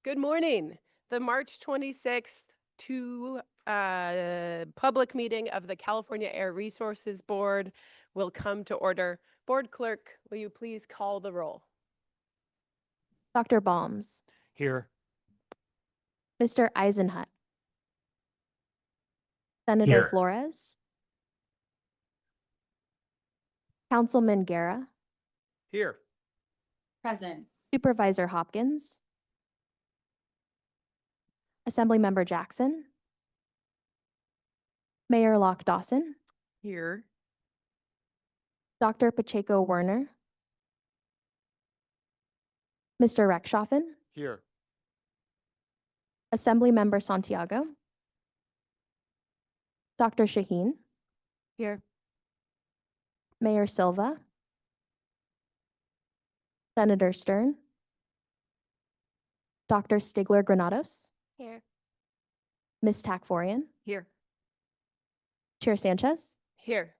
Good morning. The March 26th public meeting of the California Air Resources Board will come to order. Board Clerk, will you please call the roll? Dr. Balms, Here. Mr. Eisenhut, Senator Here. Flores, Councilman Guerra, Here. Present. Supervisor Hopkins, Assemblymember Jackson, Mayor Locke Dawson, Here. Dr. Pacheco Werner, Mr. Reckshoffen, Here. Assemblymember Santiago, Dr. Shaheen, Here. Mayor Silva, Senator Stern, Dr. Stigler Granados, Here. Ms. Takforian, Here. Chair Sanchez. Here.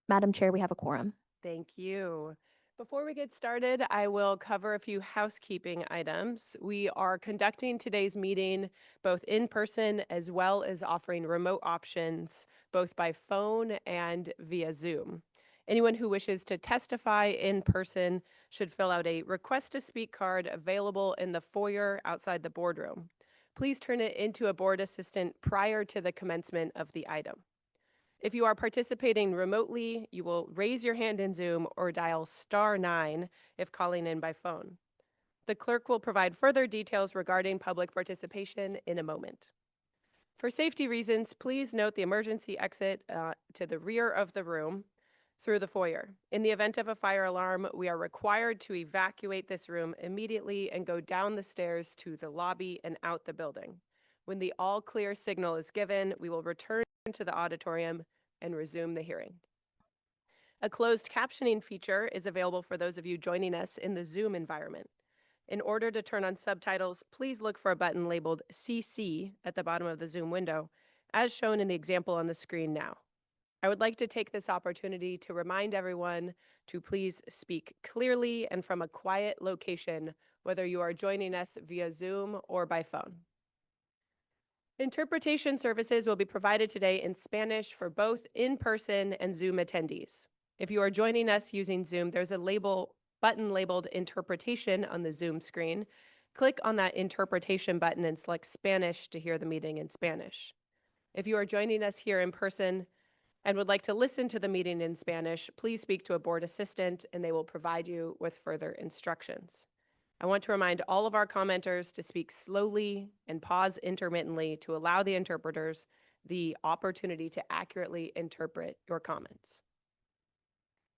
Madam Chair, we have a quorum. Thank you. Before we get started, I will cover a few housekeeping items. We are conducting today's meeting both in person as well as offering remote options, both by phone and via Zoom. Anyone who wishes to testify in person should fill out a request to speak card available in the foyer outside the boardroom. Please turn it into a board assistant prior to the commencement of the item. If you are participating remotely, you will raise your hand in Zoom or dial *9 if calling in by phone. The clerk will provide further details regarding public participation in a moment. For safety reasons, please note the emergency exit to the rear of the room through the foyer. In the event of a fire alarm, we are required to evacuate this room immediately and go down the stairs to the lobby and out the building. When the all clear signal is given, we will return to the auditorium and resume the hearing. A closed captioning feature is available for those of you joining us in the Zoom environment. In order to turn on subtitles, please look for a button labeled CC at the bottom of the Zoom window, as shown in the example on the screen now. I would like to take this opportunity to remind everyone to please speak clearly and from a quiet location, whether you are joining us via Zoom or by phone. Interpretation services will be provided today in Spanish for both in-person and Zoom attendees. If you are joining us using Zoom, there's a button labeled Interpretation on the Zoom screen. Click on that Interpretation button and select Spanish to hear the meeting in Spanish. If you are joining us here in person and would like to listen to the meeting in Spanish, please speak to a board assistant and they will provide you with further instructions. I want to remind all of our commenters to speak slowly and pause intermittently to allow the interpreters the opportunity to accurately interpret your comments.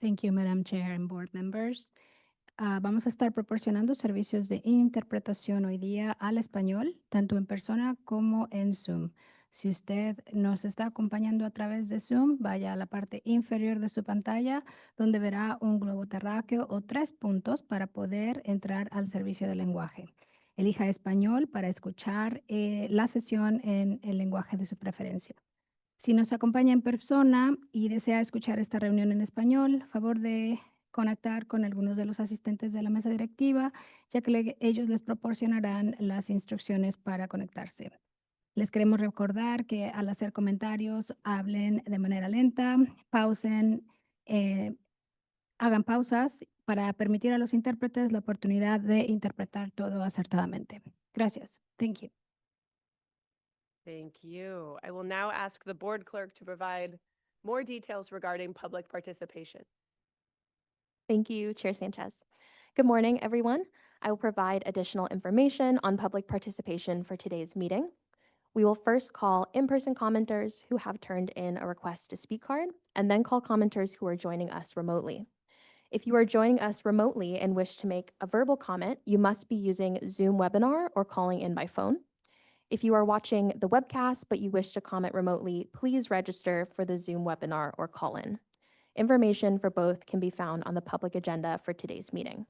Thank you, Madam Chair and board members. Vamos a estar proporcionando servicios de interpretación hoy día al español, tanto en persona como en Zoom. Si usted nos está acompañando a través de Zoom, vaya a la parte inferior de su pantalla, donde verá un globo terráqueo o 3 puntos para poder entrar al servicio de lenguaje. Elija español para escuchar la sesión en el lenguaje de su preferencia. Si nos acompaña en persona y desea escuchar esta reunión en español, favor de conectar con algunos de los asistentes de la mesa directiva, ya que ellos les proporcionarán las instrucciones para conectarse. Les queremos recordar que al hacer comentarios, hablen de manera lenta, pausen, hagan pausas para permitir a los intérpretes la oportunidad de interpretar todo acertadamente. Gracias. Thank you. Thank you. I will now ask the board clerk to provide more details regarding public participation. Thank you, Chair Sanchez. Good morning, everyone. I will provide additional information on public participation for today's meeting. We will first call in-person commenters who have turned in a request to speak card, and then call commenters who are joining us remotely. If you are joining us remotely and wish to make a verbal comment, you must be using Zoom webinar or calling in by phone. If you are watching the webcast but you wish to comment remotely, please register for the Zoom webinar or call in. Information for both can be found on the public agenda for today's meeting.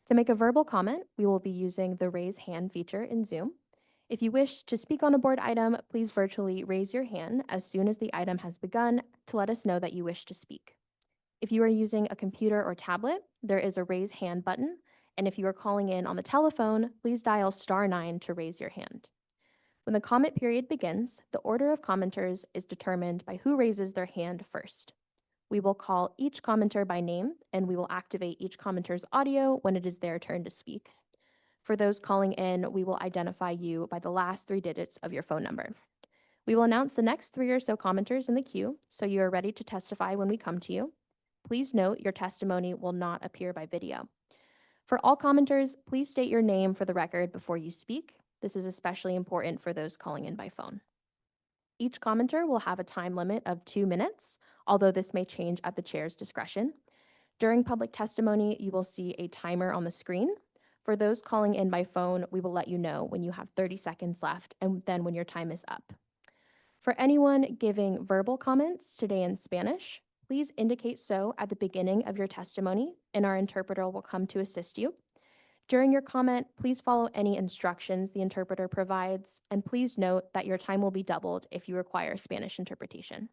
To make a verbal comment, we will be using the raise hand feature in Zoom. If you wish to speak on a board item, please virtually raise your hand as soon as the item has begun to let us know that you wish to speak. If you are using a computer or tablet, there is a raise hand button, And if you are calling in on the telephone, please dial *9 to raise your hand. When the comment period begins, the order of commenters is determined by who raises their hand first. We will call each commenter by name, and we will activate each commenter's audio when it is their turn to speak. For those calling in, we will identify you by the last 3 digits of your phone number. We will announce the next 3 or so commenters in the queue, so you are ready to testify when we come to you. Please note your testimony will not appear by video. For all commenters, please state your name for the record before you speak. This is especially important for those calling in by phone. Each commenter will have a time limit of 2 minutes, although this may change at the chair's discretion. During public testimony, you will see a timer on the screen. For those calling in by phone, we will let you know when you have 30 seconds left and then when your time is up. For anyone giving verbal comments today in Spanish, please indicate so at the beginning of your testimony, and our interpreter will come to assist you. During your comment, please follow any instructions the interpreter provides, and please note that your time will be doubled if you require Spanish interpretation.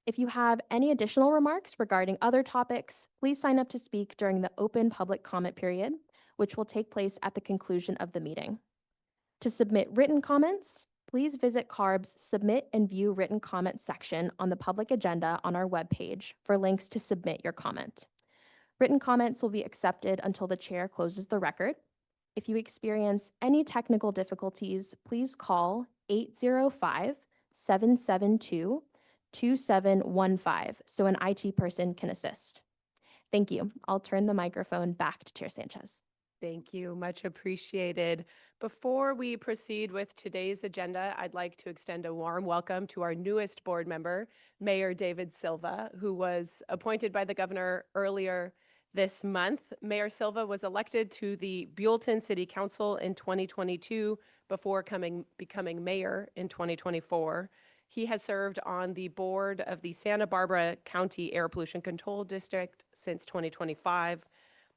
If you have any additional remarks regarding other topics, please sign up to speak during the open public comment period, which will take place at the conclusion of the meeting. To submit written comments, please visit CARB's Submit and View Written Comments section on the public agenda on our webpage for links to submit your comment. Written comments will be accepted until the chair closes the record. If you experience any technical difficulties, please call 805-772-2715 so an IT person can assist. Thank you. I'll turn the microphone back to Chair Sanchez. Thank you. Much appreciated. Before we proceed with today's agenda, I'd like to extend a warm welcome to our newest board member, Mayor David Silva, who was appointed by the governor earlier this month. Mayor Silva was elected to the Pollutant City Council in 2022 before becoming mayor in 2024. He has served on the board of the Santa Barbara County Air Pollution Control District since 2025.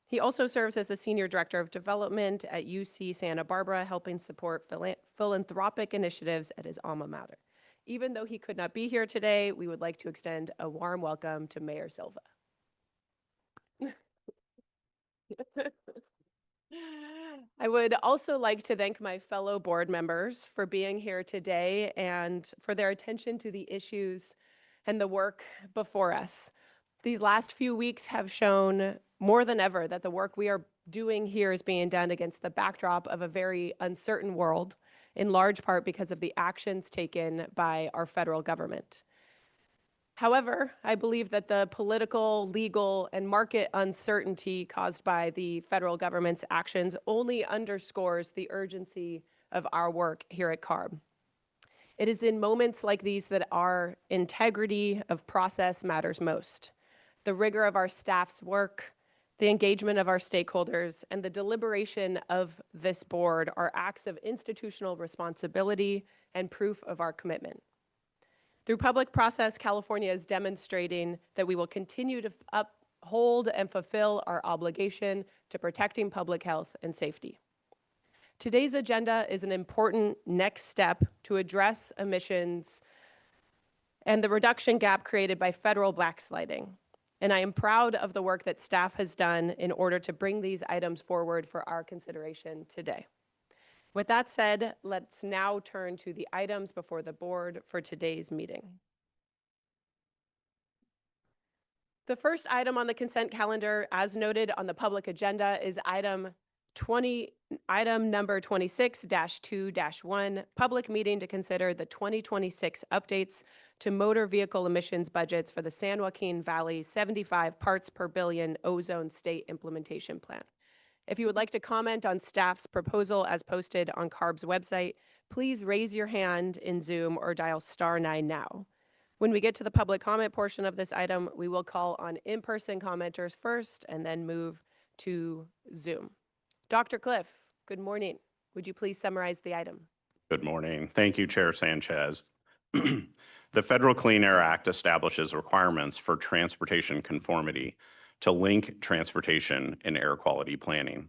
He also serves as the Senior Director of Development at UC Santa Barbara, helping support philanthropic initiatives at his alma mater. Even though he could not be here today, we would like to extend a warm welcome to Mayor Silva. I would also like to thank my fellow board members for being here today and for their attention to the issues and the work before us. These last few weeks have shown more than ever that the work we are doing here is being done against the backdrop of a very uncertain world, in large part because of the actions taken by our federal government. However, I believe that the political, legal, and market uncertainty caused by the federal government's actions only underscores the urgency of our work here at CARB. It is in moments like these that our integrity of process matters most. The rigor of our staff's work, the engagement of our stakeholders, and the deliberation of this board are acts of institutional responsibility and proof of our commitment. Through public process, California is demonstrating that we will continue to uphold and fulfill our obligation to protecting public health and safety. Today's agenda is an important next step to address emissions and the reduction gap created by federal backsliding. And I am proud of the work that staff has done in order to bring these items forward for our consideration today. With that said, let's now turn to the items before the board for today's meeting. The first item on the consent calendar, as noted on the public agenda, is item number 26-2-1, public meeting to consider the 2026 updates to motor vehicle emissions budgets for the San Joaquin Valley 75 parts per billion ozone state implementation plan. If you would like to comment on staff's proposal as posted on CARB's website, please raise your hand in Zoom or dial *9 now. When we get to the public comment portion of this item, we will call on in-person commenters first and then move to Zoom. Dr. Cliff, good morning. Would you please summarize the item? Good morning. Thank you, Chair Sanchez. The Federal Clean Air Act establishes requirements for transportation conformity to link transportation and air quality planning.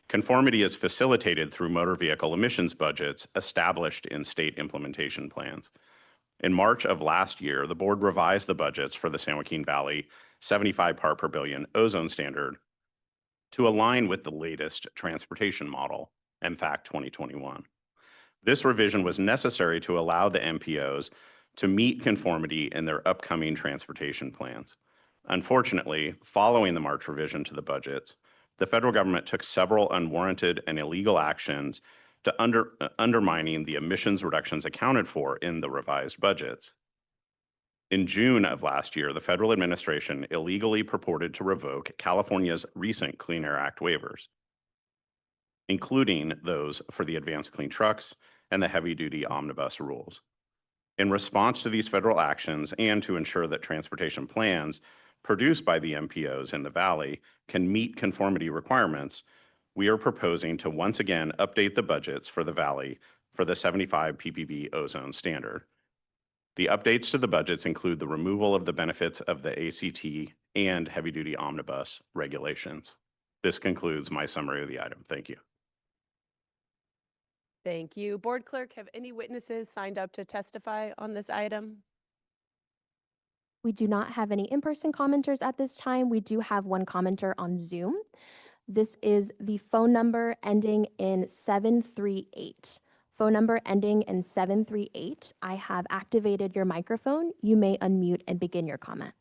Conformity is facilitated through motor vehicle emissions budgets established in state implementation plans. In March of last year, the board revised the budgets for the San Joaquin Valley 75 part per billion ozone standard to align with the latest transportation model, MFAC 2021. This revision was necessary to allow the MPOs to meet conformity in their upcoming transportation plans. Unfortunately, following the March revision to the budgets, the federal government took several unwarranted and illegal actions to undermining the emissions reductions accounted for in the revised budgets. In June of last year, the federal administration illegally purported to revoke California's recent Clean Air Act waivers, including those for the advanced clean trucks and the heavy-duty omnibus rules. In response to these federal actions and to ensure that transportation plans produced by the MPOs in the Valley can meet conformity requirements, we are proposing to once again update the budgets for the Valley for the 75 ppb ozone standard. The updates to the budgets include the removal of the benefits of the ACT and heavy-duty omnibus regulations. This concludes my summary of the item. Thank you. Thank you. Board Clerk, have any witnesses signed up to testify on this item? We do not have any in-person commenters at this time. We do have one commenter on Zoom. This is the phone number ending in 738. Phone number ending in 738. I have activated your microphone. You may unmute and begin your comment.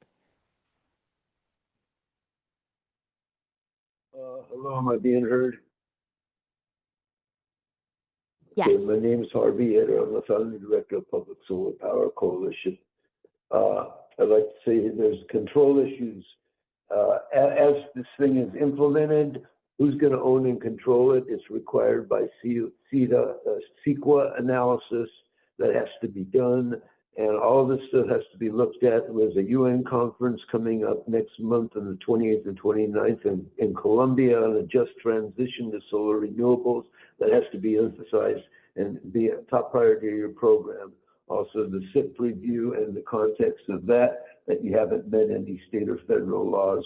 Hello, am I being heard? Yes. Okay, my name is Harvey Eder. I'm the founding director of Public Solar Power Coalition. I'd like to say there's control issues. As this thing is implemented, who's going to own and control it? It's required by CEQA analysis that has to be done. And all this stuff has to be looked at. There's a UN conference coming up next month on the 28th and 29th in Colombia on a just transition to solar renewables. That has to be emphasized and be a top priority of your program. Also, the SIP review and the context of that you haven't met any state or federal laws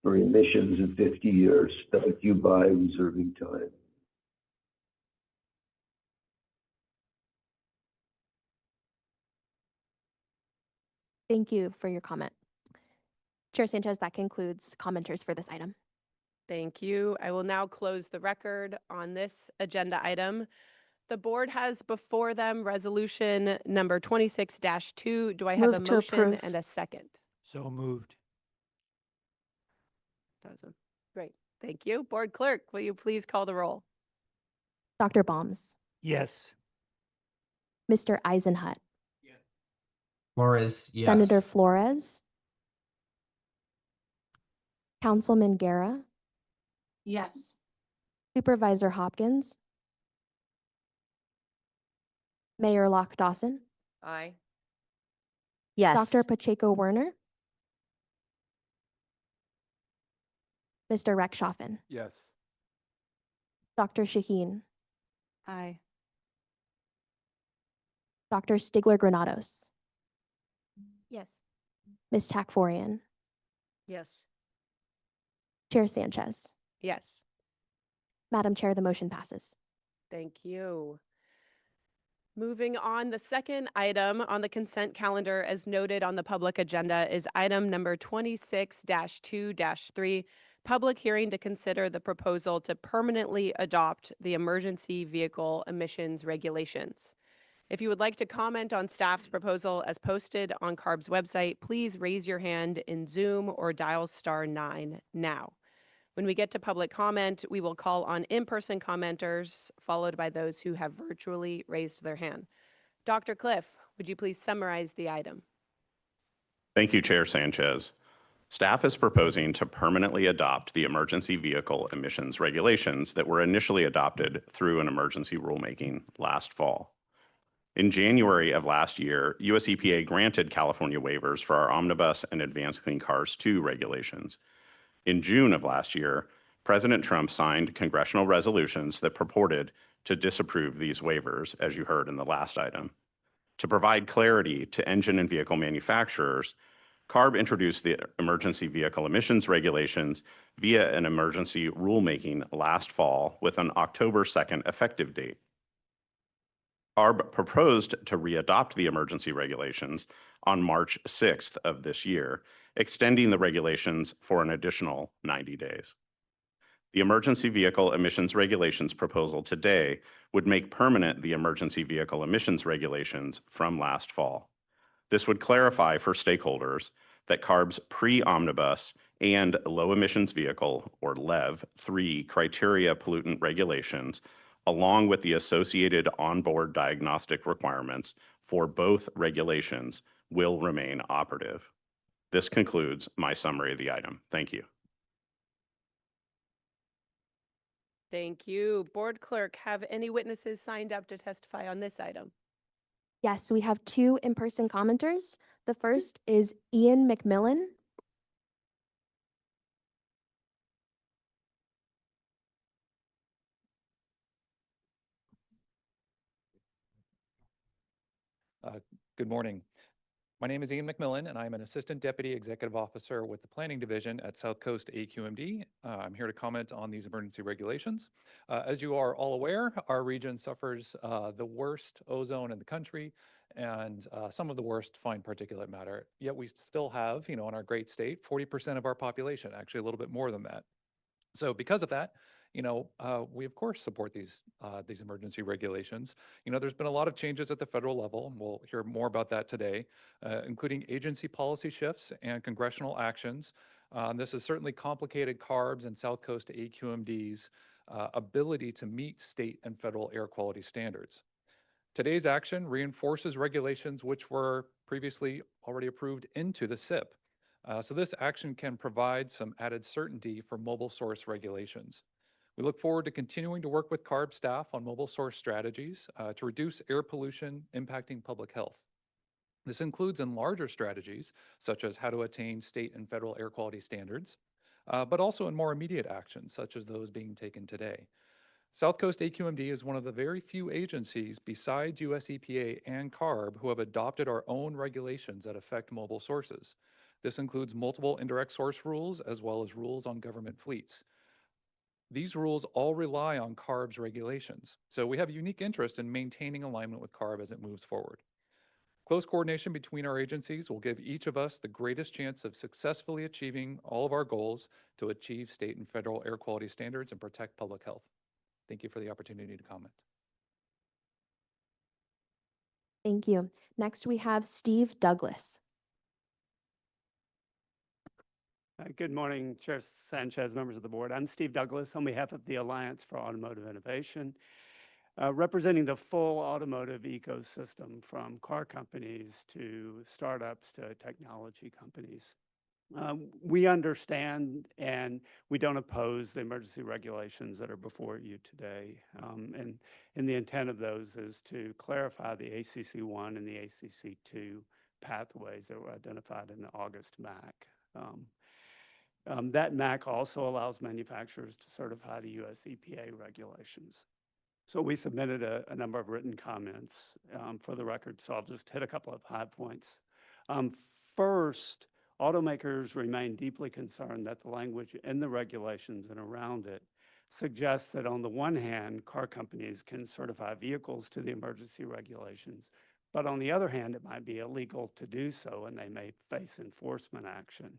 for emissions in 50 years. Thank you by reserving time. Thank you for your comment. Chair Sanchez, that concludes commenters for this item. Thank you. I will now close the record on this agenda item. The board has before them resolution number 26-2. Do I have a Move to motion approve. and a second? So moved. Great. Thank you. Board Clerk, will you please call the roll? Dr. Bombs, Yes. Mr. Eisenhut, Flores, yes. Senator Flores, Councilman Guerra, Yes. Supervisor Hopkins, Mayor Locke Dawson, Aye. Yes. Dr. Pacheco Werner, Mr. Rechtschaffen, Yes. Dr. Shaheen, Aye. Dr. Stigler Granados, Yes. Ms. Takforian, Yes. Chair Sanchez. Yes. Madam Chair, the motion passes. Thank you. Moving on, the second item on the consent calendar as noted on the public agenda is item number 26-2-3, public hearing to consider the proposal to permanently adopt the emergency vehicle emissions regulations. If you would like to comment on staff's proposal as posted on CARB's website, please raise your hand in Zoom or dial *9 now. When we get to public comment, we will call on in-person commenters, followed by those who have virtually raised their hand. Dr. Cliff, would you please summarize the item? Thank you, Chair Sanchez. Staff is proposing to permanently adopt the emergency vehicle emissions regulations that were initially adopted through an emergency rulemaking last fall. In January of last year, US EPA granted California waivers for our Omnibus and Advanced Clean Cars 2 regulations. In June of last year, President Trump signed congressional resolutions that purported to disapprove these waivers, as you heard in the last item. To provide clarity to engine and vehicle manufacturers, CARB introduced the emergency vehicle emissions regulations via an emergency rulemaking last fall with an October 2nd effective date. CARB proposed to readopt the emergency regulations on March 6th of this year, extending the regulations for an additional 90 days. The emergency vehicle emissions regulations proposal today would make permanent the emergency vehicle emissions regulations from last fall. This would clarify for stakeholders that CARB's pre-omnibus and low emissions vehicle, or LEV 3 criteria pollutant regulations, along with the associated onboard diagnostic requirements for both regulations, will remain operative. This concludes my summary of the item. Thank you. Thank you. Board Clerk, have any witnesses signed up to testify on this item? Yes, we have two in-person commenters. The first is Ian McMillan. Good morning. My name is Ian McMillan, and I'm an Assistant Deputy Executive Officer with the Planning Division at South Coast AQMD. I'm here to comment on these emergency regulations. As you are all aware, our region suffers the worst ozone in the country and some of the worst fine particulate matter. Yet we still have, in our great state, 40% of our population, actually a little bit more than that. So because of that, we of course support these emergency regulations. There's been a lot of changes at the federal level, and we'll hear more about that today, including agency policy shifts and congressional actions. This has certainly complicated CARB's and South Coast AQMD's ability to meet state and federal air quality standards. Today's action reinforces regulations which were previously already approved into the SIP. So this action can provide some added certainty for mobile source regulations. We look forward to continuing to work with CARB staff on mobile source strategies to reduce air pollution impacting public health. This includes in larger strategies, such as how to attain state and federal air quality standards, but also in more immediate actions, such as those being taken today. South Coast AQMD is one of the very few agencies besides US EPA and CARB who have adopted our own regulations that affect mobile sources. This includes multiple indirect source rules as well as rules on government fleets. These rules all rely on CARB's regulations, so we have a unique interest in maintaining alignment with CARB as it moves forward. Close coordination between our agencies will give each of us the greatest chance of successfully achieving all of our goals to achieve state and federal air quality standards and protect public health. Thank you for the opportunity to comment. Thank you. Next, we have Steve Douglas. Good morning, Chair Sanchez, members of the board. I'm Steve Douglas on behalf of the Alliance for Automotive Innovation, representing the full automotive ecosystem from car companies to startups to technology companies. We understand and we don't oppose the emergency regulations that are before you today. And the intent of those is to clarify the ACC1 and the ACC2 pathways that were identified in the August MAC. That MAC also allows manufacturers to certify the US EPA regulations. So we submitted a number of written comments for the record, so I'll just hit a couple of high points. First, automakers remain deeply concerned that the language in the regulations and around it suggests that on the one hand, car companies can certify vehicles to the emergency regulations, but on the other hand, it might be illegal to do so and they may face enforcement action.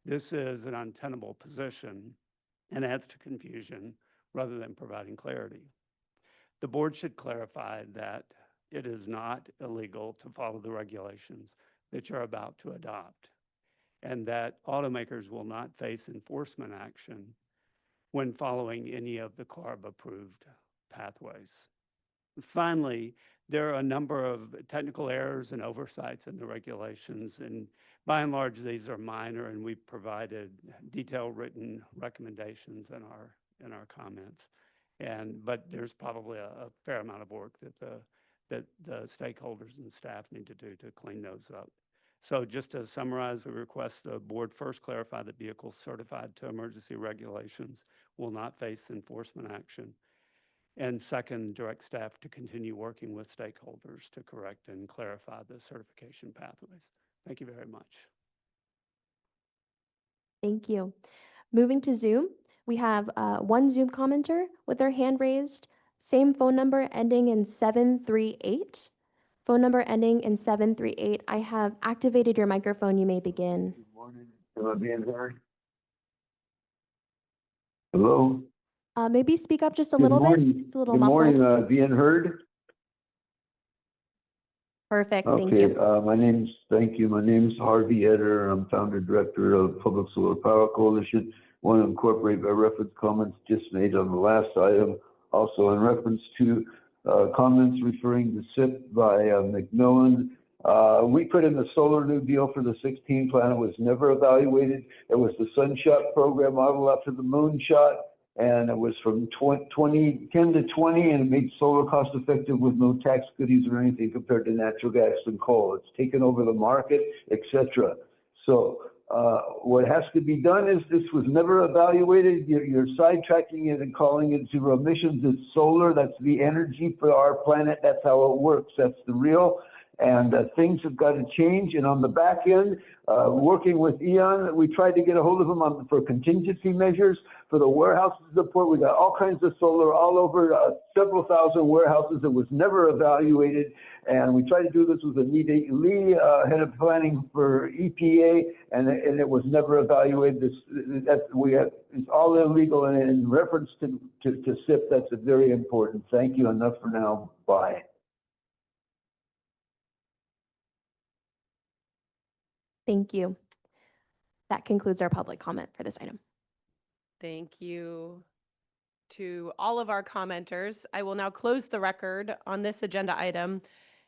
This is an untenable position and adds to confusion rather than providing clarity. The board should clarify that it is not illegal to follow the regulations that you're about to adopt, and that automakers will not face enforcement action when following any of the CARB-approved pathways. Finally, there are a number of technical errors and oversights in the regulations, and by and large, these are minor, and we've provided detailed written recommendations in our comments. But there's probably a fair amount of work that the stakeholders and staff need to do to clean those up. So just to summarize, we request the board first clarify that vehicles certified to emergency regulations will not face enforcement action. And second, direct staff to continue working with stakeholders to correct and clarify the certification pathways. Thank you very much. Thank you. Moving to Zoom, we have one Zoom commenter with their hand raised. Same phone number ending in 738. Phone number ending in 738. I have activated your microphone. You may begin. Good morning. Am I being heard? Hello? Maybe speak up just a Good little bit. morning. It's a little Good morning, muffled. being heard? Perfect. Thank Okay, you. thank you. My name's Harvey Eder. I'm founder director of Public Solar Power Coalition. Want to incorporate my reference comments just made on the last item. Also in reference to comments referring to SIP by McMillan. We put in the solar new deal for the 16 plan. It was never evaluated. It was the Sunshot program model after the moonshot. And it was from 10 to 20, and it made solar cost effective with no tax goodies or anything compared to natural gas and coal. It's taken over the market, etc. So what has to be done is this was never evaluated. You're sidetracking it and calling it zero emissions. It's solar. That's the energy for our planet. That's how it works. That's the real. And things have got to change. And on the back end, working with Eon, we tried to get a hold of them for contingency measures for the warehouse support. We got all kinds of solar all over several thousand warehouses. It was never evaluated. And we tried to do this with Anita Lee, head of planning for EPA, and it was never evaluated. It's all illegal. And in reference to SIP, that's very important. Thank you. Enough for now. Bye. Thank you. That concludes our public comment for this item. Thank you to all of our commenters. I will now close the record on this agenda item.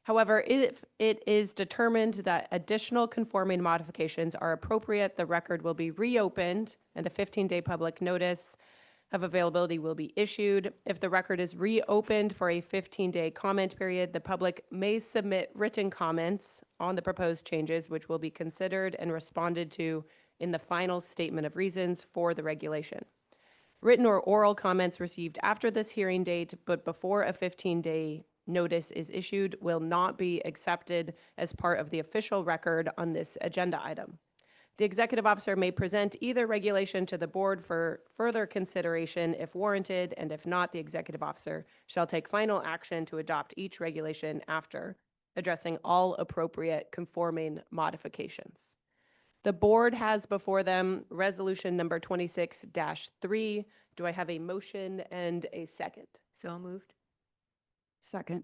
However, if it is determined that additional conforming modifications are appropriate, the record will be reopened and a 15-day public notice of availability will be issued. If the record is reopened for a 15-day comment period, the public may submit written comments on the proposed changes, which will be considered and responded to in the final statement of reasons for the regulation. Written or oral comments received after this hearing date, but before a 15-day notice is issued, will not be accepted as part of the official record on this agenda item. The executive officer may present either regulation to the board for further consideration if warranted, and if not, the executive officer shall take final action to adopt each regulation after addressing all appropriate conforming modifications. The board has before them resolution number 26-3. Do I have a motion and a second? So moved. Second.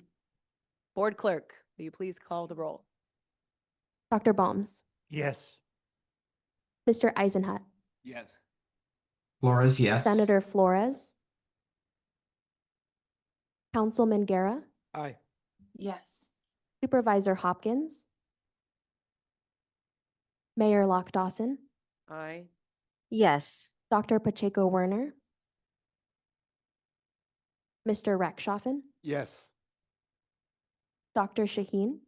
Board clerk, will you please call the roll? Dr. Balms, Yes. Mr. Eisenhut, Yes. Flores, yes. Senator Flores, Councilman Guerra, Aye. Yes. Supervisor Hopkins, Mayor Locke Dawson, Aye. Yes. Dr. Pacheco Werner, Mr. Reckschaffen, Yes. Dr. Shaheen,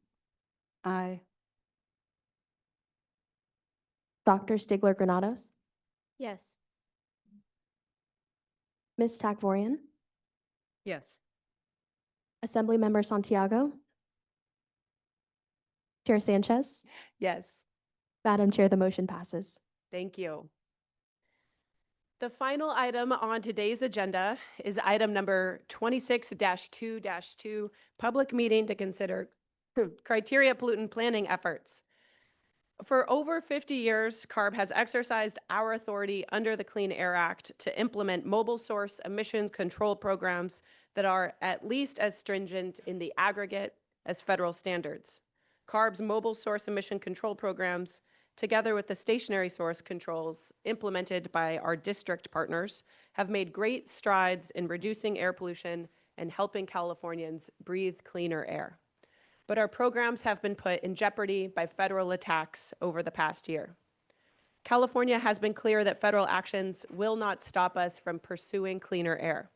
Aye. Dr. Stigler Granados, Yes. Ms. Takvorian, Yes. Assemblymember Santiago, Chair Sanchez. Yes. Madam Chair, the motion passes. Thank you. The final item on today's agenda is item number 26-2-2, public meeting to consider criteria pollutant planning efforts. For over 50 years, CARB has exercised our authority under the Clean Air Act to implement mobile source emission control programs that are at least as stringent in the aggregate as federal standards. CARB's mobile source emission control programs, together with the stationary source controls implemented by our district partners, have made great strides in reducing air pollution and helping Californians breathe cleaner air. But our programs have been put in jeopardy by federal attacks over the past year. California has been clear that federal actions will not stop us from pursuing cleaner air.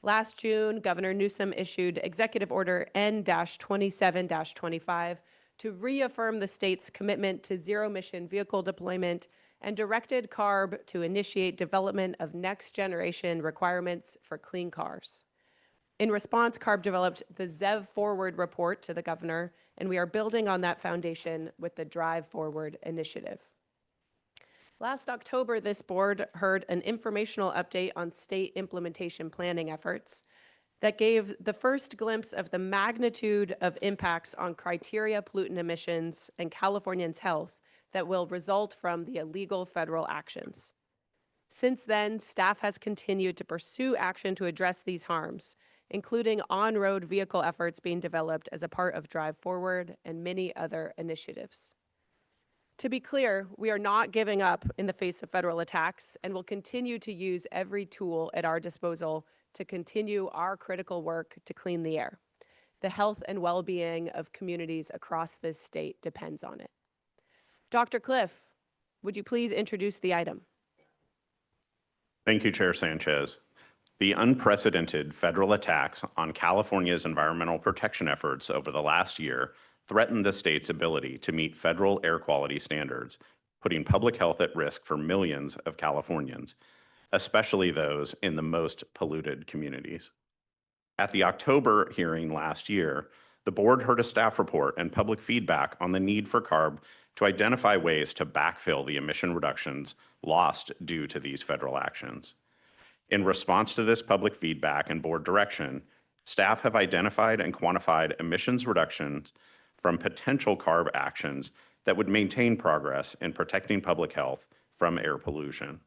Last June, Governor Newsom issued Executive Order N-27-25 to reaffirm the state's commitment to zero-emission vehicle deployment and directed CARB to initiate development of next-generation requirements for clean cars. In response, CARB developed the ZEV Forward report to the governor, and we are building on that foundation with the Drive Forward initiative. Last October, this board heard an informational update on state implementation planning efforts that gave the first glimpse of the magnitude of impacts on criteria pollutant emissions and Californians' health that will result from the illegal federal actions. Since then, staff has continued to pursue action to address these harms, including on-road vehicle efforts being developed as a part of Drive Forward and many other initiatives. To be clear, we are not giving up in the face of federal attacks and will continue to use every tool at our disposal to continue our critical work to clean the air. The health and well-being of communities across this state depends on it. Dr. Cliff, would you please introduce the item? Thank you, Chair Sanchez. The unprecedented federal attacks on California's environmental protection efforts over the last year threaten the state's ability to meet federal air quality standards, putting public health at risk for millions of Californians, especially those in the most polluted communities. At the October hearing last year, the board heard a staff report and public feedback on the need for CARB to identify ways to backfill the emission reductions lost due to these federal actions. In response to this public feedback and board direction, staff have identified and quantified emissions reductions from potential CARB actions that would maintain progress in protecting public health from air pollution.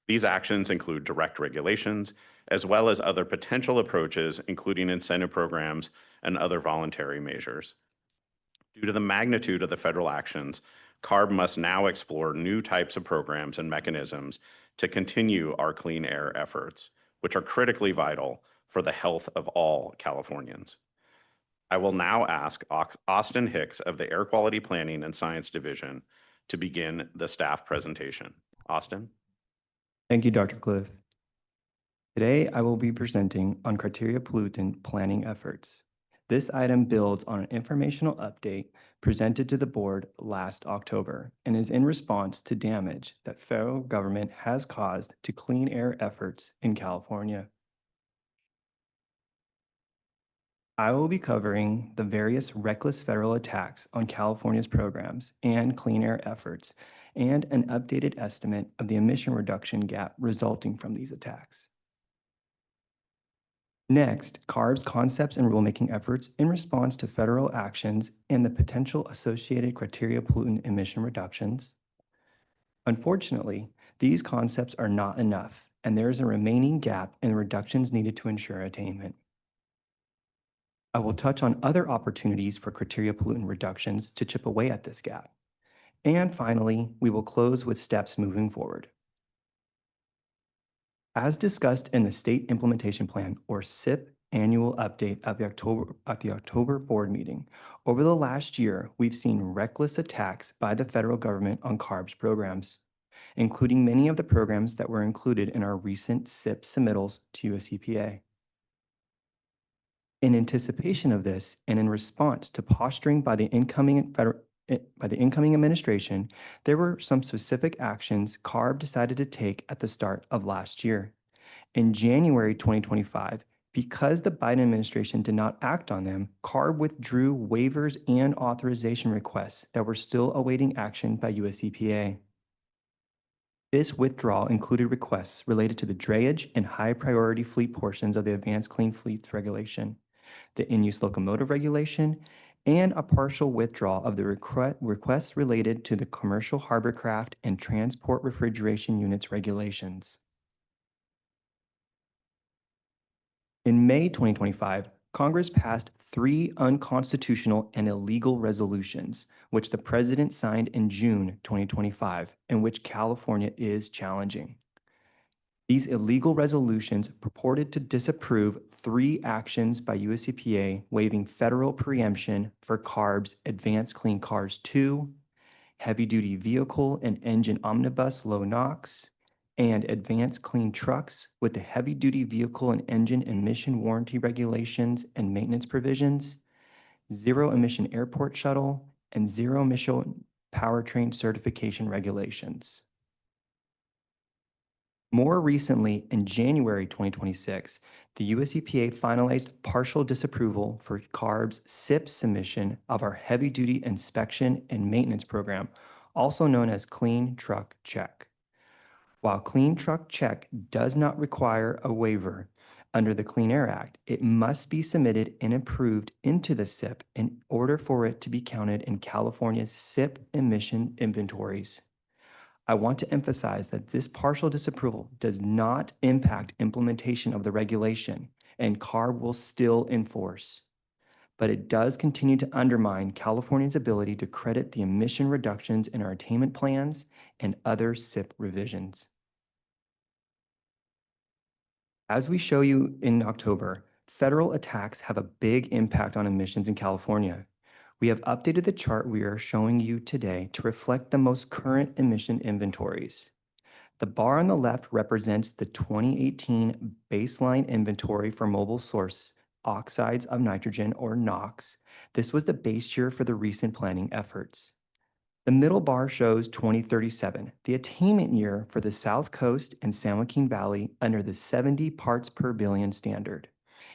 These actions include direct regulations, as well as other potential approaches, including incentive programs and other voluntary measures. Due to the magnitude of the federal actions, CARB must now explore new types of programs and mechanisms to continue our clean air efforts, which are critically vital for the health of all Californians. I will now ask Austin Hicks of the Air Quality Planning and Science Division to begin the staff presentation. Austin? Thank you, Dr. Cliff. Today, I will be presenting on criteria pollutant planning efforts. This item builds on an informational update presented to the board last October and is in response to damage that federal government has caused to clean air efforts in California. I will be covering the various reckless federal attacks on California's programs and clean air efforts, and an updated estimate of the emission reduction gap resulting from these attacks. Next, CARB's concepts and rulemaking efforts in response to federal actions and the potential associated criteria pollutant emission reductions. Unfortunately, these concepts are not enough, and there is a remaining gap in the reductions needed to ensure attainment. I will touch on other opportunities for criteria pollutant reductions to chip away at this gap. And finally, we will close with steps moving forward. As discussed in the State Implementation Plan, or SIP, annual update at the October board meeting, over the last year, we've seen reckless attacks by the federal government on CARB's programs, including many of the programs that were included in our recent SIP submittals to US EPA. In anticipation of this, and in response to posturing by the incoming administration, there were some specific actions CARB decided to take at the start of last year. In January 2025, because the Biden administration did not act on them, CARB withdrew waivers and authorization requests that were still awaiting action by US EPA. This withdrawal included requests related to the drayage and high priority fleet portions of the Advanced Clean Fleets Regulation, the in-use locomotive regulation, and a partial withdrawal of the requests related to the commercial hovercraft and transport refrigeration units regulations. In May 2025, Congress passed 3 unconstitutional and illegal resolutions, which the President signed in June 2025, and which California is challenging. These illegal resolutions purported to disapprove 3 actions by US EPA waiving federal preemption for CARB's Advanced Clean Cars 2, Heavy-Duty Vehicle and Engine Omnibus Low NOx, and Advanced Clean Trucks with the Heavy-Duty Vehicle and Engine Emission Warranty Regulations and Maintenance Provisions, Zero Emission Airport Shuttle, and Zero Emission Powertrain Certification Regulations. More recently, in January 2026, the US EPA finalized partial disapproval for CARB's SIP submission of our Heavy-Duty Inspection and Maintenance Program, also known as Clean Truck Check. While Clean Truck Check does not require a waiver under the Clean Air Act, it must be submitted and approved into the SIP in order for it to be counted in California's SIP emission inventories. I want to emphasize that this partial disapproval does not impact implementation of the regulation, and CARB will still enforce. But it does continue to undermine California's ability to credit the emission reductions in our attainment plans and other SIP revisions. As we show you in October, federal attacks have a big impact on emissions in California. We have updated the chart we are showing you today to reflect the most current emission inventories. The bar on the left represents the 2018 baseline inventory for mobile source oxides of nitrogen, or NOx. This was the base year for the recent planning efforts. The middle bar shows 2037, the attainment year for the South Coast and San Joaquin Valley under the 70 parts per billion standard,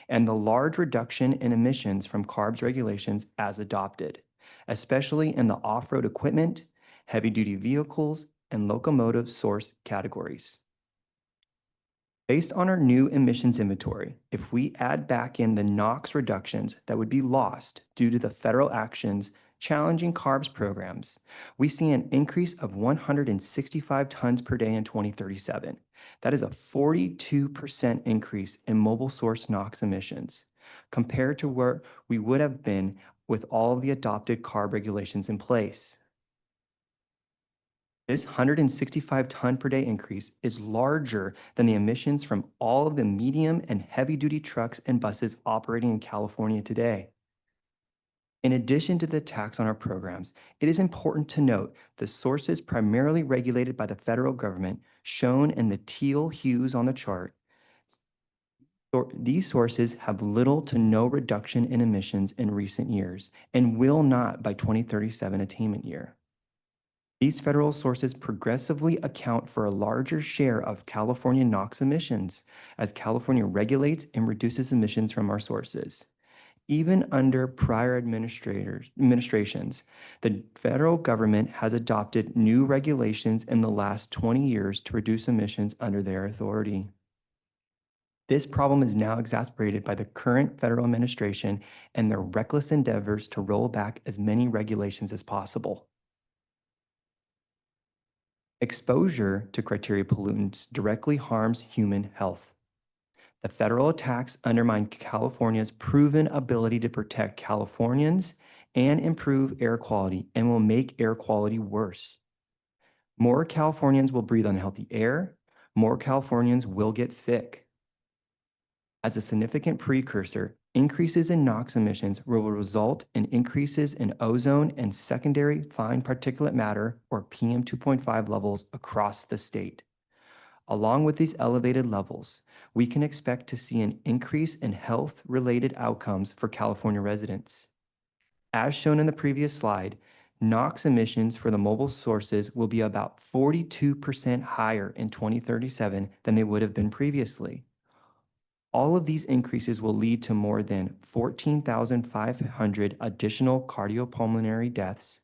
and the large reduction in emissions from CARB's regulations as adopted, especially in the off-road equipment, heavy-duty vehicles, and locomotive source categories. Based on our new emissions inventory, if we add back in the NOx reductions that would be lost due to the federal actions challenging CARB's programs, we see an increase of 165 tons per day in 2037. That is a 42% increase in mobile source NOx emissions compared to where we would have been with all of the adopted CARB regulations in place. This 165 ton per day increase is larger than the emissions from all of the medium and heavy duty trucks and buses operating in California today. In addition to the tax on our programs, it is important to note the sources primarily regulated by the federal government, shown in the teal hues on the chart. These sources have little to no reduction in emissions in recent years and will not by 2037 attainment year. These federal sources progressively account for a larger share of California NOx emissions as California regulates and reduces emissions from our sources. Even under prior administrations, the federal government has adopted new regulations in the last 20 years to reduce emissions under their authority. This problem is now exacerbated by the current federal administration and their reckless endeavors to roll back as many regulations as possible. Exposure to criteria pollutants directly harms human health. The federal attacks undermine California's proven ability to protect Californians and improve air quality and will make air quality worse. More Californians will breathe unhealthy air. More Californians will get sick. As a significant precursor, increases in NOx emissions will result in increases in ozone and secondary fine particulate matter, or PM 2.5 levels across the state. Along with these elevated levels, we can expect to see an increase in health-related outcomes for California residents. As shown in the previous slide, NOx emissions for the mobile sources will be about 42% higher in 2037 than they would have been previously. All of these increases will lead to more than 14,500 additional cardiopulmonary deaths,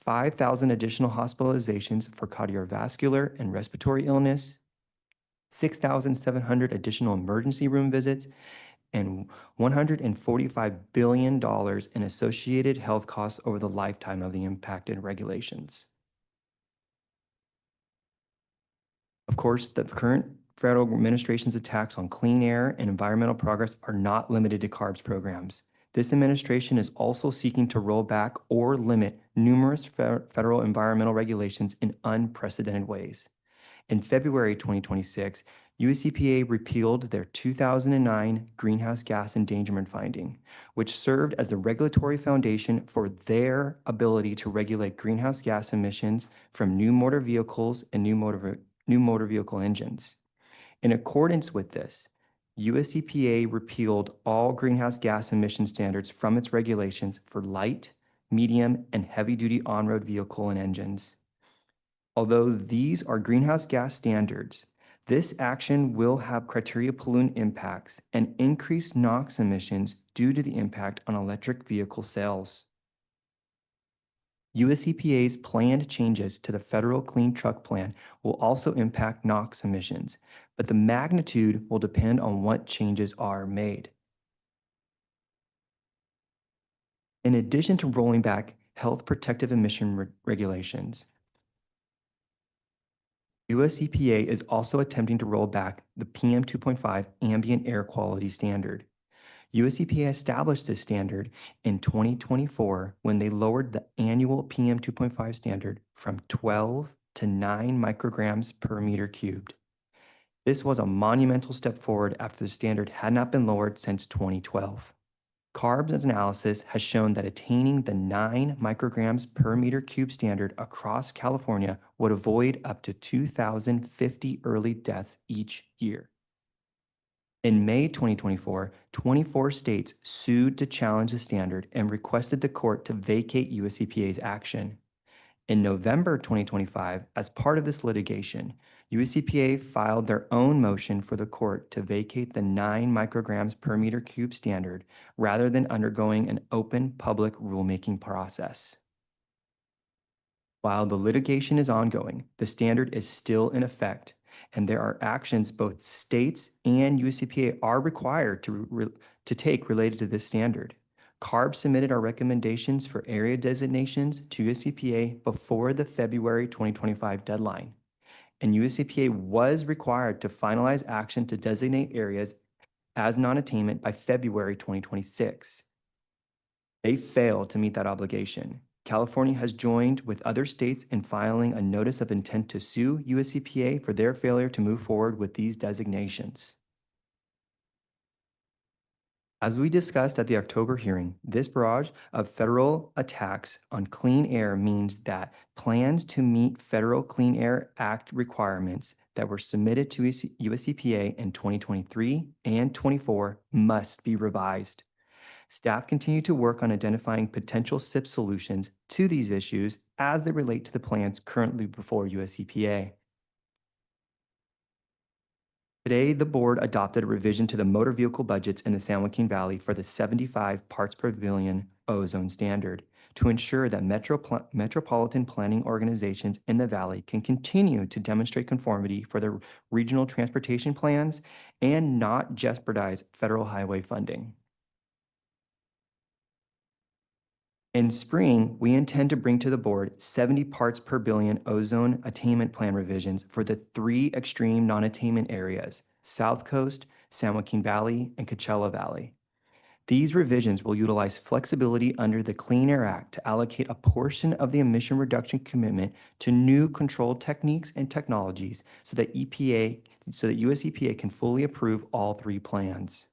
5,000 additional hospitalizations for cardiovascular and respiratory illness, 6,700 additional emergency room visits, and $145 billion in associated health costs over the lifetime of the impacted regulations. Of course, the current federal administration's attacks on clean air and environmental progress are not limited to CARB's programs. This administration is also seeking to roll back or limit numerous federal environmental regulations in unprecedented ways. In February 2026, US EPA repealed their 2009 greenhouse gas endangerment finding, which served as the regulatory foundation for their ability to regulate greenhouse gas emissions from new motor vehicles and new motor vehicle engines. In accordance with this, US EPA repealed all greenhouse gas emission standards from its regulations for light, medium, and heavy-duty on-road vehicle and engines. Although these are greenhouse gas standards, this action will have criteria pollutant impacts and increased NOx emissions due to the impact on electric vehicle sales. US EPA's planned changes to the Federal Clean Truck Plan will also impact NOx emissions, but the magnitude will depend on what changes are made. In addition to rolling back health protective emission regulations, US EPA is also attempting to roll back the PM 2.5 ambient air quality standard. US EPA established this standard in 2024 when they lowered the annual PM 2.5 standard from 12 to 9 micrograms per meter cubed. This was a monumental step forward after the standard had not been lowered since 2012. CARB's analysis has shown that attaining the 9 micrograms per meter cube standard across California would avoid up to 2,050 early deaths each year. In May 2024, 24 states sued to challenge the standard and requested the court to vacate US EPA's action. In November 2025, as part of this litigation, US EPA filed their own motion for the court to vacate the 9 micrograms per meter cube standard rather than undergoing an open public rulemaking process. While the litigation is ongoing, the standard is still in effect, and there are actions both states and US EPA are required to take related to this standard. CARB submitted our recommendations for area designations to US EPA before the February 2025 deadline, and US EPA was required to finalize action to designate areas as non-attainment by February 2026. They failed to meet that obligation. California has joined with other states in filing a notice of intent to sue US EPA for their failure to move forward with these designations. As we discussed at the October hearing, this barrage of federal attacks on clean air means that plans to meet Federal Clean Air Act requirements that were submitted to US EPA in 2023 and 24 must be revised. Staff continue to work on identifying potential SIP solutions to these issues as they relate to the plans currently before US EPA. Today, the board adopted a revision to the motor vehicle budgets in the San Joaquin Valley for the 75 parts per billion ozone standard to ensure that metropolitan planning organizations in the valley can continue to demonstrate conformity for their regional transportation plans and not jeopardize federal highway funding. In spring, we intend to bring to the board 70 parts per billion ozone attainment plan revisions for the 3 extreme non-attainment areas, South Coast, San Joaquin Valley, and Coachella Valley. These revisions will utilize flexibility under the Clean Air Act to allocate a portion of the emission reduction commitment to new control techniques and technologies so that US EPA can fully approve all 3 plans.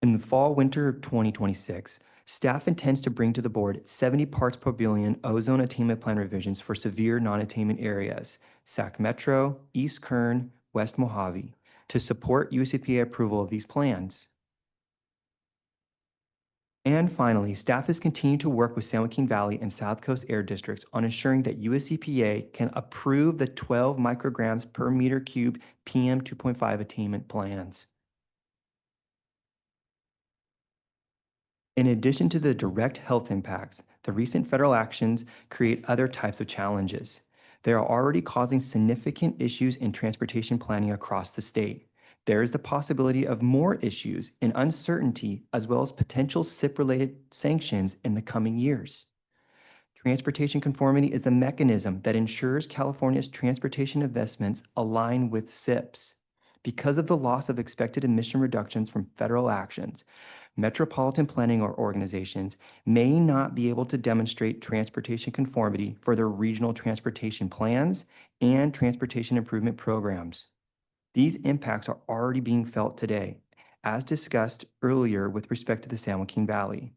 In the fall/winter of 2026, staff intends to bring to the board 70 parts per billion ozone attainment plan revisions for severe non-attainment areas, Sac Metro, East Kern, West Mojave, to support US EPA approval of these plans. And finally, staff has continued to work with San Joaquin Valley and South Coast Air Districts on ensuring that US EPA can approve the 12 micrograms per meter cube PM 2.5 attainment plans. In addition to the direct health impacts, the recent federal actions create other types of challenges. They are already causing significant issues in transportation planning across the state. There is the possibility of more issues and uncertainty, as well as potential SIP-related sanctions in the coming years. Transportation conformity is the mechanism that ensures California's transportation investments align with SIPs. Because of the loss of expected emission reductions from federal actions, metropolitan planning organizations may not be able to demonstrate transportation conformity for their regional transportation plans and transportation improvement programs. These impacts are already being felt today, as discussed earlier with respect to the San Joaquin Valley.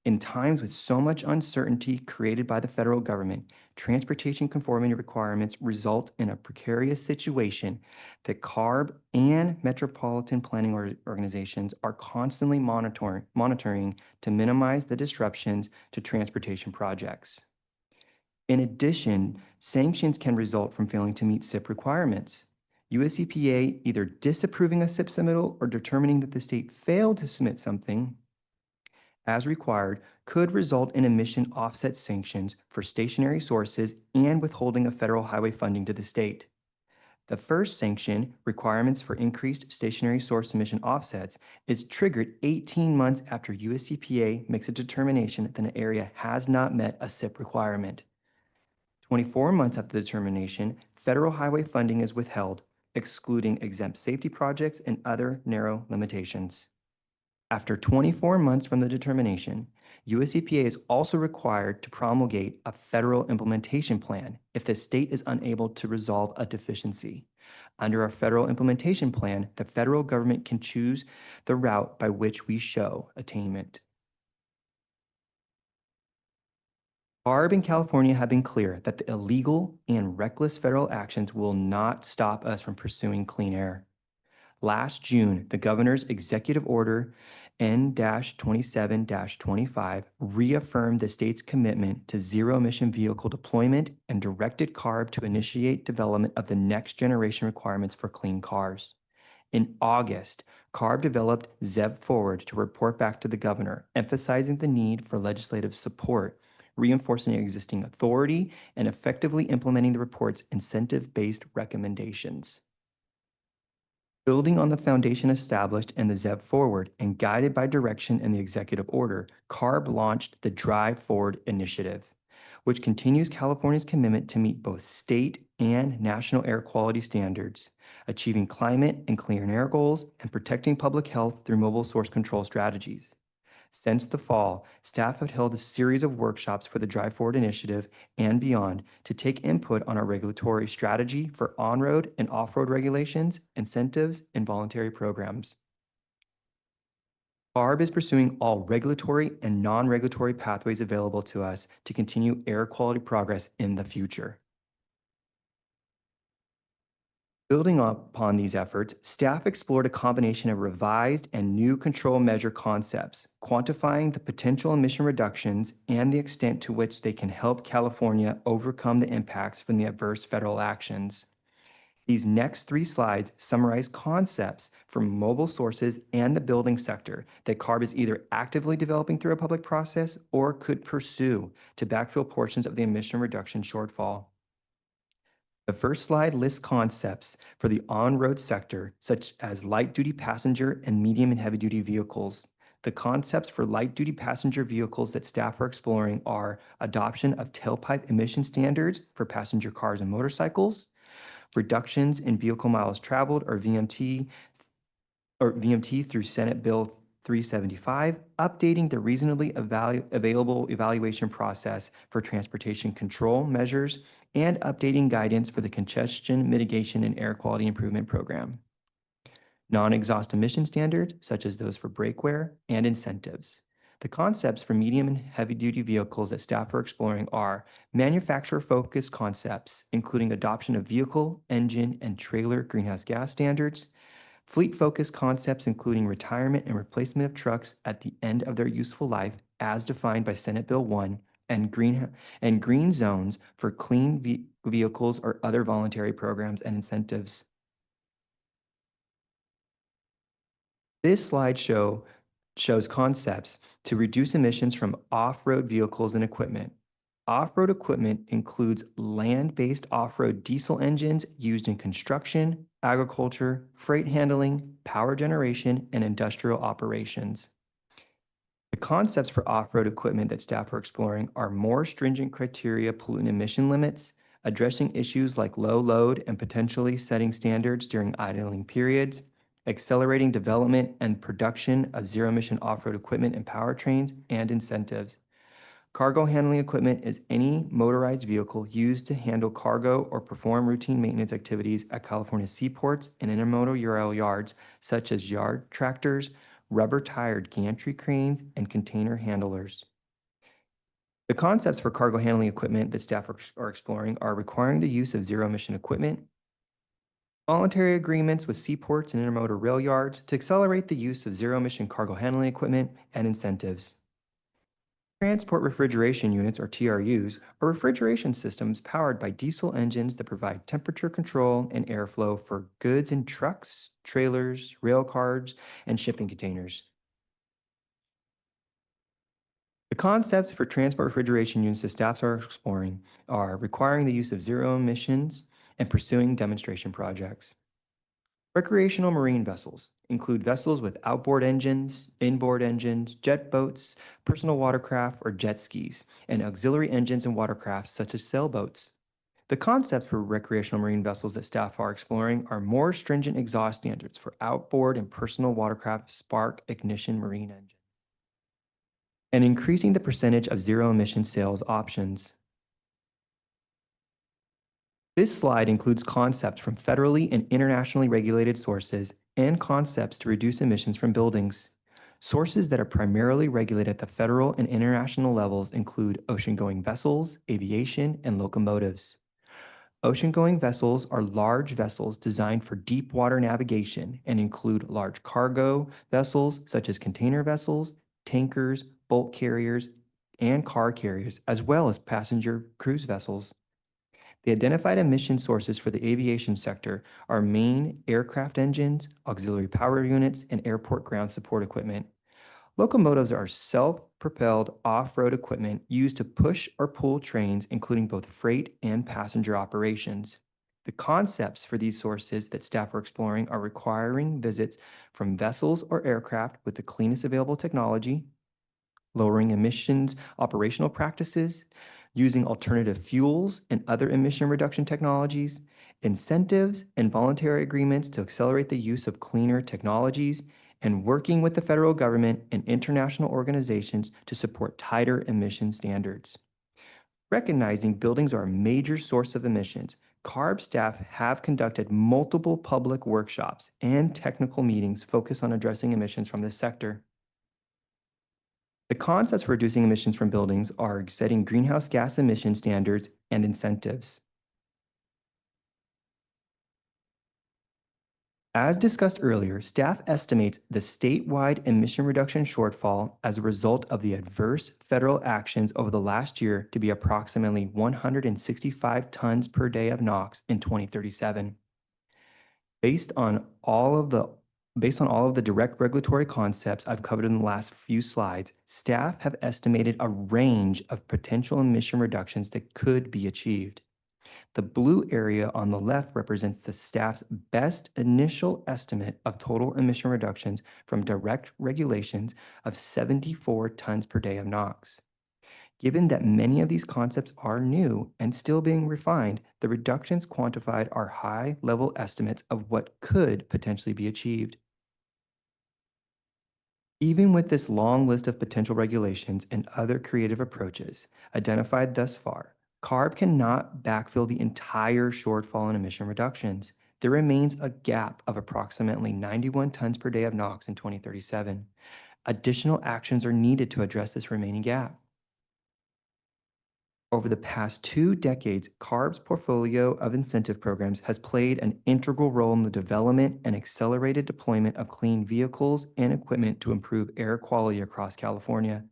In times with so much uncertainty created by the federal government, transportation conformity requirements result in a precarious situation that CARB and metropolitan planning organizations are constantly monitoring to minimize the disruptions to transportation projects. In addition, sanctions can result from failing to meet SIP requirements. US EPA either disapproving a SIP submittal or determining that the state failed to submit something as required could result in emission offset sanctions for stationary sources and withholding of federal highway funding to the state. The first sanction, requirements for increased stationary source emission offsets, is triggered 18 months after US EPA makes a determination that an area has not met a SIP requirement. 24 months after the determination, federal highway funding is withheld, excluding exempt safety projects and other narrow limitations. After 24 months from the determination, US EPA is also required to promulgate a federal implementation plan if the state is unable to resolve a deficiency. Under our federal implementation plan, the federal government can choose the route by which we show attainment. CARB and California have been clear that the illegal and reckless federal actions will not stop us from pursuing clean air. Last June, the governor's executive order N-27-25 reaffirmed the state's commitment to zero-emission vehicle deployment and directed CARB to initiate development of the next generation requirements for clean cars. In August, CARB developed ZEV Forward to report back to the governor, emphasizing the need for legislative support, reinforcing existing authority, and effectively implementing the report's incentive-based recommendations. Building on the foundation established in the ZEV Forward and guided by direction in the executive order, CARB launched the Drive Forward Initiative, which continues California's commitment to meet both state and national air quality standards, achieving climate and clean air goals, and protecting public health through mobile source control strategies. Since the fall, staff have held a series of workshops for the Drive Forward Initiative and beyond to take input on our regulatory strategy for on-road and off-road regulations, incentives, and voluntary programs. CARB is pursuing all regulatory and non-regulatory pathways available to us to continue air quality progress in the future. Building upon these efforts, staff explored a combination of revised and new control measure concepts, quantifying the potential emission reductions and the extent to which they can help California overcome the impacts from the adverse federal actions. These next 3 slides summarize concepts from mobile sources and the building sector that CARB is either actively developing through a public process or could pursue to backfill portions of the emission reduction shortfall. The first slide lists concepts for the on-road sector, such as light-duty passenger and medium and heavy-duty vehicles. The concepts for light-duty passenger vehicles that staff are exploring are adoption of tailpipe emission standards for passenger cars and motorcycles, reductions in vehicle miles traveled or VMT through Senate Bill 375, updating the reasonably available evaluation process for transportation control measures, and updating guidance for the Congestion Mitigation and Air Quality Improvement Program. Non-exhaust emission standards, such as those for brake wear, and incentives. The concepts for medium and heavy-duty vehicles that staff are exploring are manufacturer-focused concepts, including adoption of vehicle, engine, and trailer greenhouse gas standards, fleet-focused concepts including retirement and replacement of trucks at the end of their useful life as defined by Senate Bill 1, and green zones for clean vehicles or other voluntary programs and incentives. This slide shows concepts to reduce emissions from off-road vehicles and equipment. Off-road equipment includes land-based off-road diesel engines used in construction, agriculture, freight handling, power generation, and industrial operations. The concepts for off-road equipment that staff are exploring are more stringent criteria pollutant emission limits, addressing issues like low load and potentially setting standards during idling periods, accelerating development and production of zero-emission off-road equipment and powertrains, and incentives. Cargo handling equipment is any motorized vehicle used to handle cargo or perform routine maintenance activities at California seaports and intermodal rail yards, such as yard tractors, rubber-tired gantry cranes, and container handlers. The concepts for cargo handling equipment that staff are exploring are requiring the use of zero-emission equipment, voluntary agreements with seaports and intermodal rail yards to accelerate the use of zero-emission cargo handling equipment, and incentives. Transport refrigeration units, or TRUs, are refrigeration systems powered by diesel engines that provide temperature control and airflow for goods in trucks, trailers, rail cars, and shipping containers. The concepts for transport refrigeration units that staffs are exploring are requiring the use of zero emissions and pursuing demonstration projects. Recreational marine vessels include vessels with outboard engines, inboard engines, jet boats, personal watercraft or jet skis, and auxiliary engines and watercrafts such as sailboats, The concepts for recreational marine vessels that staff are exploring are more stringent exhaust standards for outboard and personal watercraft spark ignition marine engines, and increasing the percentage of zero emission sales options. This slide includes concepts from federally and internationally regulated sources and concepts to reduce emissions from buildings. Sources that are primarily regulated at the federal and international levels include ocean-going vessels, aviation, and locomotives. Ocean-going vessels are large vessels designed for deep water navigation and include large cargo vessels such as container vessels, tankers, bulk carriers, and car carriers, as well as passenger cruise vessels. The identified emission sources for the aviation sector are main aircraft engines, auxiliary power units, and airport ground support equipment. Locomotives are self-propelled off-road equipment used to push or pull trains, including both freight and passenger operations. The concepts for these sources that staff are exploring are requiring visits from vessels or aircraft with the cleanest available technology, lowering emissions operational practices, using alternative fuels and other emission reduction technologies, incentives and voluntary agreements to accelerate the use of cleaner technologies, and working with the federal government and international organizations to support tighter emission standards. Recognizing buildings are a major source of emissions, CARB staff have conducted multiple public workshops and technical meetings focused on addressing emissions from this sector. The concepts for reducing emissions from buildings are setting greenhouse gas emission standards and incentives. As discussed earlier, staff estimates the statewide emission reduction shortfall as a result of the adverse federal actions over the last year to be approximately 165 tons per day of NOx in 2037. Based on all of the direct regulatory concepts I've covered in the last few slides, staff have estimated a range of potential emission reductions that could be achieved. The blue area on the left represents the staff's best initial estimate of total emission reductions from direct regulations of 74 tons per day of NOx. Given that many of these concepts are new and still being refined, the reductions quantified are high-level estimates of what could potentially be achieved. Even with this long list of potential regulations and other creative approaches identified thus far, CARB cannot backfill the entire shortfall in emission reductions. There remains a gap of approximately 91 tons per day of NOx in 2037. Additional actions are needed to address this remaining gap. Over the past 2 decades, CARB's portfolio of incentive programs has played an integral role in the development and accelerated deployment of clean vehicles and equipment to improve air quality across California.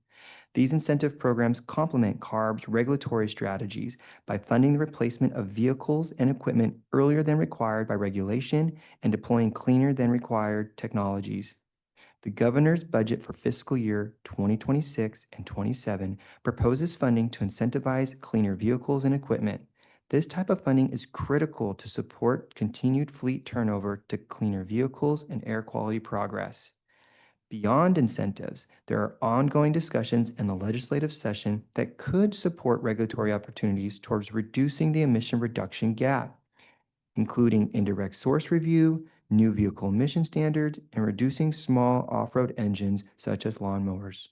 These incentive programs complement CARB's regulatory strategies by funding the replacement of vehicles and equipment earlier than required by regulation and deploying cleaner than required technologies. The governor's budget for fiscal year 2026 and 27 proposes funding to incentivize cleaner vehicles and equipment. This type of funding is critical to support continued fleet turnover to cleaner vehicles and air quality progress. Beyond incentives, there are ongoing discussions in the legislative session that could support regulatory opportunities towards reducing the emission reduction gap, including indirect source review, new vehicle emission standards, and reducing small off-road engines such as lawnmowers.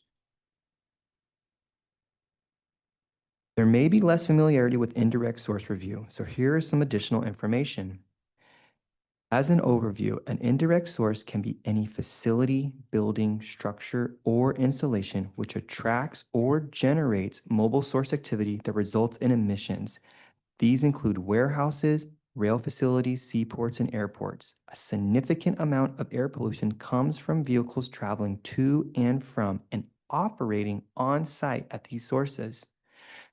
There may be less familiarity with indirect source review, so here is some additional information. As an overview, an indirect source can be any facility, building, structure, or installation which attracts or generates mobile source activity that results in emissions. These include warehouses, rail facilities, seaports, and airports. A significant amount of air pollution comes from vehicles traveling to and from and operating on site at these sources.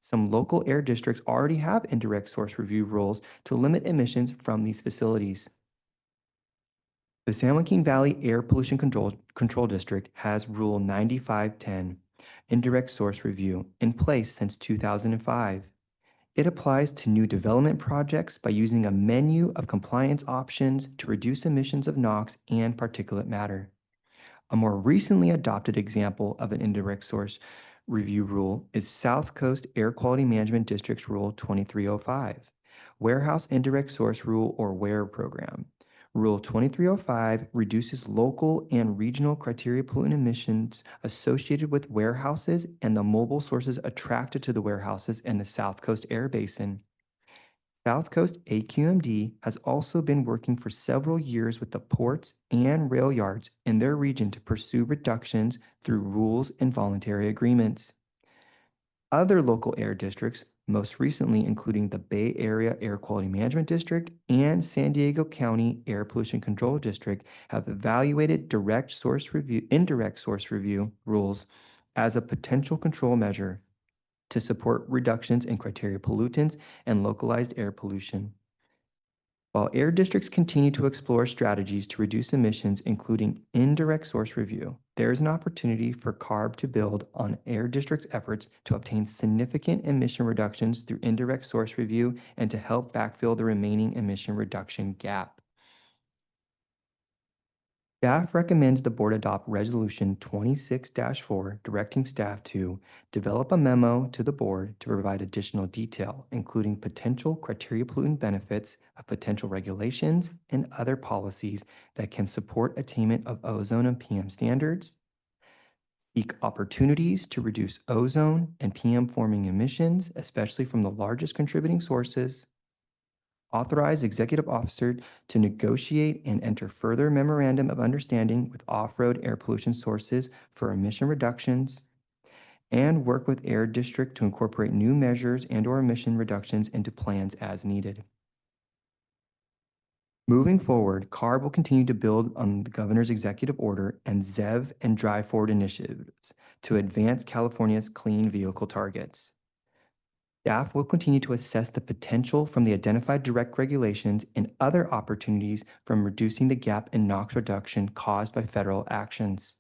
Some local air districts already have indirect source review rules to limit emissions from these facilities. The San Joaquin Valley Air Pollution Control District has Rule 9510, Indirect Source Review, in place since 2005. It applies to new development projects by using a menu of compliance options to reduce emissions of NOx and particulate matter. A more recently adopted example of an indirect source review rule is South Coast Air Quality Management District's Rule 2305. Warehouse Indirect Source Rule or WARE program. Rule 2305 reduces local and regional criteria pollutant emissions associated with warehouses and the mobile sources attracted to the warehouses in the South Coast Air Basin. South Coast AQMD has also been working for several years with the ports and rail yards in their region to pursue reductions through rules and voluntary agreements. Other local air districts, most recently including the Bay Area Air Quality Management District and San Diego County Air Pollution Control District, have evaluated indirect source review rules as a potential control measure to support reductions in criteria pollutants and localized air pollution. While air districts continue to explore strategies to reduce emissions, including indirect source review, there is an opportunity for CARB to build on air districts' efforts to obtain significant emission reductions through indirect source review and to help backfill the remaining emission reduction gap. Staff recommends the board adopt Resolution 26-4, directing staff to develop a memo to the board to provide additional detail, including potential criteria pollutant benefits of potential regulations and other policies that can support attainment of ozone and PM standards, seek opportunities to reduce ozone and PM forming emissions, especially from the largest contributing sources, authorize executive officer to negotiate and enter further memorandum of understanding with off-road air pollution sources for emission reductions, and work with air district to incorporate new measures and/or emission reductions into plans as needed. Moving forward, CARB will continue to build on the governor's executive order and ZEV and Drive Forward initiatives to advance California's clean vehicle targets. Staff will continue to assess the potential from the identified direct regulations and other opportunities from reducing the gap in NOx reduction caused by federal actions.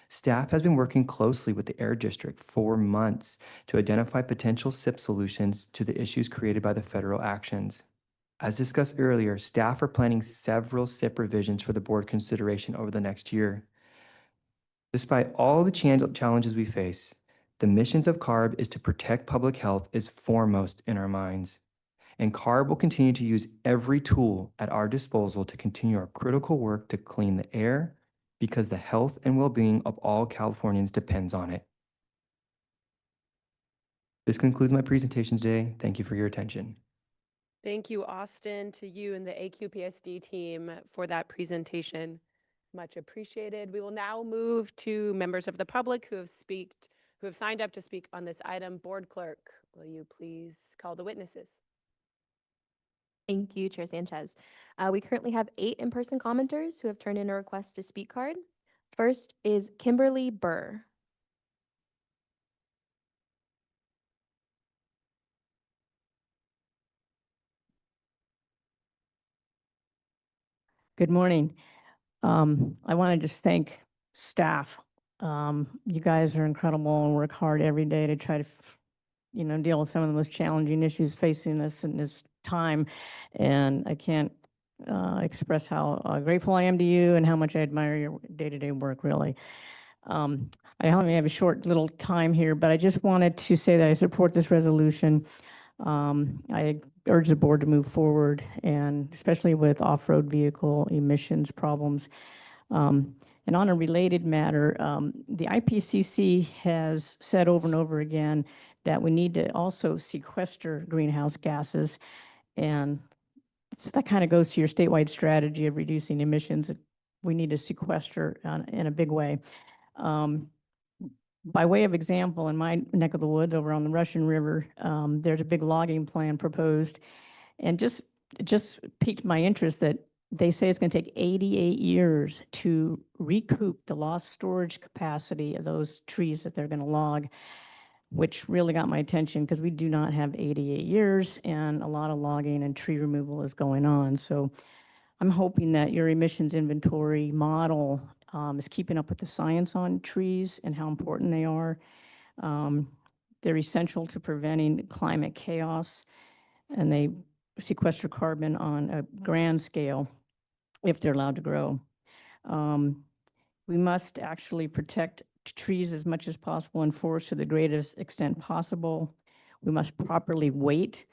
Staff has been working closely with the Air District for months to identify potential SIP solutions to the issues created by the federal actions. As discussed earlier, staff are planning several SIP revisions for the board consideration over the next year. Despite all the challenges we face, the missions of CARB is to protect public health is foremost in our minds. And CARB will continue to use every tool at our disposal to continue our critical work to clean the air because the health and well-being of all Californians depends on it. This concludes my presentation today. Thank you for your attention. Thank you, Austin, to you and the AQPSD team for that presentation. Much appreciated. We will now move to members of the public who have signed up to speak on this item. Board Clerk, will you please call the witnesses? Thank you, Chair Sanchez. We currently have 8 in-person commenters who have turned in a request to speak card. First is Kimberly Burr. Good morning. I want to just thank staff. You guys are incredible and work hard every day to try to, deal with some of the most challenging issues facing us in this time. And I can't express how grateful I am to you and how much I admire your day-to-day work, really. I only have a short little time here, but I just wanted to say that I support this resolution. I urge the board to move forward, and especially with off-road vehicle emissions problems. And on a related matter, the IPCC has said over and over again that we need to also sequester greenhouse gases, and that kind of goes to your statewide strategy of reducing emissions. We need to sequester in a big way. By way of example, in my neck of the woods over on the Russian River, there's a big logging plan proposed, and just piqued my interest that they say it's going to take 88 years to recoup the lost storage capacity of those trees that they're going to log, which really got my attention because we do not have 88 years, and a lot of logging and tree removal is going on. So I'm hoping that your emissions inventory model is keeping up with the science on trees and how important they are. They're essential to preventing climate chaos, and they sequester carbon on a grand scale if they're allowed to grow. We must actually protect trees as much as possible and forests to the greatest extent possible. We must properly weight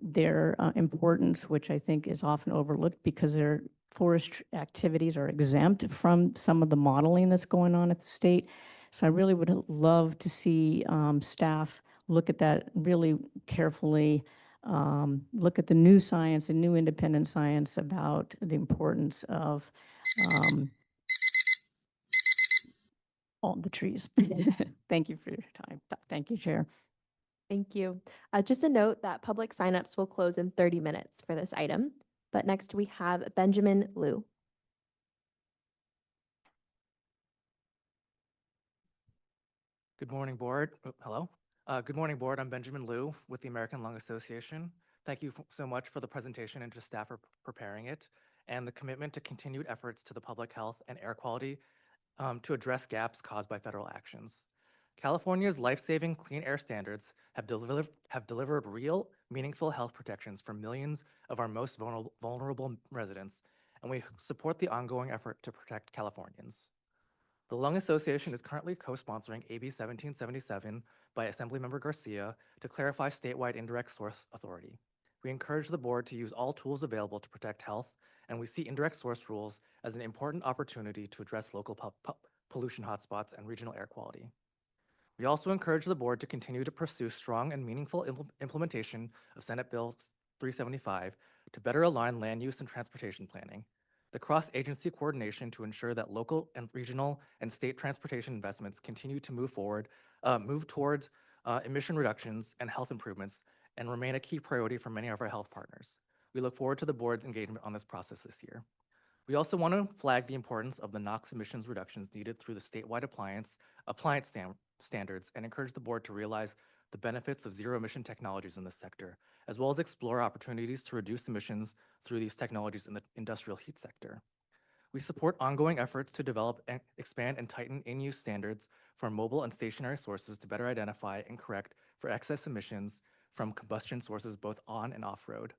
their importance, which I think is often overlooked because their forest activities are exempt from some of the modeling that's going on at the state. So I really would love to see staff look at that really carefully, look at the new science and new independent science about the importance of all the trees. Thank you for your time. Thank you, Chair. Thank you. Just a note that public signups will close in 30 minutes for this item. But next we have Benjamin Liu. Good morning, Board. Oh, hello. Good morning, Board. I'm Benjamin Liu with the American Lung Association. Thank you so much for the presentation and to staff for preparing it, and the commitment to continued efforts to the public health and air quality to address gaps caused by federal actions. California's life-saving clean air standards have delivered real, meaningful health protections for millions of our most vulnerable residents, and we support the ongoing effort to protect Californians. The Lung Association is currently co-sponsoring AB 1777 by Assemblymember Garcia to clarify statewide indirect source authority. We encourage the board to use all tools available to protect health, and we see indirect source rules as an important opportunity to address local pollution hotspots and regional air quality. We also encourage the board to continue to pursue strong and meaningful implementation of Senate Bill 375 to better align land use and transportation planning, the cross-agency coordination to ensure that local and regional and state transportation investments continue to move towards emission reductions and health improvements, and remain a key priority for many of our health partners. We look forward to the board's engagement on this process this year. We also want to flag the importance of the NOx emissions reductions needed through the statewide appliance standards and encourage the board to realize the benefits of zero-emission technologies in this sector, as well as explore opportunities to reduce emissions through these technologies in the industrial heat sector. We support ongoing efforts to develop, and expand, and tighten in-use standards for mobile and stationary sources to better identify and correct for excess emissions from combustion sources both on and off-road.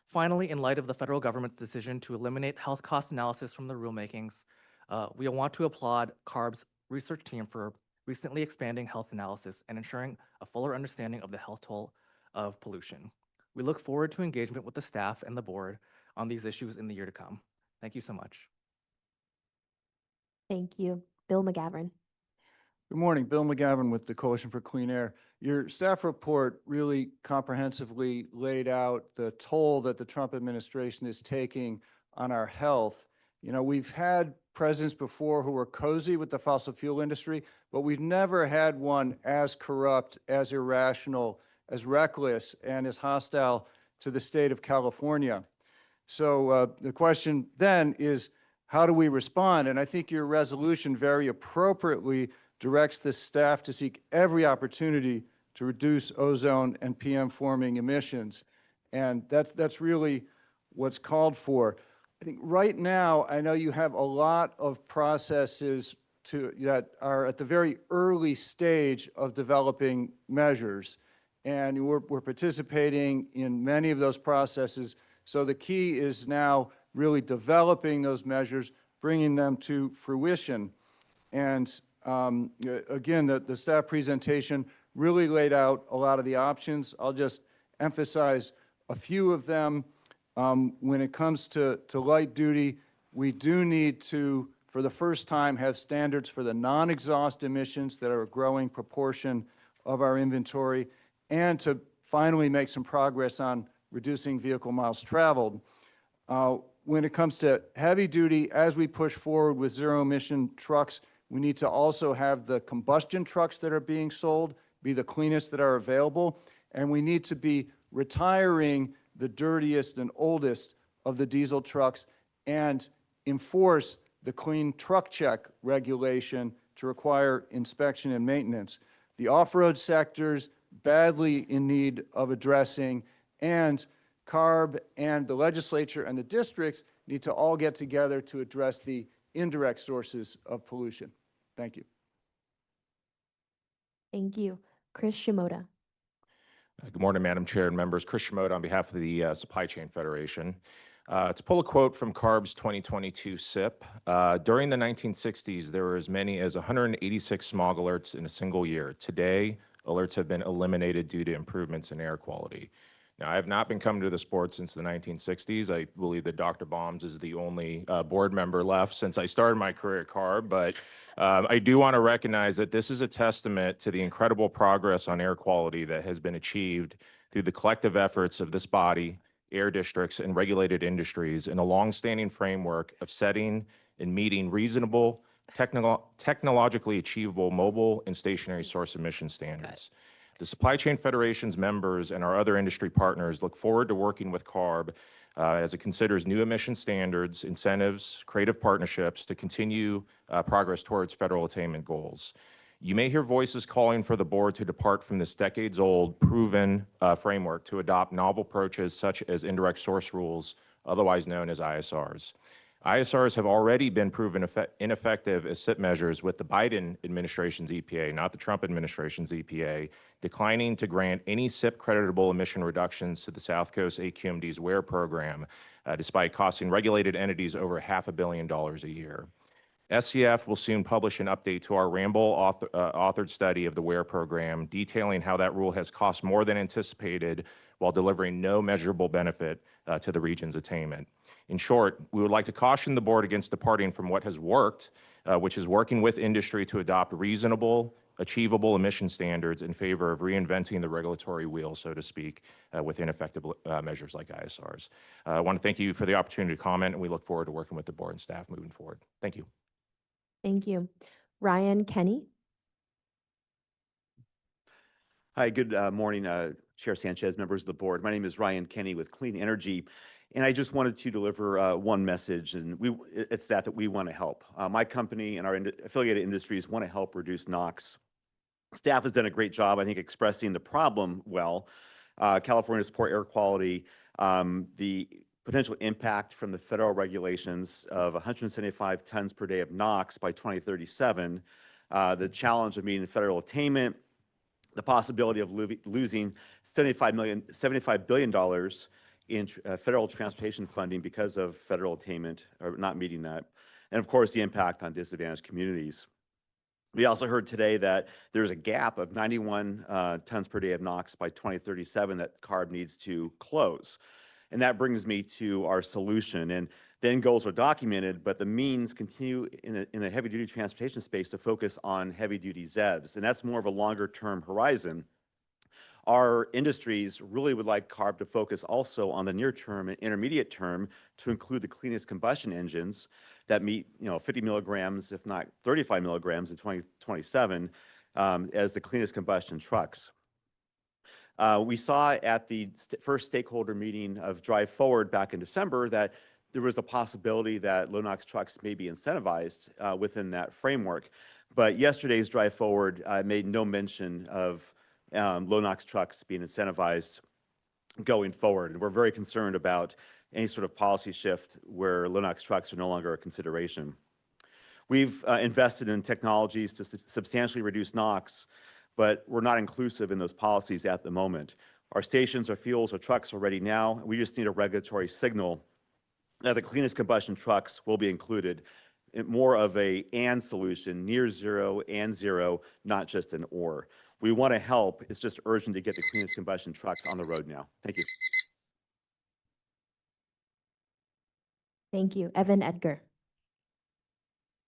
Finally, in light of the federal government's decision to eliminate health cost analysis from the rulemakings, we want to applaud CARB's research team for recently expanding health analysis and ensuring a fuller understanding of the health toll of pollution. We look forward to engagement with the staff and the board on these issues in the year to come. Thank you so much. Thank you. Bill McGavran. Good morning, Bill McGavran with the Coalition for Clean Air. Your staff report really comprehensively laid out the toll that the Trump administration is taking on our health. You know, we've had presidents before who were cozy with the fossil fuel industry, but we've never had one as corrupt, as irrational, as reckless, and as hostile to the state of California. So the question then is, how do we respond? And I think your resolution very appropriately directs the staff to seek every opportunity to reduce ozone and PM forming emissions. And that's really what's called for. I think right now, I know you have a lot of processes that are at the very early stage of developing measures. And we're participating in many of those processes. So the key is now really developing those measures, bringing them to fruition. And again, the staff presentation really laid out a lot of the options. I'll just emphasize a few of them. When it comes to light duty, we do need to, for the first time, have standards for the non-exhaust emissions that are a growing proportion of our inventory, and to finally make some progress on reducing vehicle miles traveled. When it comes to heavy duty, as we push forward with zero-emission trucks, we need to also have the combustion trucks that are being sold be the cleanest that are available, and we need to be retiring the dirtiest and oldest of the diesel trucks and enforce the clean truck check regulation to require inspection and maintenance. The off-road sectors badly in need of addressing, and CARB and the legislature and the districts need to all get together to address the indirect sources of pollution. Thank you. Thank you. Chris Shimoda. Good morning, Madam Chair and members. Chris Shimoda on behalf of the Supply Chain Federation. To pull a quote from CARB's 2022 SIP, during the 1960s, there were as many as 186 smog alerts in a single year. Today, alerts have been eliminated due to improvements in air quality. Now, I have not been coming to the sport since the 1960s. I believe that Dr. Bombs is the only board member left since I started my career at CARB, but I do want to recognize that this is a testament to the incredible progress on air quality that has been achieved through the collective efforts of this body, air districts, and regulated industries in a longstanding framework of setting and meeting reasonable, technologically achievable mobile and stationary source emission standards. The Supply Chain Federation's members and our other industry partners look forward to working with CARB as it considers new emission standards, incentives, creative partnerships to continue progress towards federal attainment goals. You may hear voices calling for the board to depart from this decades-old proven framework to adopt novel approaches such as indirect source rules, otherwise known as ISRs. ISRs have already been proven ineffective as SIP measures, with the Biden administration's EPA, not the Trump administration's EPA, declining to grant any SIP creditable emission reductions to the South Coast AQMD's WARE program, despite costing regulated entities over $500 million a year. SCF will soon publish an update to our Ramble authored study of the WARE program, detailing how that rule has cost more than anticipated while delivering no measurable benefit to the region's attainment. In short, we would like to caution the board against departing from what has worked, which is working with industry to adopt reasonable, achievable emission standards in favor of reinventing the regulatory wheel, so to speak, with ineffective measures like ISRs. I want to thank you for the opportunity to comment, and we look forward to working with the board and staff moving forward. Thank you. Thank you. Ryan Kenny. Hi, good morning, Chair Sanchez, members of the board. My name is Ryan Kenny with Clean Energy, and I just wanted to deliver one message, and it's that we want to help. My company and our affiliated industries want to help reduce NOx. Staff has done a great job, I think, expressing the problem well. California's poor air quality, the potential impact from the federal regulations of 175 tons per day of NOx by 2037, the challenge of meeting federal attainment, the possibility of losing $75 billion in federal transportation funding because of federal attainment or not meeting that, and of course the impact on disadvantaged communities. We also heard today that there's a gap of 91 tons per day of NOx by 2037 that CARB needs to close. And that brings me to our solution. And the end goals are documented, but the means continue in the heavy-duty transportation space to focus on heavy-duty ZEVs, and that's more of a longer-term horizon. Our industries really would like CARB to focus also on the near-term and intermediate term to include the cleanest combustion engines that meet 50 milligrams, if not 35 milligrams in 2027 as the cleanest combustion trucks. We saw at the first stakeholder meeting of Drive Forward back in December that there was a possibility that low NOx trucks may be incentivized within that framework. But yesterday's Drive Forward made no mention of low NOx trucks being incentivized going forward. And we're very concerned about any sort of policy shift where low NOx trucks are no longer a consideration. We've invested in technologies to substantially reduce NOx, but we're not inclusive in those policies at the moment. Our stations, our fuels, our trucks are ready now. We just need a regulatory signal that the cleanest combustion trucks will be included in more of a and solution, near zero and zero, not just an or. We want to help. It's just urgent to get the cleanest combustion trucks on the road now. Thank you. Thank you. Evan Edgar.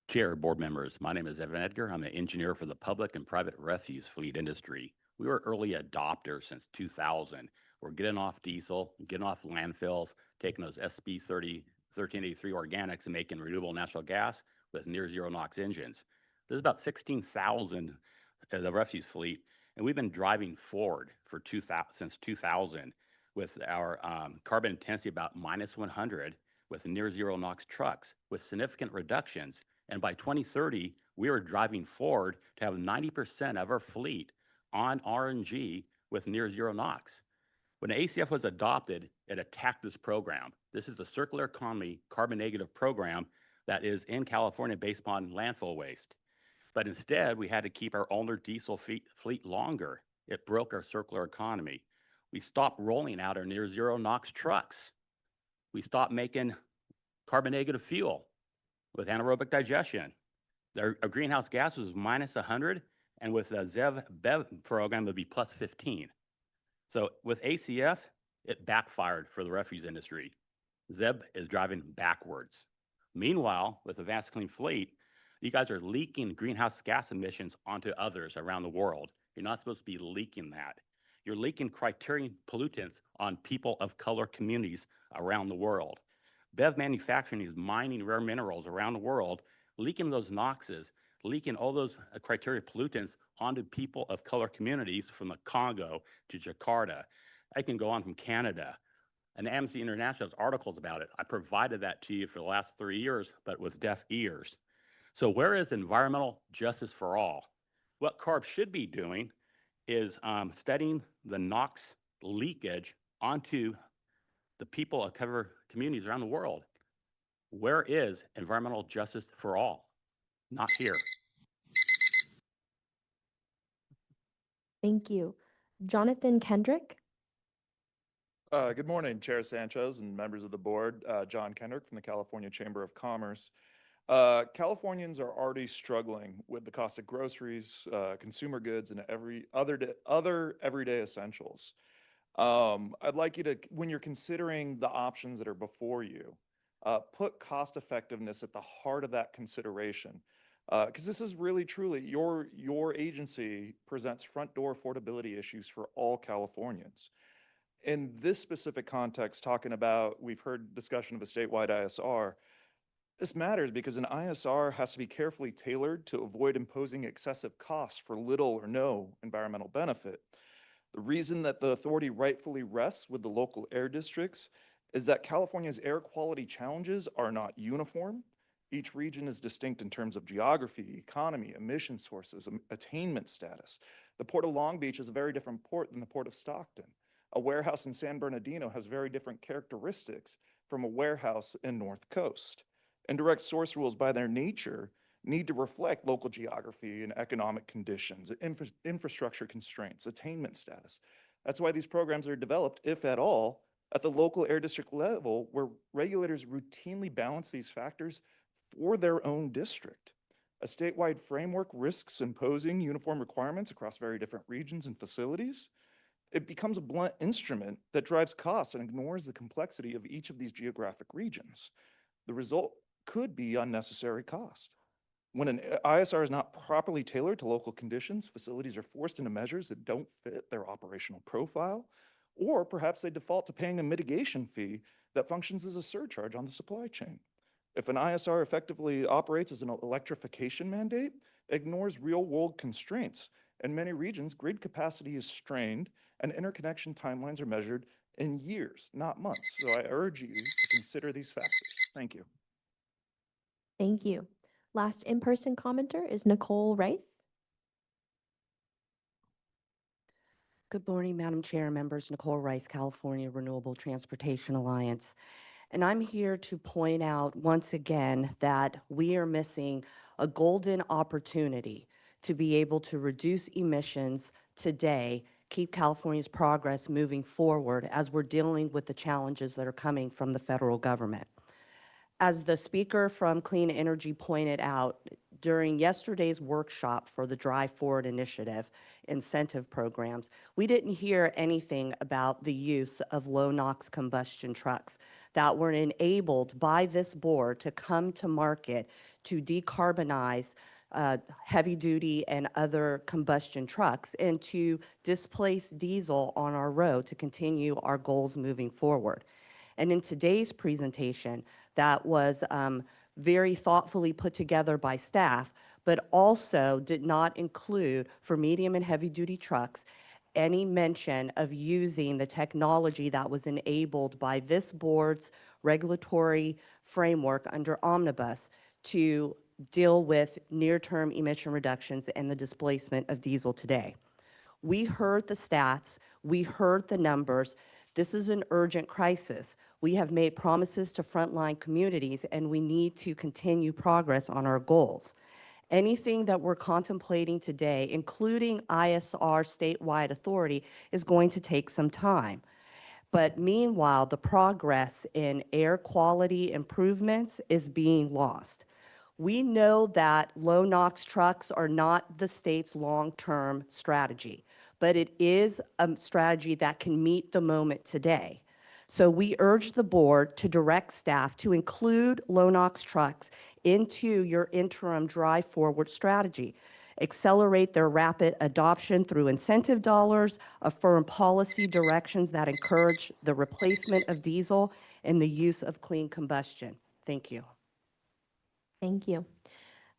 Chair, board members, my name is Evan Edgar. I'm the engineer for the public and private refuse fleet industry. We were early adopters since 2000. We're getting off diesel, getting off landfills, taking those SB 1383 organics and making renewable natural gas with near zero NOx engines. There's about 16,000 of the refuse fleet, and we've been driving forward for since 2000 with our carbon intensity about minus 100 with near zero NOx trucks with significant reductions. And by 2030, we are driving forward to have 90% of our fleet on RNG with near zero NOx. When ACF was adopted, it attacked this program. This is a circular economy, carbon negative program that is in California based upon landfill waste. But instead, we had to keep our older diesel fleet longer. It broke our circular economy. We stopped rolling out our near zero NOx trucks. We stopped making carbon negative fuel with anaerobic digestion. Our greenhouse gas was minus 100, and with the ZEV-BEV program, it would be plus 15. So with ACF, It backfired for the refuse industry. ZEB is driving backwards. Meanwhile, with the Advanced Clean Fleet, you guys are leaking greenhouse gas emissions onto others around the world. You're not supposed to be leaking that. You're leaking criterion pollutants on people of color communities around the world. BEV manufacturing is mining rare minerals around the world, leaking those NOxes, leaking all those criteria pollutants onto people of color communities from the Congo to Jakarta. I can go on from Canada. And Amnesty International has articles about it. I provided that to you for the last 3 years, but with deaf ears. So where is environmental justice for all? What CARB should be doing is studying the NOx leakage onto the people of cover communities around the world. Where is environmental justice for all? Not here. Thank you. Jonathan Kendrick? Good morning, Chair Sanchez and members of the board. John Kendrick from the California Chamber of Commerce. Californians are already struggling with the cost of groceries, consumer goods, and other everyday essentials. I'd like you to, when you're considering the options that are before you, put cost effectiveness at the heart of that consideration. Because this is really, truly, your agency presents front door affordability issues for all Californians. In this specific context, talking about, we've heard discussion of a statewide ISR. This matters because an ISR has to be carefully tailored to avoid imposing excessive costs for little or no environmental benefit. The reason that the authority rightfully rests with the local air districts is that California's air quality challenges are not uniform. Each region is distinct in terms of geography, economy, emission sources, attainment status. The Port of Long Beach is a very different port than the Port of Stockton. A warehouse in San Bernardino has very different characteristics from a warehouse in North Coast. Indirect source rules, by their nature, need to reflect local geography and economic conditions, infrastructure constraints, attainment status. That's why these programs are developed, if at all, at the local air district level, where regulators routinely balance these factors for their own district. A statewide framework risks imposing uniform requirements across very different regions and facilities. It becomes a blunt instrument that drives costs and ignores the complexity of each of these geographic regions. The result could be unnecessary cost. When an ISR is not properly tailored to local conditions, facilities are forced into measures that don't fit their operational profile, or perhaps they default to paying a mitigation fee that functions as a surcharge on the supply chain. If an ISR effectively operates as an electrification mandate, it ignores real-world constraints. In many regions, grid capacity is strained and interconnection timelines are measured in years, not months. So I urge you to consider these factors. Thank you. Thank you. Last in-person commenter is Nicole Rice. Good morning, Madam Chair and members. Nicole Rice, California Renewable Transportation Alliance. And I'm here to point out once again that we are missing a golden opportunity to be able to reduce emissions today, keep California's progress moving forward as we're dealing with the challenges that are coming from the federal government. As the speaker from Clean Energy pointed out, during yesterday's workshop for the Drive Forward Initiative incentive programs, we didn't hear anything about the use of low NOx combustion trucks that were enabled by this board to come to market to decarbonize heavy duty and other combustion trucks and to displace diesel on our road to continue our goals moving forward. And in today's presentation, that was very thoughtfully put together by staff, but also did not include, for medium and heavy duty trucks, any mention of using the technology that was enabled by this board's regulatory framework under Omnibus to deal with near-term emission reductions and the displacement of diesel today. We heard the stats, we heard the numbers. This is an urgent crisis. We have made promises to frontline communities, and we need to continue progress on our goals. Anything that we're contemplating today, including ISR statewide authority, is going to take some time. But meanwhile, the progress in air quality improvements is being lost. We know that low NOx trucks are not the state's long-term strategy, but it is a strategy that can meet the moment today. So we urge the board to direct staff to include low NOx trucks into your interim drive forward strategy. Accelerate their rapid adoption through incentive dollars, affirm policy directions that encourage the replacement of diesel and the use of clean combustion. Thank you. Thank you.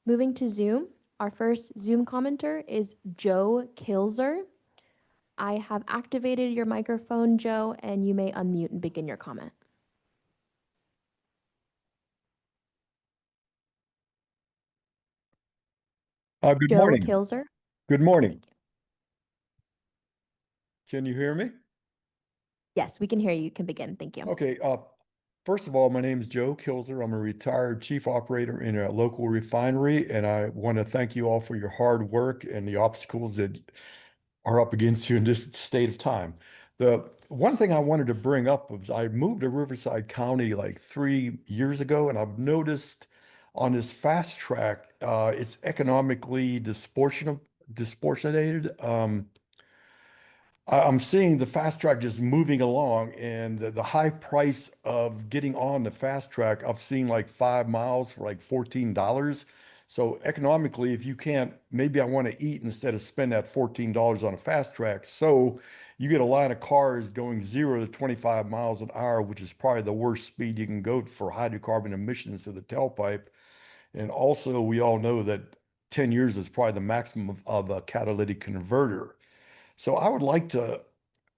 Moving to Zoom, our first Zoom commenter is Joe Kilzer. I have activated your microphone, Joe, and you may unmute and begin your comment. Good Joe morning. Kilzer. Good morning. Can you hear me? Yes, we can hear you. You can begin. Thank you. Okay. First of all, my name is Joe Kilzer. I'm a retired chief operator in a local refinery, and I want to thank you all for your hard work and the obstacles that are up against you in this state of time. The one thing I wanted to bring up was I moved to Riverside County like 3 years ago, and I've noticed on this fast track, it's economically disproportionated. I'm seeing the fast track just moving along, and the high price of getting on the fast track, I've seen like 5 miles for like $14. So economically, if you can't, maybe I want to eat instead of spend that $14 on a fast track. So you get a line of cars going 0 to 25 miles an hour, which is probably the worst speed you can go for hydrocarbon emissions to the tailpipe. And also, we all know that 10 years is probably the maximum of a catalytic converter. So I would like to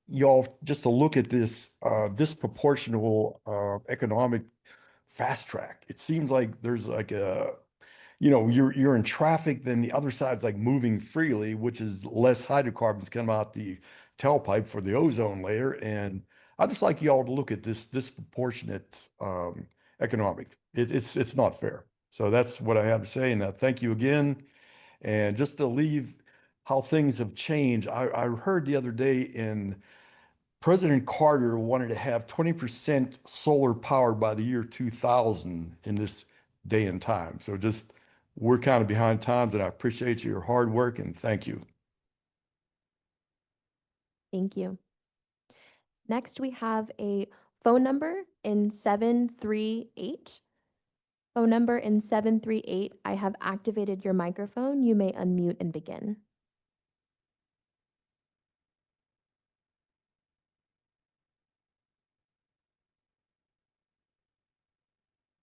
y'all just to look at this disproportional economic fast track. It seems like there's like a, you're in traffic, then the other side's like moving freely, which is less hydrocarbons come out the tailpipe for the ozone layer. And I'd just like y'all to look at this disproportionate economic. It's not fair. So that's what I have to say. And thank you again. And just to leave how things have changed, I heard the other day in President Carter wanted to have 20% solar power by the year 2000 in this day and time. So just we're kind of behind times, and I appreciate your hard work and thank you. Thank you. Next, we have a phone number in 738. Phone number in 738. I have activated your microphone. You may unmute and begin.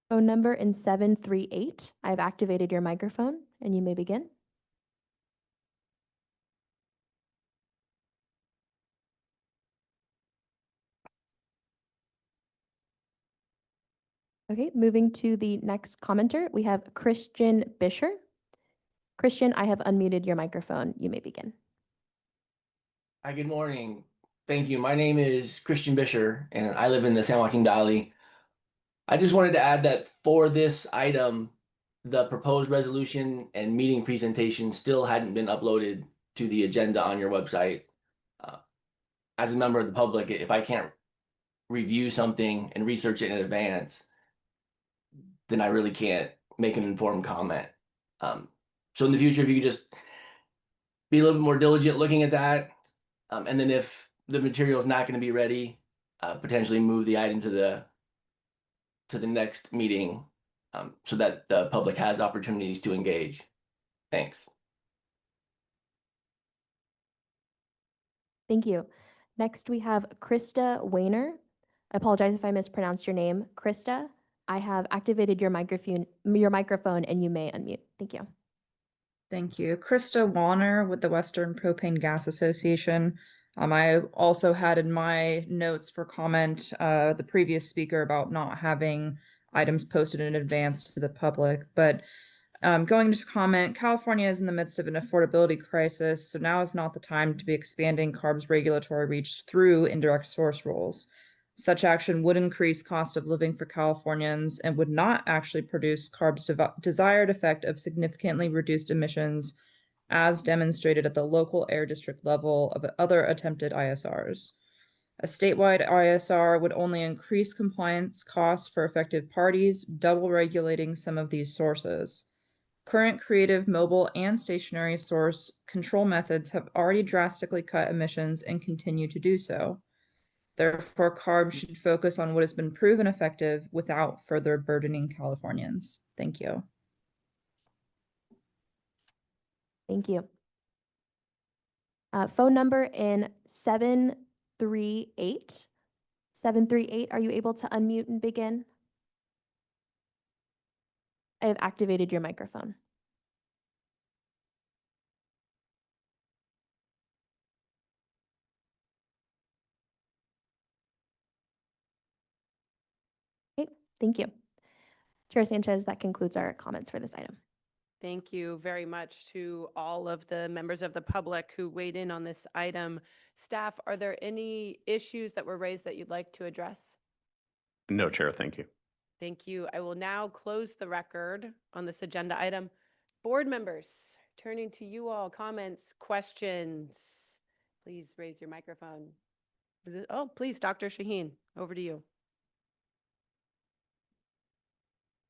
Phone number in 738. I've activated your microphone and you may begin. Okay, moving to the next commenter, we have Christian Bisher. Christian, I have unmuted your microphone. You may begin. Hi, good morning. Thank you. My name is Christian Bisher, and I live in the San Joaquin Valley. I just wanted to add that for this item, the proposed resolution and meeting presentation still hadn't been uploaded to the agenda on your website. As a member of the public, if I can't review something and research it in advance, then I really can't make an informed comment. So in the future, if you could just be a little bit more diligent looking at that, and then if the material is not going to be ready, potentially move the item to the next meeting, so that the public has opportunities to engage. Thanks. Thank you. Next, we have Krista Weiner. I apologize if I mispronounced your name. Krista, I have activated your microphone and you may unmute. Thank you. Thank you. Krista Warner with the Western Propane Gas Association. I also had in my notes for comment the previous speaker about not having items posted in advance to the public, but going to comment, California is in the midst of an affordability crisis, so now is not the time to be expanding CARB's regulatory reach through indirect source rules. Such action would increase cost of living for Californians and would not actually produce CARB's desired effect of significantly reduced emissions, as demonstrated at the local air district level of other attempted ISRs. A statewide ISR would only increase compliance costs for affected parties, double regulating some of these sources. Current creative, mobile, and stationary source control methods have already drastically cut emissions and continue to do so. Therefore, CARB should focus on what has been proven effective without further burdening Californians. Thank you. Thank you. Phone number in 738. 738, are you able to unmute and begin? I have activated your microphone. Okay, thank you. Chair Sanchez, that concludes our comments for this item. Thank you very much to all of the members of the public who weighed in on this item. Staff, are there any issues that were raised that you'd like to address? No, Chair, thank you. Thank you. I will now close the record on this agenda item. Board members, turning to you all, comments, questions. Please raise your microphone. Oh, please, Dr. Shaheen, over to you.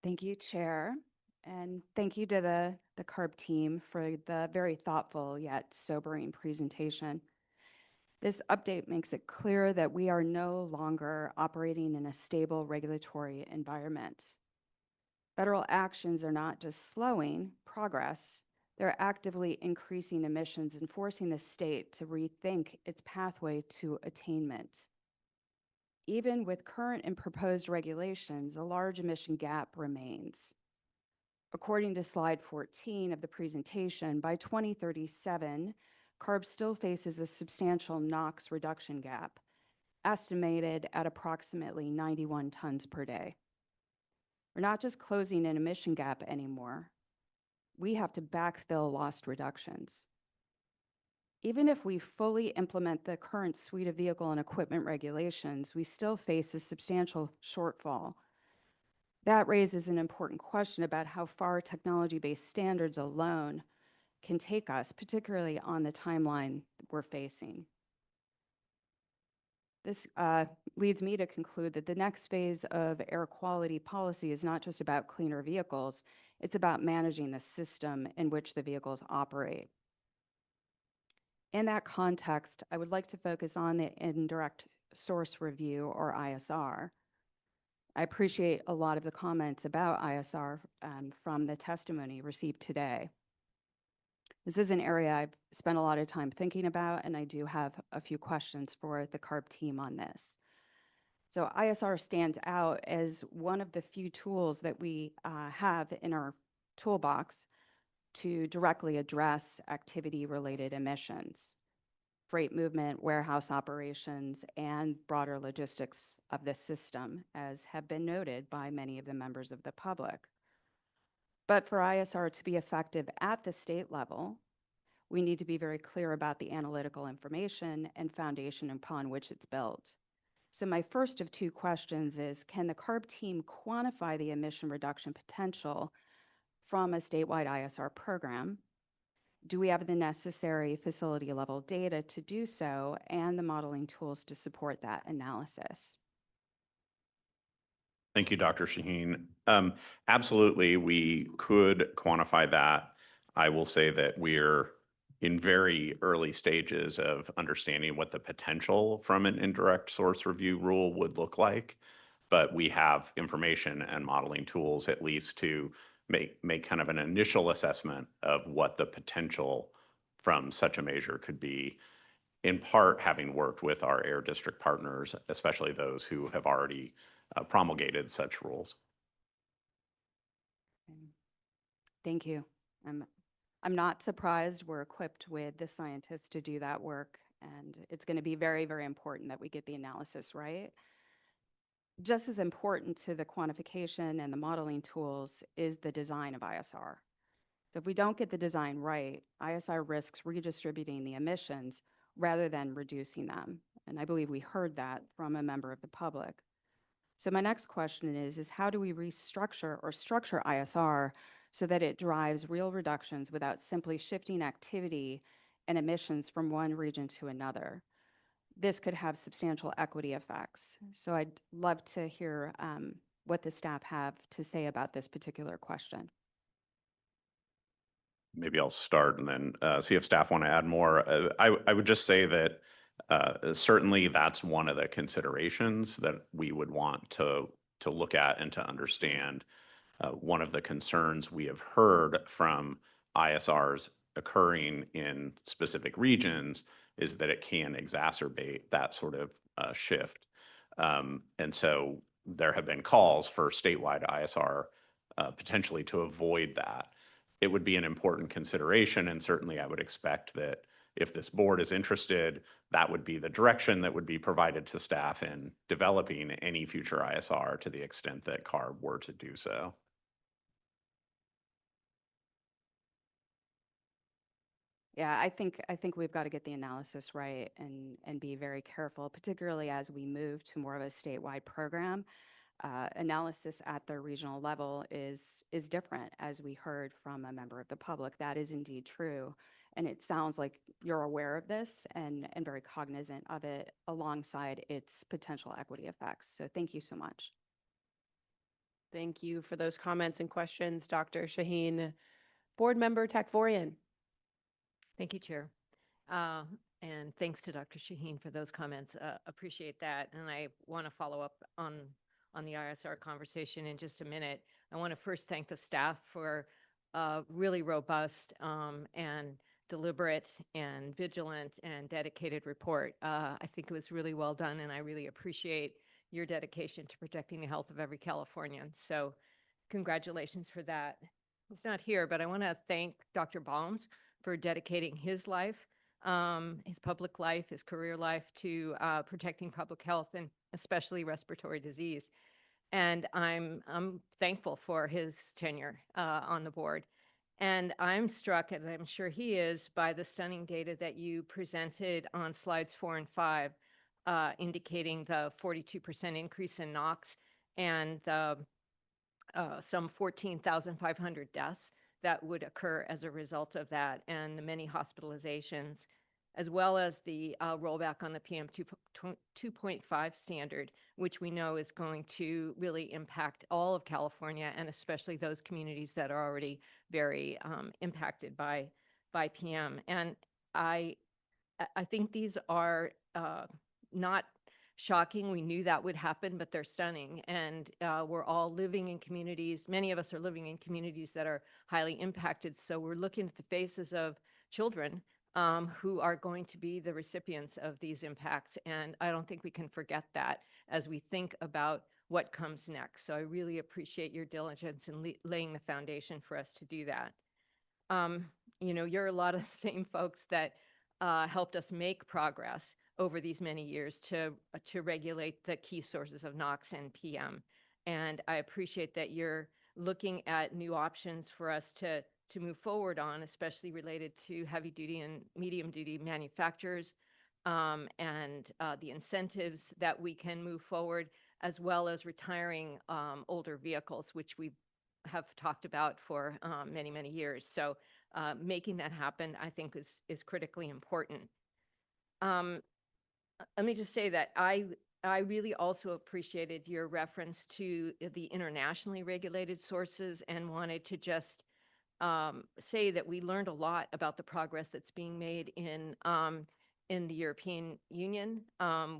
Thank you, Chair. And thank you to the CARB team for the very thoughtful yet sobering presentation. This update makes it clear that we are no longer operating in a stable regulatory environment. Federal actions are not just slowing progress, they're actively increasing emissions and forcing the state to rethink its pathway to attainment. Even with current and proposed regulations, a large emission gap remains. According to slide 14 of the presentation, by 2037, CARB still faces a substantial NOx reduction gap, estimated at approximately 91 tons per day. We're not just closing an emission gap anymore. We have to backfill lost reductions. Even if we fully implement the current suite of vehicle and equipment regulations, we still face a substantial shortfall. That raises an important question about how far technology-based standards alone can take us, particularly on the timeline we're facing. This leads me to conclude that the next phase of air quality policy is not just about cleaner vehicles, it's about managing the system in which the vehicles operate. In that context, I would like to focus on the indirect source review, or ISR. I appreciate a lot of the comments about ISR from the testimony received today. This is an area I've spent a lot of time thinking about, and I do have a few questions for the CARB team on this. So ISR stands out as one of the few tools that we have in our toolbox to directly address activity-related emissions, freight movement, warehouse operations, and broader logistics of the system, as have been noted by many of the members of the public. But for ISR to be effective at the state level, we need to be very clear about the analytical information and foundation upon which it's built. So my first of two questions is, can the CARB team quantify the emission reduction potential from a statewide ISR program? Do we have the necessary facility level data to do so and the modeling tools to support that analysis? Thank you, Dr. Shaheen. Absolutely, we could quantify that. I will say that we're in very early stages of understanding what the potential from an indirect source review rule would look like, but we have information and modeling tools at least to make kind of an initial assessment of what the potential from such a measure could be, in part having worked with our air district partners, especially those who have already promulgated such rules. Thank you. I'm not surprised we're equipped with the scientists to do that work, and it's going to be very, very important that we get the analysis right. Just as important to the quantification and the modeling tools is the design of ISR. So if we don't get the design right, ISR risks redistributing the emissions rather than reducing them. And I believe we heard that from a member of the public. So my next question is how do we restructure or structure ISR so that it drives real reductions without simply shifting activity and emissions from one region to another? This could have substantial equity effects. So I'd love to hear what the staff have to say about this particular question. maybe I'll start and then see if staff want to add more. I would just say that certainly that's one of the considerations that we would want to look at and to understand. One of the concerns we have heard from ISRs occurring in specific regions is that it can exacerbate that sort of shift. And so there have been calls for statewide ISR potentially to avoid that. It would be an important consideration, and certainly I would expect that if this board is interested, that would be the direction that would be provided to staff in developing any future ISR to the extent that CARB were to do so. Yeah, I think we've got to get the analysis right and be very careful, particularly as we move to more of a statewide program. Analysis at the regional level is different, as we heard from a member of the public. That is indeed true. And it sounds like you're aware of this and very cognizant of it alongside its potential equity effects. So thank you so much. Thank you for those comments and questions, Dr. Shaheen. Board Member Takvorian. Thank you, Chair. And thanks to Dr. Shaheen for those comments. Appreciate that. And I want to follow up on the ISR conversation in just a minute. I want to first thank the staff for a really robust and deliberate and vigilant and dedicated report. I think it was really well done, and I really appreciate your dedication to protecting the health of every Californian. So congratulations for that. He's not here, but I want to thank Dr. Balms for dedicating his life, his public life, his career life to protecting public health and especially respiratory disease. And I'm thankful for his tenure on the board. And I'm struck, as I'm sure he is, by the stunning data that you presented on slides 4 and 5, indicating the 42% increase in NOx and some 14,500 deaths that would occur as a result of that, and the many hospitalizations, as well as the rollback on the PM 2.5 standard, which we know is going to really impact all of California, and especially those communities that are already very impacted by PM. And I think these are not shocking. We knew that would happen, but they're stunning. And we're all living in communities. Many of us are living in communities that are highly impacted. So we're looking at the faces of children who are going to be the recipients of these impacts. And I don't think we can forget that as we think about what comes next. So I really appreciate your diligence in laying the foundation for us to do that. You know, you're a lot of the same folks that helped us make progress over these many years to regulate the key sources of NOx and PM. And I appreciate that you're looking at new options for us to move forward on, especially related to heavy duty and medium duty manufacturers and the incentives that we can move forward, as well as retiring older vehicles, which we have talked about for many, many years. So making that happen, I think, is critically important. Let me just say that I really also appreciated your reference to the internationally regulated sources and wanted to just say that we learned a lot about the progress that's being made in the European Union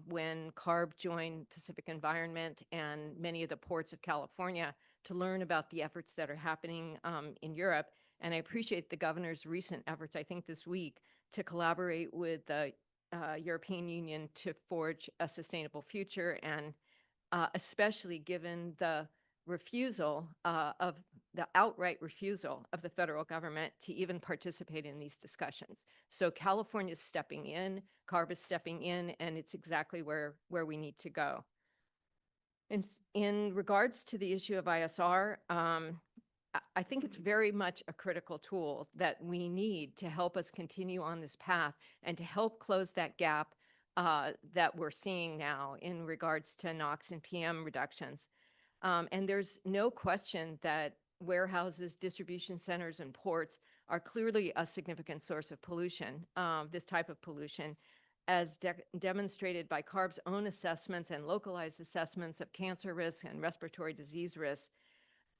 when CARB joined Pacific Environment and many of the ports of California to learn about the efforts that are happening in Europe. And I appreciate the governor's recent efforts, I think this week, to collaborate with the European Union to forge a sustainable future, and especially given the refusal of the outright refusal of the federal government to even participate in these discussions. So California is stepping in, CARB is stepping in, and it's exactly where we need to go. In regards to the issue of ISR, I think it's very much a critical tool that we need to help us continue on this path and to help close that gap that we're seeing now in regards to NOx and PM reductions. And there's no question that warehouses, distribution centers, and ports are clearly a significant source of pollution, this type of pollution, as demonstrated by CARB's own assessments and localized assessments of cancer risk and respiratory disease risk.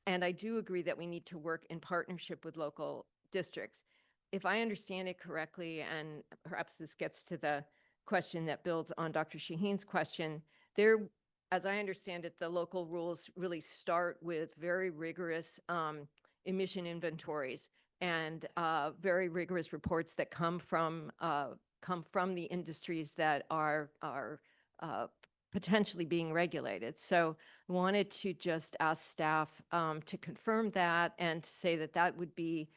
And I do agree that we need to work in partnership with local districts. If I understand it correctly, and perhaps this gets to the question that builds on Dr. Shaheen's question, there, as I understand it, the local rules really start with very rigorous emission inventories and very rigorous reports that come from the industries that are potentially being regulated. So I wanted to just ask staff to confirm that and to say that that would be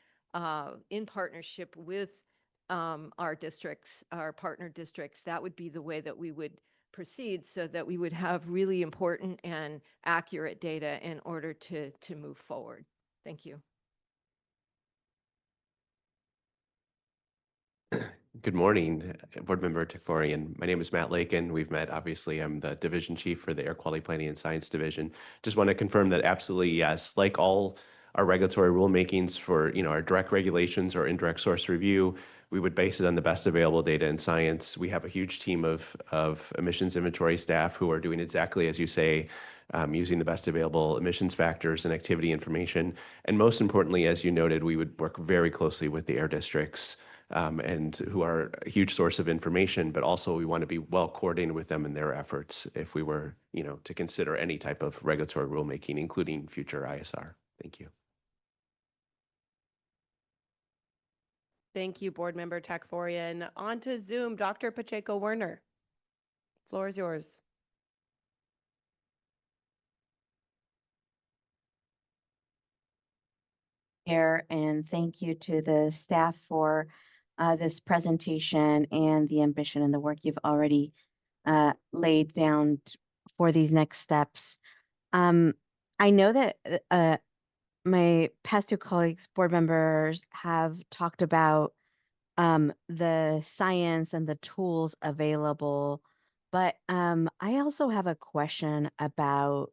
in partnership with our districts, our partner districts. That would be the way that we would proceed, so that we would have really important and accurate data in order to move forward. Thank you. Good morning, Board Member Takforian. My name is Matt Lakin. We've met, obviously. I'm the Division Chief for the Air Quality Planning and Science Division. Just want to confirm that absolutely yes, like all our regulatory rulemakings for our direct regulations or indirect source review, we would base it on the best available data and science. We have a huge team of emissions inventory staff who are doing exactly as you say, using the best available emissions factors and activity information. And most importantly, as you noted, we would work very closely with the air districts and who are a huge source of information, but also we want to be well coordinated with them in their efforts if we were, to consider any type of regulatory rulemaking, including future ISR. Thank you. Thank you, Board Member Takforian. On to Zoom, Dr. Pacheco-Werner. Floor is yours. And thank you to the staff for this presentation and the ambition and the work you've already laid down for these next steps. I know that my past two colleagues, board members, have talked about the science and the tools available, but I also have a question about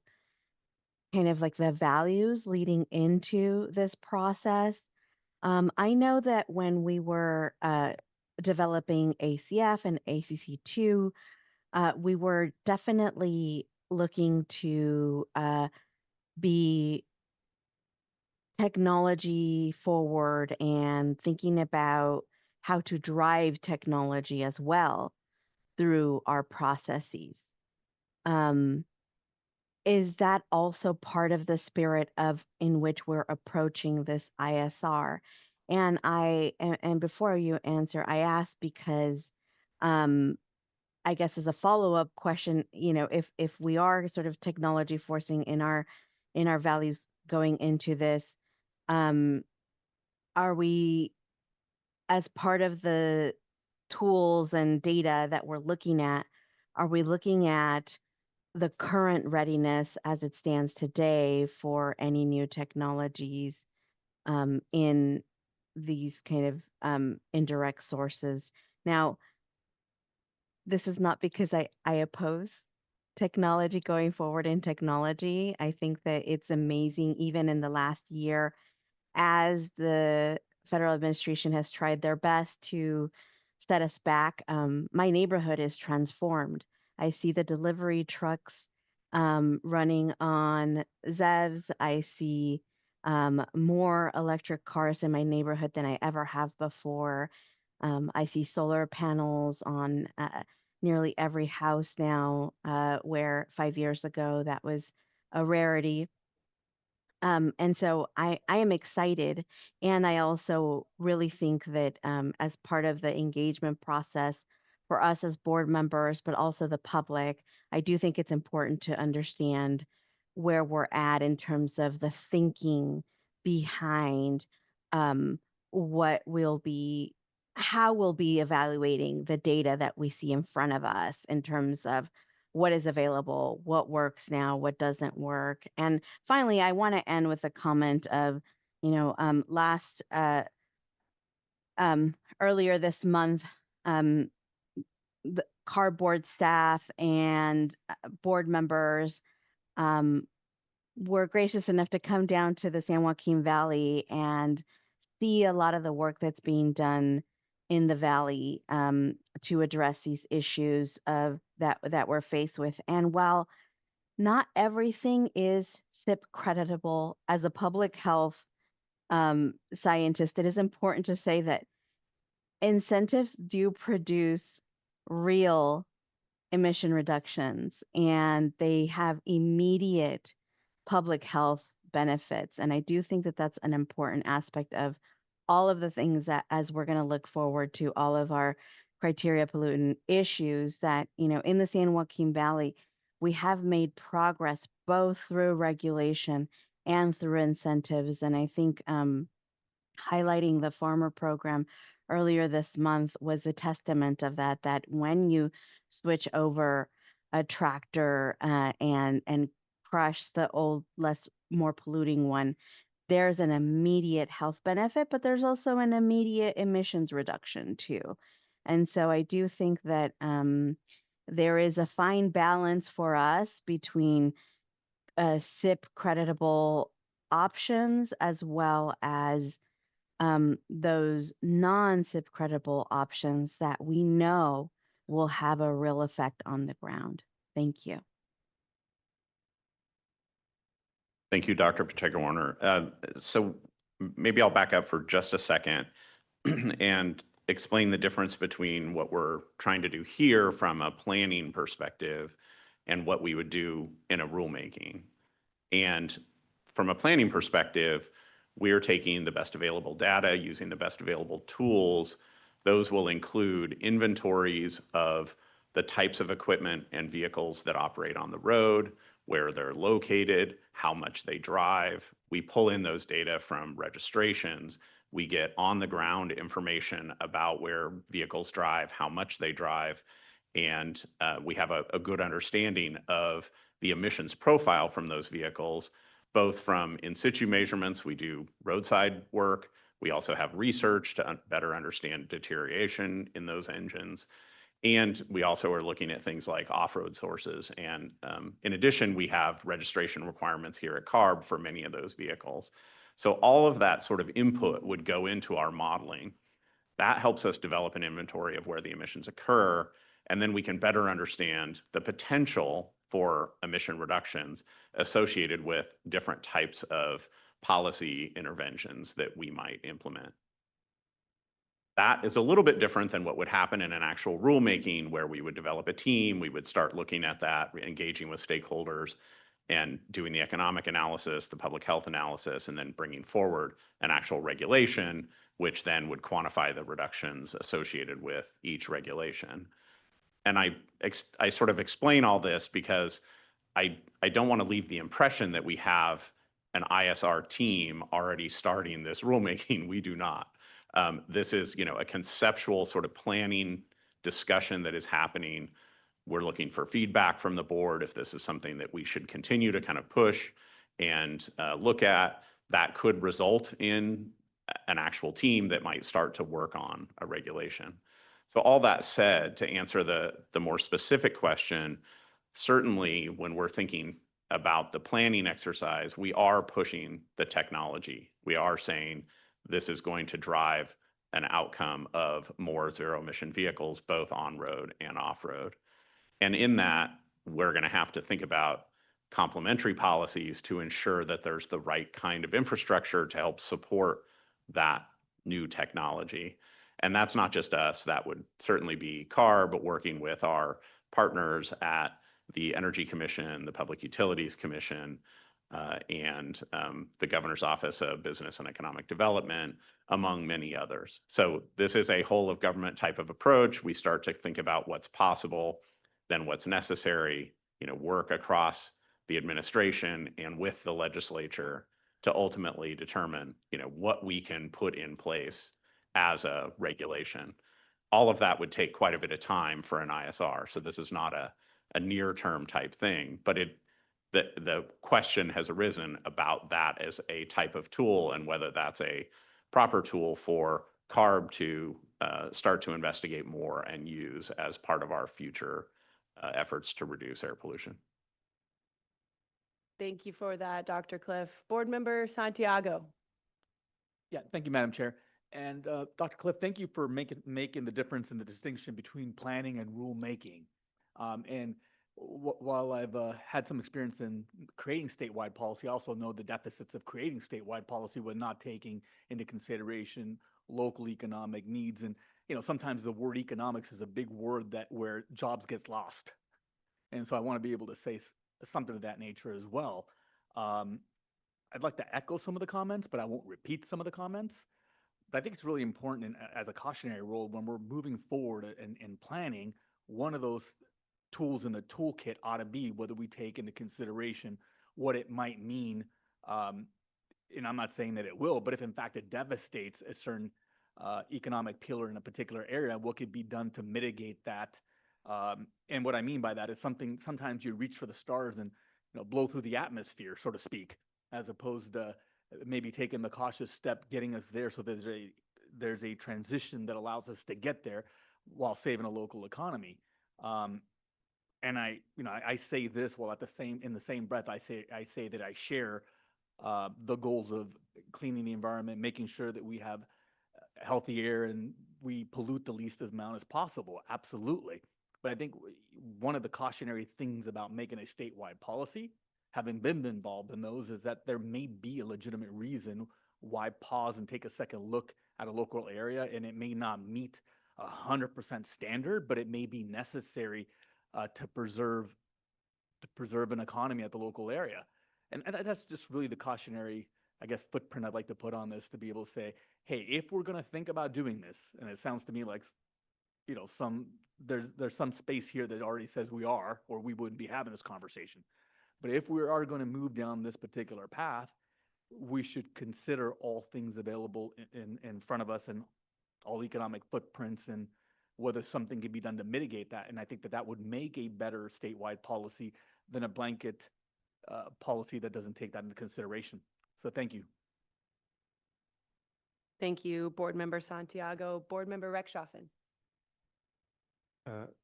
kind of like the values leading into this process. I know that when we were developing ACF and ACC2, we were definitely looking to be technology forward and thinking about how to drive technology as well through our processes. Is that also part of the spirit of in which we're approaching this ISR? And before you answer, I ask because I guess as a follow-up question, if we are sort of technology forcing in our values going into this, are we, as part of the tools and data that we're looking at, are we looking at the current readiness as it stands today for any new technologies in these kind of indirect sources? Now, this is not because I oppose technology going forward in technology. I think that it's amazing, even in the last year, as the federal administration has tried their best to set us back. My neighborhood is transformed. I see the delivery trucks running on ZEVs. I see more electric cars in my neighborhood than I ever have before. I see solar panels on nearly every house now, where 5 years ago that was a rarity. And so I am excited. And I also really think that as part of the engagement process for us as board members, but also the public, I do think it's important to understand where we're at in terms of the thinking behind what we'll be, how we'll be evaluating the data that we see in front of us in terms of what is available, what works now, what doesn't work. And finally, I want to end with a comment of, earlier this month, the CARB board staff and board members were gracious enough to come down to the San Joaquin Valley and see a lot of the work that's being done in the valley to address these issues of that we're faced with. And while not everything is SIP creditable, as a public health scientist, it is important to say that incentives do produce real emission reductions and they have immediate public health benefits. And I do think that that's an important aspect of all of the things that, as we're going to look forward to all of our criteria pollutant issues, that, in the San Joaquin Valley, we have made progress both through regulation and through incentives. And I think highlighting the farmer program earlier this month was a testament of that, that when you switch over a tractor and crush the old, more polluting one, there's an immediate health benefit, but there's also an immediate emissions reduction too. And so I do think that there is a fine balance for us between SIP creditable options as well as those non-SIP creditable options that we know will have a real effect on the ground. Thank you. Thank you, Dr. Pacheco-Warner. So maybe I'll back up for just a second and explain the difference between what we're trying to do here from a planning perspective and what we would do in a rulemaking. And from a planning perspective, we're taking the best available data, using the best available tools. Those will include inventories of the types of equipment and vehicles that operate on the road, where they're located, how much they drive. We pull in those data from registrations. We get on the ground information about where vehicles drive, how much they drive, and we have a good understanding of the emissions profile from those vehicles, both from in situ measurements. We do roadside work. We also have research to better understand deterioration in those engines. And we also are looking at things like off-road sources. And in addition, we have registration requirements here at CARB for many of those vehicles. So all of that sort of input would go into our modeling. That helps us develop an inventory of where the emissions occur. And then we can better understand the potential for emission reductions associated with different types of policy interventions that we might implement. That is a little bit different than what would happen in an actual rulemaking, where we would develop a team, we would start looking at that, engaging with stakeholders, and doing the economic analysis, the public health analysis, and then bringing forward an actual regulation, which then would quantify the reductions associated with each regulation. And I sort of explain all this because I don't want to leave the impression that we have an ISR team already starting this rulemaking. We do not. This is, a conceptual sort of planning discussion that is happening. We're looking for feedback from the board if this is something that we should continue to kind of push and look at. That could result in an actual team that might start to work on a regulation. So all that said, to answer the more specific question, certainly when we're thinking about the planning exercise, we are pushing the technology. We are saying this is going to drive an outcome of more zero emission vehicles, both on road and off road. And in that, we're going to have to think about complementary policies to ensure that there's the right kind of infrastructure to help support that new technology. And that's not just us. That would certainly be CARB, but working with our partners at the Energy Commission, the Public Utilities Commission, and the Governor's Office of Business and Economic Development, among many others. So this is a whole of government type of approach. We start to think about what's possible, then what's necessary, work across the administration and with the legislature to ultimately determine, what we can put in place as a regulation. All of that would take quite a bit of time for an ISR. So this is not a near-term type thing, but the question has arisen about that as a type of tool and whether that's a proper tool for CARB to start to investigate more and use as part of our future efforts to reduce air pollution. Thank you for that, Dr. Cliff. Board Member Santiago. Yeah, thank you, Madam Chair. And Dr. Cliff, thank you for making the difference in the distinction between planning and rulemaking. And while I've had some experience in creating statewide policy, I also know the deficits of creating statewide policy with not taking into consideration local economic needs. And, sometimes the word economics is a big word where jobs gets lost. And so I want to be able to say something of that nature as well. I'd like to echo some of the comments, but I won't repeat some of the comments. But I think it's really important as a cautionary rule when we're moving forward in planning, one of those tools in the toolkit ought to be whether we take into consideration what it might mean. And I'm not saying that it will, but if in fact it devastates a certain economic pillar in a particular area, what could be done to mitigate that? And what I mean by that is sometimes you reach for the stars and blow through the atmosphere, so to speak, as opposed to maybe taking the cautious step, getting us there. So there's a transition that allows us to get there while saving a local economy. And I say this while in the same breath, I say that I share the goals of cleaning the environment, making sure that we have healthy air and we pollute the least amount as possible. Absolutely. But I think one of the cautionary things about making a statewide policy, having been involved in those, is that there may be a legitimate reason why pause and take a second look at a local area, and it may not meet 100% standard, but it may be necessary to preserve an economy at the local area. And that's just really the cautionary, I guess, footprint I'd like to put on this, to be able to say, hey, if we're going to think about doing this, and it sounds to me like, there's some space here that already says we are, or we wouldn't be having this conversation. But if we are going to move down this particular path, we should consider all things available in front of us and all economic footprints and whether something can be done to mitigate that. And I think that would make a better statewide policy than a blanket policy that doesn't take that into consideration. So thank you. Thank you, Board Member Santiago. Board Member Rechtschaffen.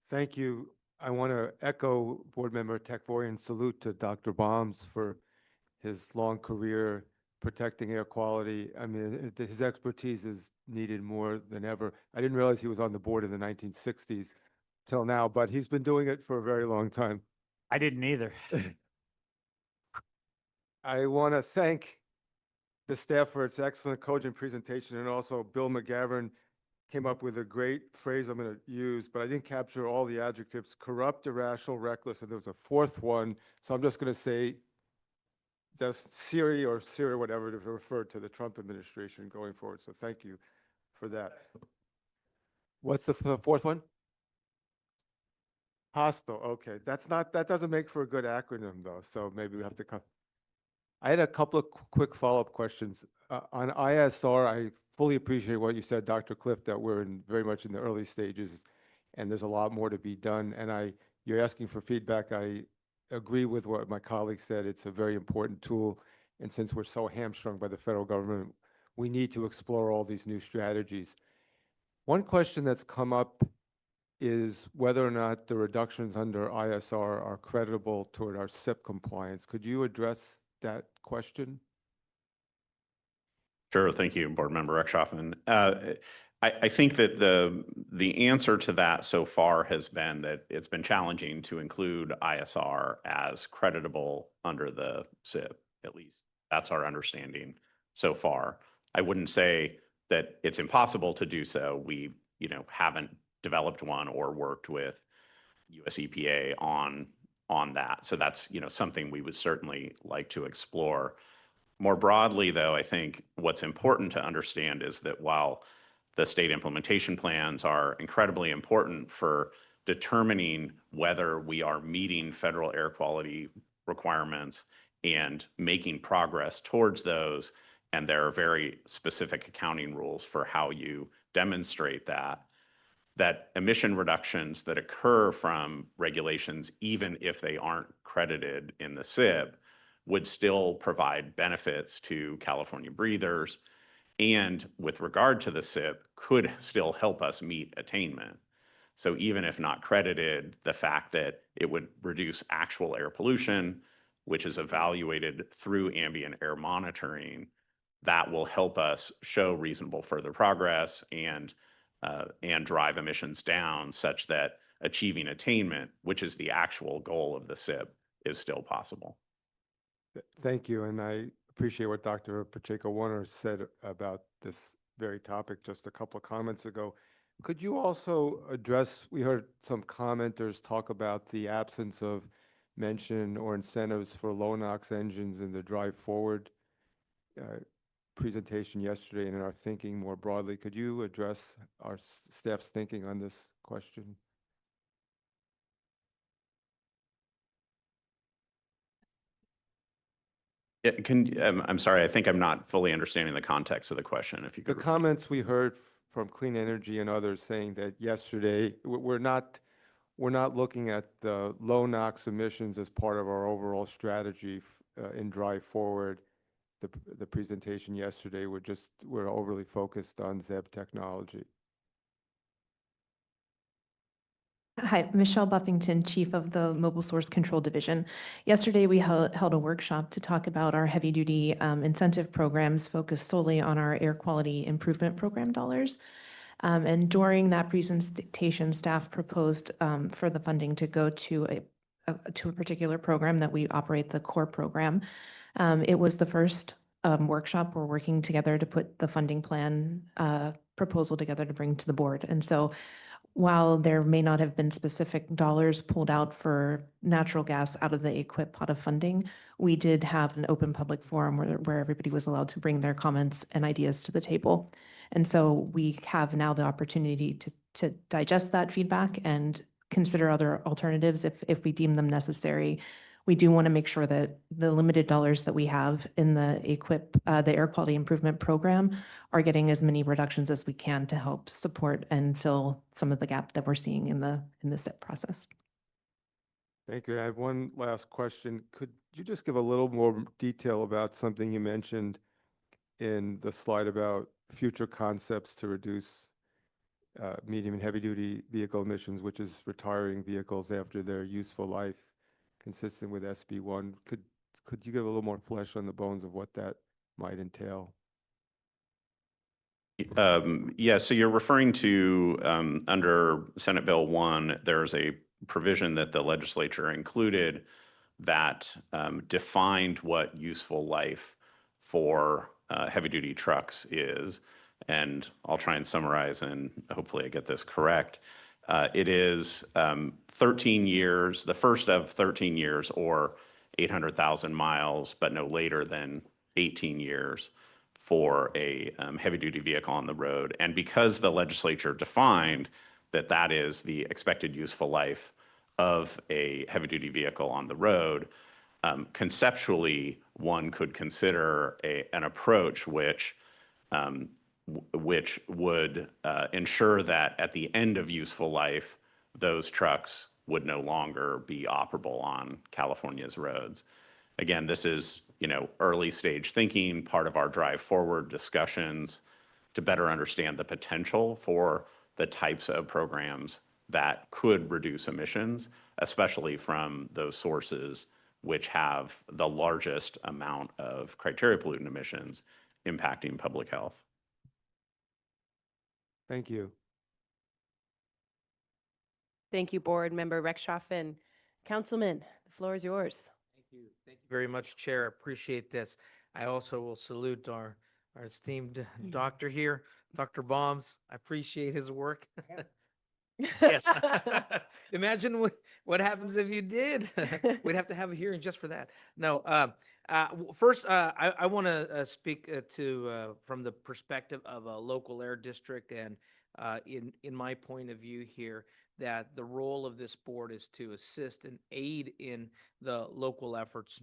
Thank you. I want to echo Board Member Tekforian's salute to Dr. Bombs for his long career protecting air quality. I mean, his expertise is needed more than ever. I didn't realize he was on the board in the 1960s till now, but he's been doing it for a very long time. I didn't either. I want to thank the staff for its excellent cogent presentation, and also Bill McGavin came up with a great phrase I'm going to use, but I didn't capture all the adjectives: corrupt, irrational, reckless, and there was a fourth one. So I'm just going to say that's Siri or whatever to refer to the Trump administration going forward. So thank you for that. What's the fourth one? Hostile. Okay, that doesn't make for a good acronym though. So maybe we have to come. I had a couple of quick follow-up questions. On ISR, I fully appreciate what you said, Dr. Cliff, that we're very much in the early stages and there's a lot more to be done. And you're asking for feedback. I agree with what my colleague said. It's a very important tool. And since we're so hamstrung by the federal government, we need to explore all these new strategies. One question that's come up is whether or not the reductions under ISR are creditable toward our SIP compliance. Could you address that question? Sure. Thank you, Board Member Rechtschaffen. I think that the answer to that so far has been that it's been challenging to include ISR as creditable under the SIP, at least. That's our understanding so far. I wouldn't say that it's impossible to do so. We, haven't developed one or worked with US EPA on that. So that's, something we would certainly like to explore. More broadly, though, I think what's important to understand is that while the state implementation plans are incredibly important for determining whether we are meeting federal air quality requirements and making progress towards those, and there are very specific accounting rules for how you demonstrate that emission reductions that occur from regulations, even if they aren't credited in the SIP, would still provide benefits to California breathers, and with regard to the SIP, could still help us meet attainment. So even if not credited, the fact that it would reduce actual air pollution, which is evaluated through ambient air monitoring, that will help us show reasonable further progress and drive emissions down, such that achieving attainment, which is the actual goal of the SIP, is still possible. Thank you, and I appreciate what Dr. Pacheco Warner said about this very topic just a couple of comments ago. Could you also address, we heard some commenters talk about the absence of mention or incentives for low NOx engines in the Drive Forward presentation yesterday and in our thinking more broadly. Could you address our staff's thinking on this question? I'm sorry, I think I'm not fully understanding the context of the question. If you The could repeat. comments we heard from Clean Energy and others saying that yesterday, we're not looking at the low NOx emissions as part of our overall strategy in Drive Forward. The presentation yesterday, we're overly focused on ZEB technology. Hi, Michelle Buffington, Chief of the Mobile Source Control Division. Yesterday, we held a workshop to talk about our heavy-duty incentive programs focused solely on our air quality improvement program dollars. And during that presentation, staff proposed for the funding to go to a particular program that we operate, the CORE program. It was the first workshop we're working together to put the funding plan proposal together to bring to the board. And so while there may not have been specific dollars pulled out for natural gas out of the EQIP pot of funding, we did have an open public forum where everybody was allowed to bring their comments and ideas to the table. And so we have now the opportunity to digest that feedback and consider other alternatives if we deem them necessary. We do want to make sure that the limited dollars that we have in the EQIP, the Air Quality Improvement Program, are getting as many reductions as we can to help support and fill some of the gap that we're seeing in the SIP process. Thank you. I have one last question. Could you just give a little more detail about something you mentioned in the slide about future concepts to reduce medium and heavy-duty vehicle emissions, which is retiring vehicles after their useful life, consistent with SB1? Could you give a little more flesh on the bones of what that might entail? Yeah, so you're referring to under Senate Bill 1, there's a provision that the legislature included that defined what useful life for heavy-duty trucks is. And I'll try and summarize, and hopefully I get this correct. It is 13 years, the first of 13 years, or 800,000 miles, but no later than 18 years for a heavy-duty vehicle on the road. And because the legislature defined that that is the expected useful life of a heavy-duty vehicle on the road, conceptually, one could consider an approach which would ensure that at the end of useful life, those trucks would no longer be operable on California's roads. Again, this is, early stage thinking, part of our Drive Forward discussions to better understand the potential for the types of programs that could reduce emissions, especially from those sources which have the largest amount of criteria pollutant emissions impacting public health. Thank you. Thank you, Board Member Rechtschaffen. Councilman, the floor is yours. Thank you. Thank you very much, Chair. Appreciate this. I also will salute our esteemed doctor here, Dr. Bombs. I appreciate his work. Yes. Imagine what happens if you did. We'd have to have a hearing just for that. No. First, I want to speak from the perspective of a local air district, and in my point of view here, that the role of this board is to assist and aid in the local efforts,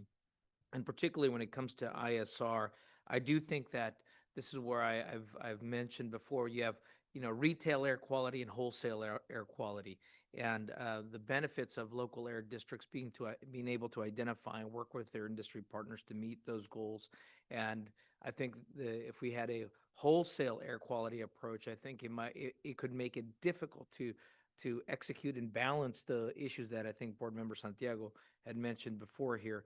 and particularly when it comes to ISR. I do think that this is where I've mentioned before. You have retail air quality and wholesale air quality, and the benefits of local air districts being able to identify and work with their industry partners to meet those goals. And I think if we had a wholesale air quality approach, I think it could make it difficult to execute and balance the issues that I think Board Member Santiago had mentioned before here.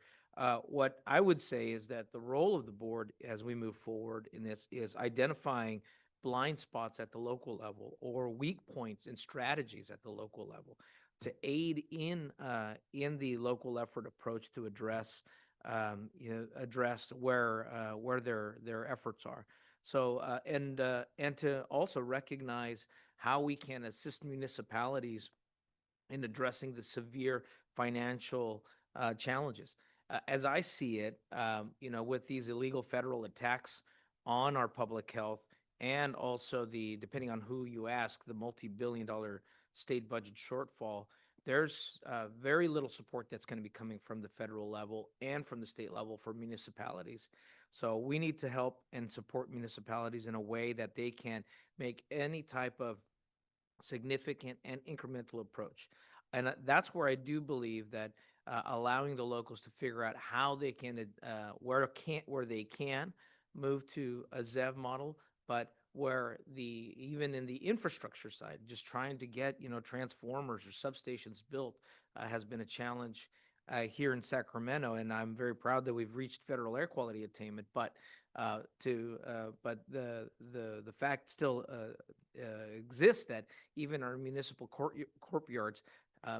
What I would say is that the role of the board as we move forward in this is identifying blind spots at the local level or weak points in strategies at the local level to aid in the local effort approach to address address where their efforts are. So and to also recognize how we can assist municipalities in addressing the severe financial challenges. As I see it, with these illegal federal attacks on our public health, and also depending on who you ask, the multi-billion-dollar state budget shortfall, there's very little support that's going to be coming from the federal level and from the state level for municipalities. So we need to help and support municipalities in a way that they can make any type of significant and incremental approach. And that's where I do believe that allowing the locals to figure out how they can, where they can move to a ZEV model, but where even in the infrastructure side, just trying to get, transformers or substations built has been a challenge here in Sacramento. And I'm very proud that we've reached federal air quality attainment, but the fact still exists that even our municipal courtyards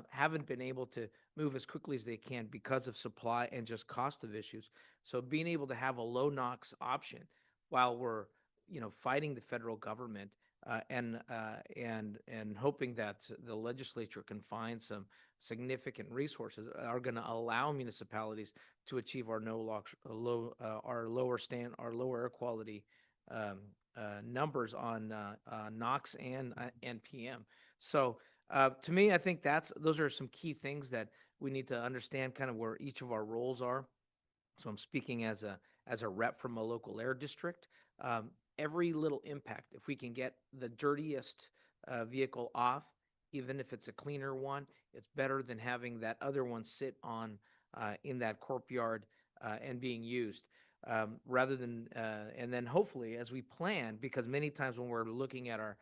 haven't been able to move as quickly as they can because of supply and just cost of issues. So being able to have a low NOx option while we're fighting the federal government and hoping that the legislature can find some significant resources are going to allow municipalities to achieve our lower air quality numbers on NOx and PM. So to me, I think those are some key things that we need to understand, kind of where each of our roles are. So I'm speaking as a rep from a local air district. Every little impact, if we can get the dirtiest vehicle off, even if it's a cleaner one, it's better than having that other one sit on in that courtyard and being used. Rather than, and then hopefully as we plan, because many times when we're looking at our,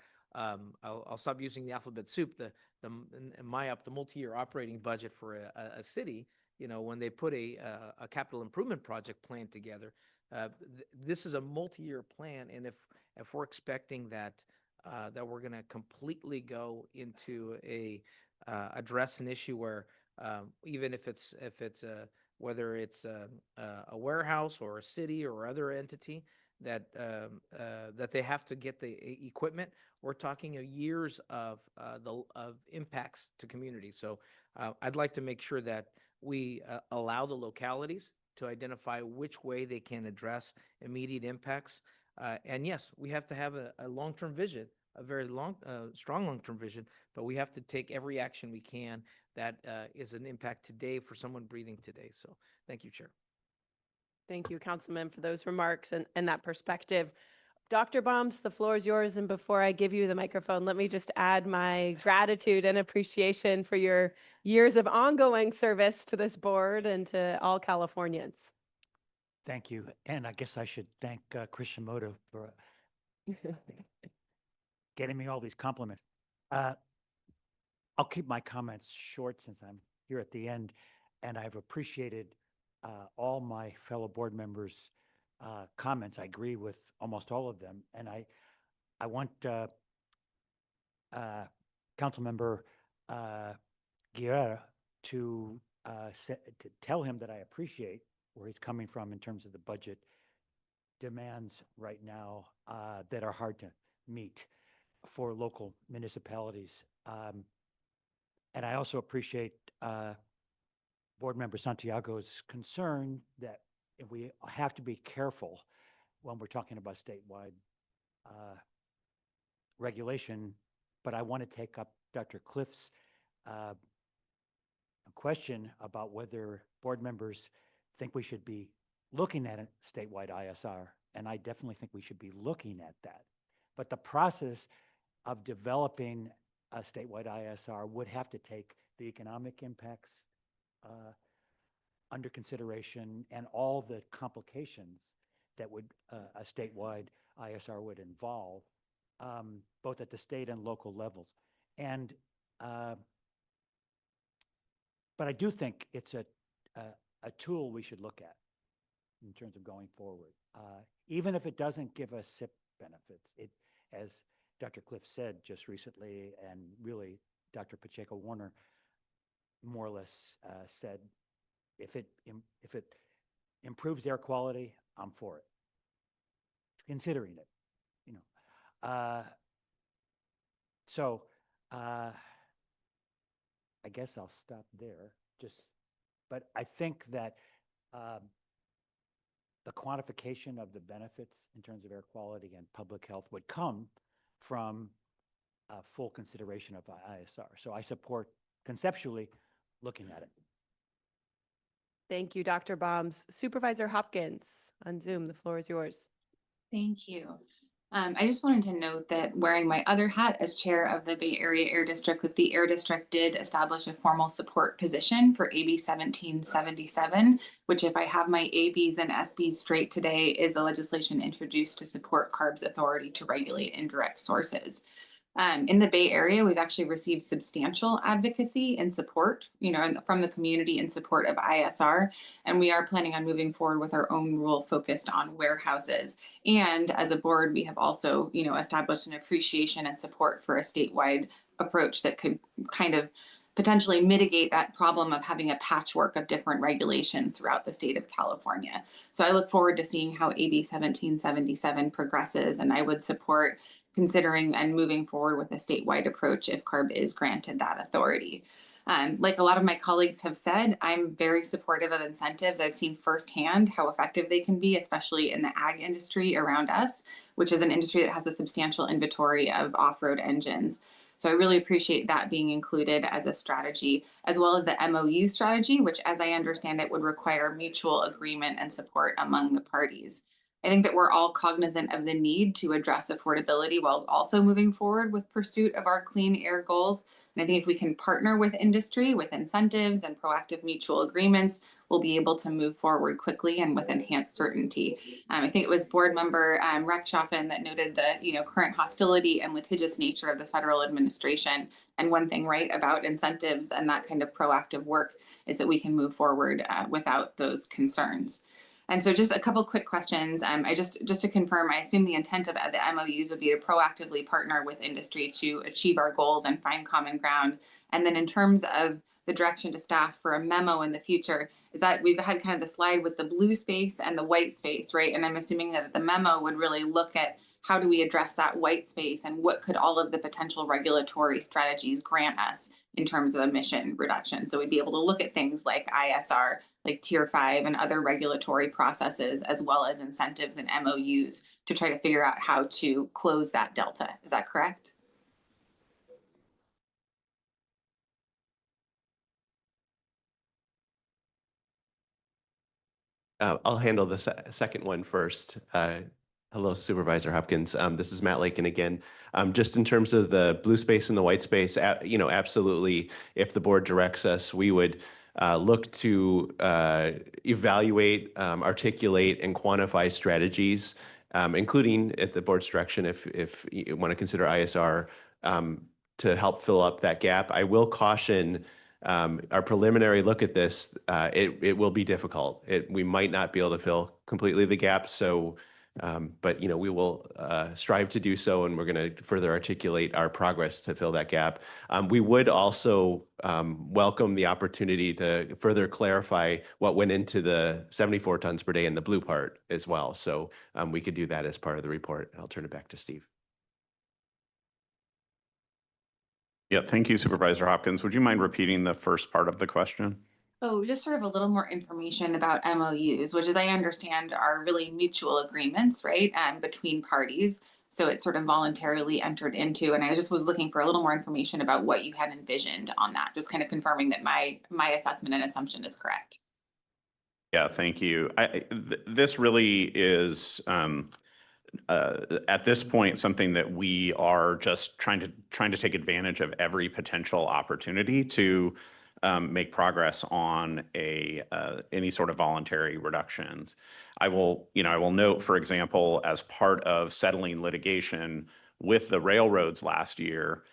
I'll stop using the alphabet soup, the multi-year operating budget for a city, when they put a capital improvement project plan together, this is a multi-year plan. And if we're expecting that we're going to completely go into address an issue where even if it's whether it's a warehouse or a city or other entity that they have to get the equipment, we're talking years of impacts to communities. So I'd like to make sure that we allow the localities to identify which way they can address immediate impacts. And yes, we have to have a long-term vision, a very strong long-term vision, but we have to take every action we can that is an impact today for someone breathing today. So thank you, Chair. Thank you, Councilman, for those remarks and that perspective. Dr. Bombs, the floor is yours. And before I give you the microphone, let me just add my gratitude and appreciation for your years of ongoing service to this board and to all Californians. Thank you. And I guess I should thank Christian Moto for getting me all these compliments. I'll keep my comments short since I'm here at the end, and I've appreciated all my fellow board members' comments. I agree with almost all of them, and I want Councilmember Guerra to tell him that I appreciate where he's coming from in terms of the budget demands right now that are hard to meet for local municipalities. And I also appreciate Board Member Santiago's concern that we have to be careful when we're talking about statewide regulation. But I want to take up Dr. Cliff's question about whether board members think we should be looking at a statewide ISR. And I definitely think we should be looking at that. But the process of developing a statewide ISR would have to take the economic impacts under consideration and all the complications that would a statewide ISR would involve, both at the state and local levels. And but I do think it's a tool we should look at in terms of going forward, even if it doesn't give us SIP benefits. as Dr. Cliff said just recently, and really Dr. Pacheco Warner more or less said, if it improves air quality, I'm for it. Considering it, you know. So I guess I'll stop there. But I think that the quantification of the benefits in terms of air quality and public health would come from full consideration of ISR. So I support conceptually looking at it. Thank you, Dr. Bombs. Supervisor Hopkins on Zoom, the floor is yours. Thank you. I just wanted to note that wearing my other hat as chair of the Bay Area Air District, that the Air District did establish a formal support position for AB 1777, which, if I have my ABs and SBs straight today, is the legislation introduced to support CARB's authority to regulate indirect sources. In the Bay Area, we've actually received substantial advocacy and support, from the community in support of ISR, and we are planning on moving forward with our own rule focused on warehouses. And as a board, we have also, established an appreciation and support for a statewide approach that could kind of potentially mitigate that problem of having a patchwork of different regulations throughout the state of California. So I look forward to seeing how AB 1777 progresses, and I would support considering and moving forward with a statewide approach if CARB is granted that authority. Like a lot of my colleagues have said, I'm very supportive of incentives. I've seen firsthand how effective they can be, especially in the ag industry around us, which is an industry that has a substantial inventory of off-road engines. So I really appreciate that being included as a strategy, as well as the MOU strategy, which, as I understand it, would require mutual agreement and support among the parties. I think that we're all cognizant of the need to address affordability while also moving forward with pursuit of our clean air goals. And I think if we can partner with industry with incentives and proactive mutual agreements, we'll be able to move forward quickly and with enhanced certainty. I think it was board member Rechtschaffen that noted the current hostility and litigious nature of the federal administration. And one thing right about incentives and that kind of proactive work is that we can move forward without those concerns. And so just a couple quick questions. Just to confirm, I assume the intent of the MOUs would be to proactively partner with industry to achieve our goals and find common ground. And then in terms of the direction to staff for a memo in the future, is that we've had kind of the slide with the blue space and the white space, right? And I'm assuming that the memo would really look at how do we address that white space and what could all of the potential regulatory strategies grant us in terms of emission reduction. So we'd be able to look at things like ISR, like Tier 5 and other regulatory processes, as well as incentives and MOUs to try to figure out how to close that delta. Is that correct? I'll handle the second one first. Hello, Supervisor Hopkins. This is Matt Lakin again. Just in terms of the blue space and the white space, absolutely, if the board directs us, we would look to evaluate, articulate, and quantify strategies, including at the board's direction if you want to consider ISR to help fill up that gap. I will caution our preliminary look at this, it will be difficult. We might not be able to fill completely the gap. So, but we will strive to do so, and we're going to further articulate our progress to fill that gap. We would also welcome the opportunity to further clarify what went into the 74 tons per day in the blue part as well. So we could do that as part of the report. I'll turn it back to Steve. Yeah, thank you, Supervisor Hopkins. Would you mind repeating the first part of the question? Oh, just sort of a little more information about MOUs, which, as I understand, are really mutual agreements, right, between parties. So it's sort of voluntarily entered into. And I just was looking for a little more information about what you had envisioned on that, just kind of confirming that my assessment and assumption is correct. Yeah, thank you. This really is at this point something that we are just trying to take advantage of every potential opportunity to make progress on any sort of voluntary reductions. I will note, for example, as part of settling litigation with the railroads last year,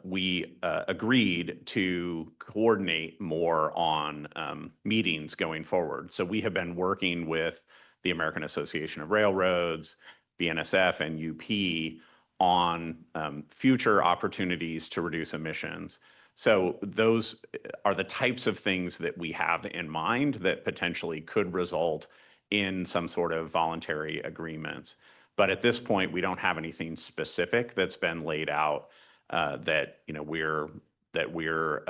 we agreed to coordinate more on meetings going forward. So we have been working with the American Association of Railroads, BNSF, and UP on future opportunities to reduce emissions. So those are the types of things that we have in mind that potentially could result in some sort of voluntary agreements. But at this point, we don't have anything specific that's been laid out that we're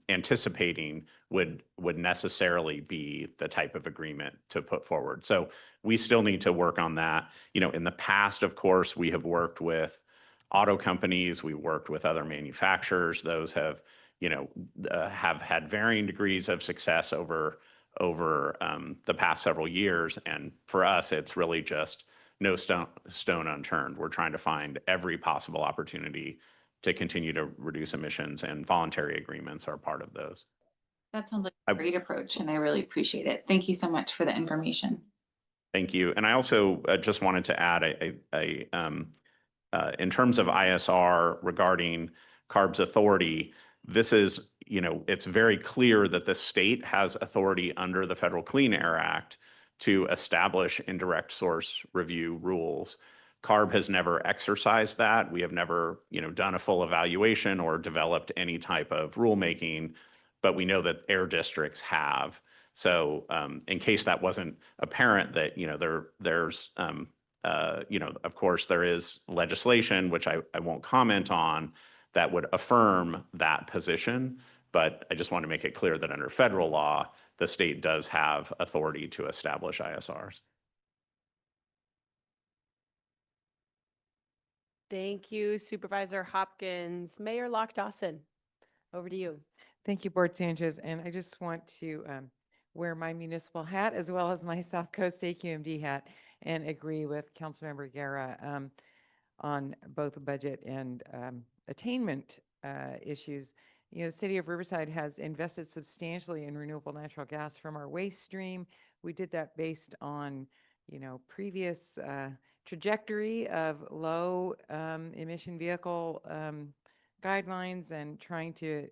anticipating would necessarily be the type of agreement to put forward. So we still need to work on that. In the past, of course, we have worked with auto companies, we worked with other manufacturers. Those have have had varying degrees of success over the past several years. And for us, it's really just no stone unturned. We're trying to find every possible opportunity to continue to reduce emissions, and voluntary agreements are part of those. That sounds like a great approach, and I really appreciate it. Thank you so much for the information. Thank you. And I also just wanted to add in terms of ISR regarding CARB's authority, this is, it's very clear that the state has authority under the Federal Clean Air Act to establish indirect source review rules. CARB has never exercised that. We have never, done a full evaluation or developed any type of rulemaking, but we know that air districts have. So in case that wasn't apparent, that, there's, of course, there is legislation, which I won't comment on, that would affirm that position. But I just want to make it clear that under federal law, the state does have authority to establish ISRs. Thank you, Supervisor Hopkins. Mayor Locke Dawson, over to you. Thank you, Board Sanchez. And I just want to wear my municipal hat as well as my South Coast AQMD hat and agree with Councilmember Guerra on both budget and attainment issues. The city of Riverside has invested substantially in renewable natural gas from our waste stream. We did that based on, previous trajectory of low emission vehicle guidelines and trying to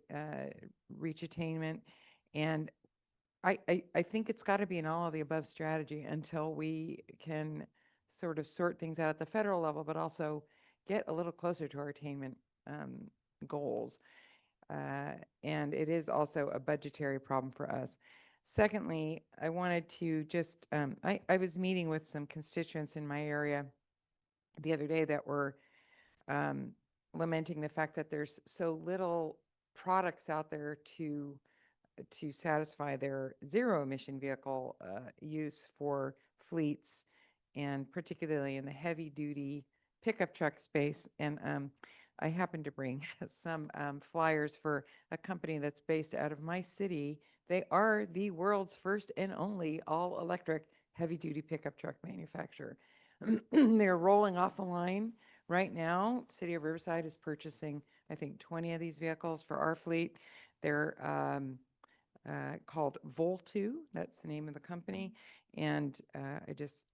reach attainment. And I think it's got to be an all of the above strategy until we can sort of sort things out at the federal level, but also get a little closer to our attainment goals. And it is also a budgetary problem for us. Secondly, I wanted to just, I was meeting with some constituents in my area the other day that were lamenting the fact that there's so little products out there to satisfy their zero emission vehicle use for fleets, and particularly in the heavy duty pickup truck space. And I happened to bring some flyers for a company that's based out of my city. They are the world's first and only all electric heavy duty pickup truck manufacturer. They're rolling off the line right now. City of Riverside is purchasing, I think, 20 of these vehicles for our fleet. They're called Vol2. That's the name of the company. And I just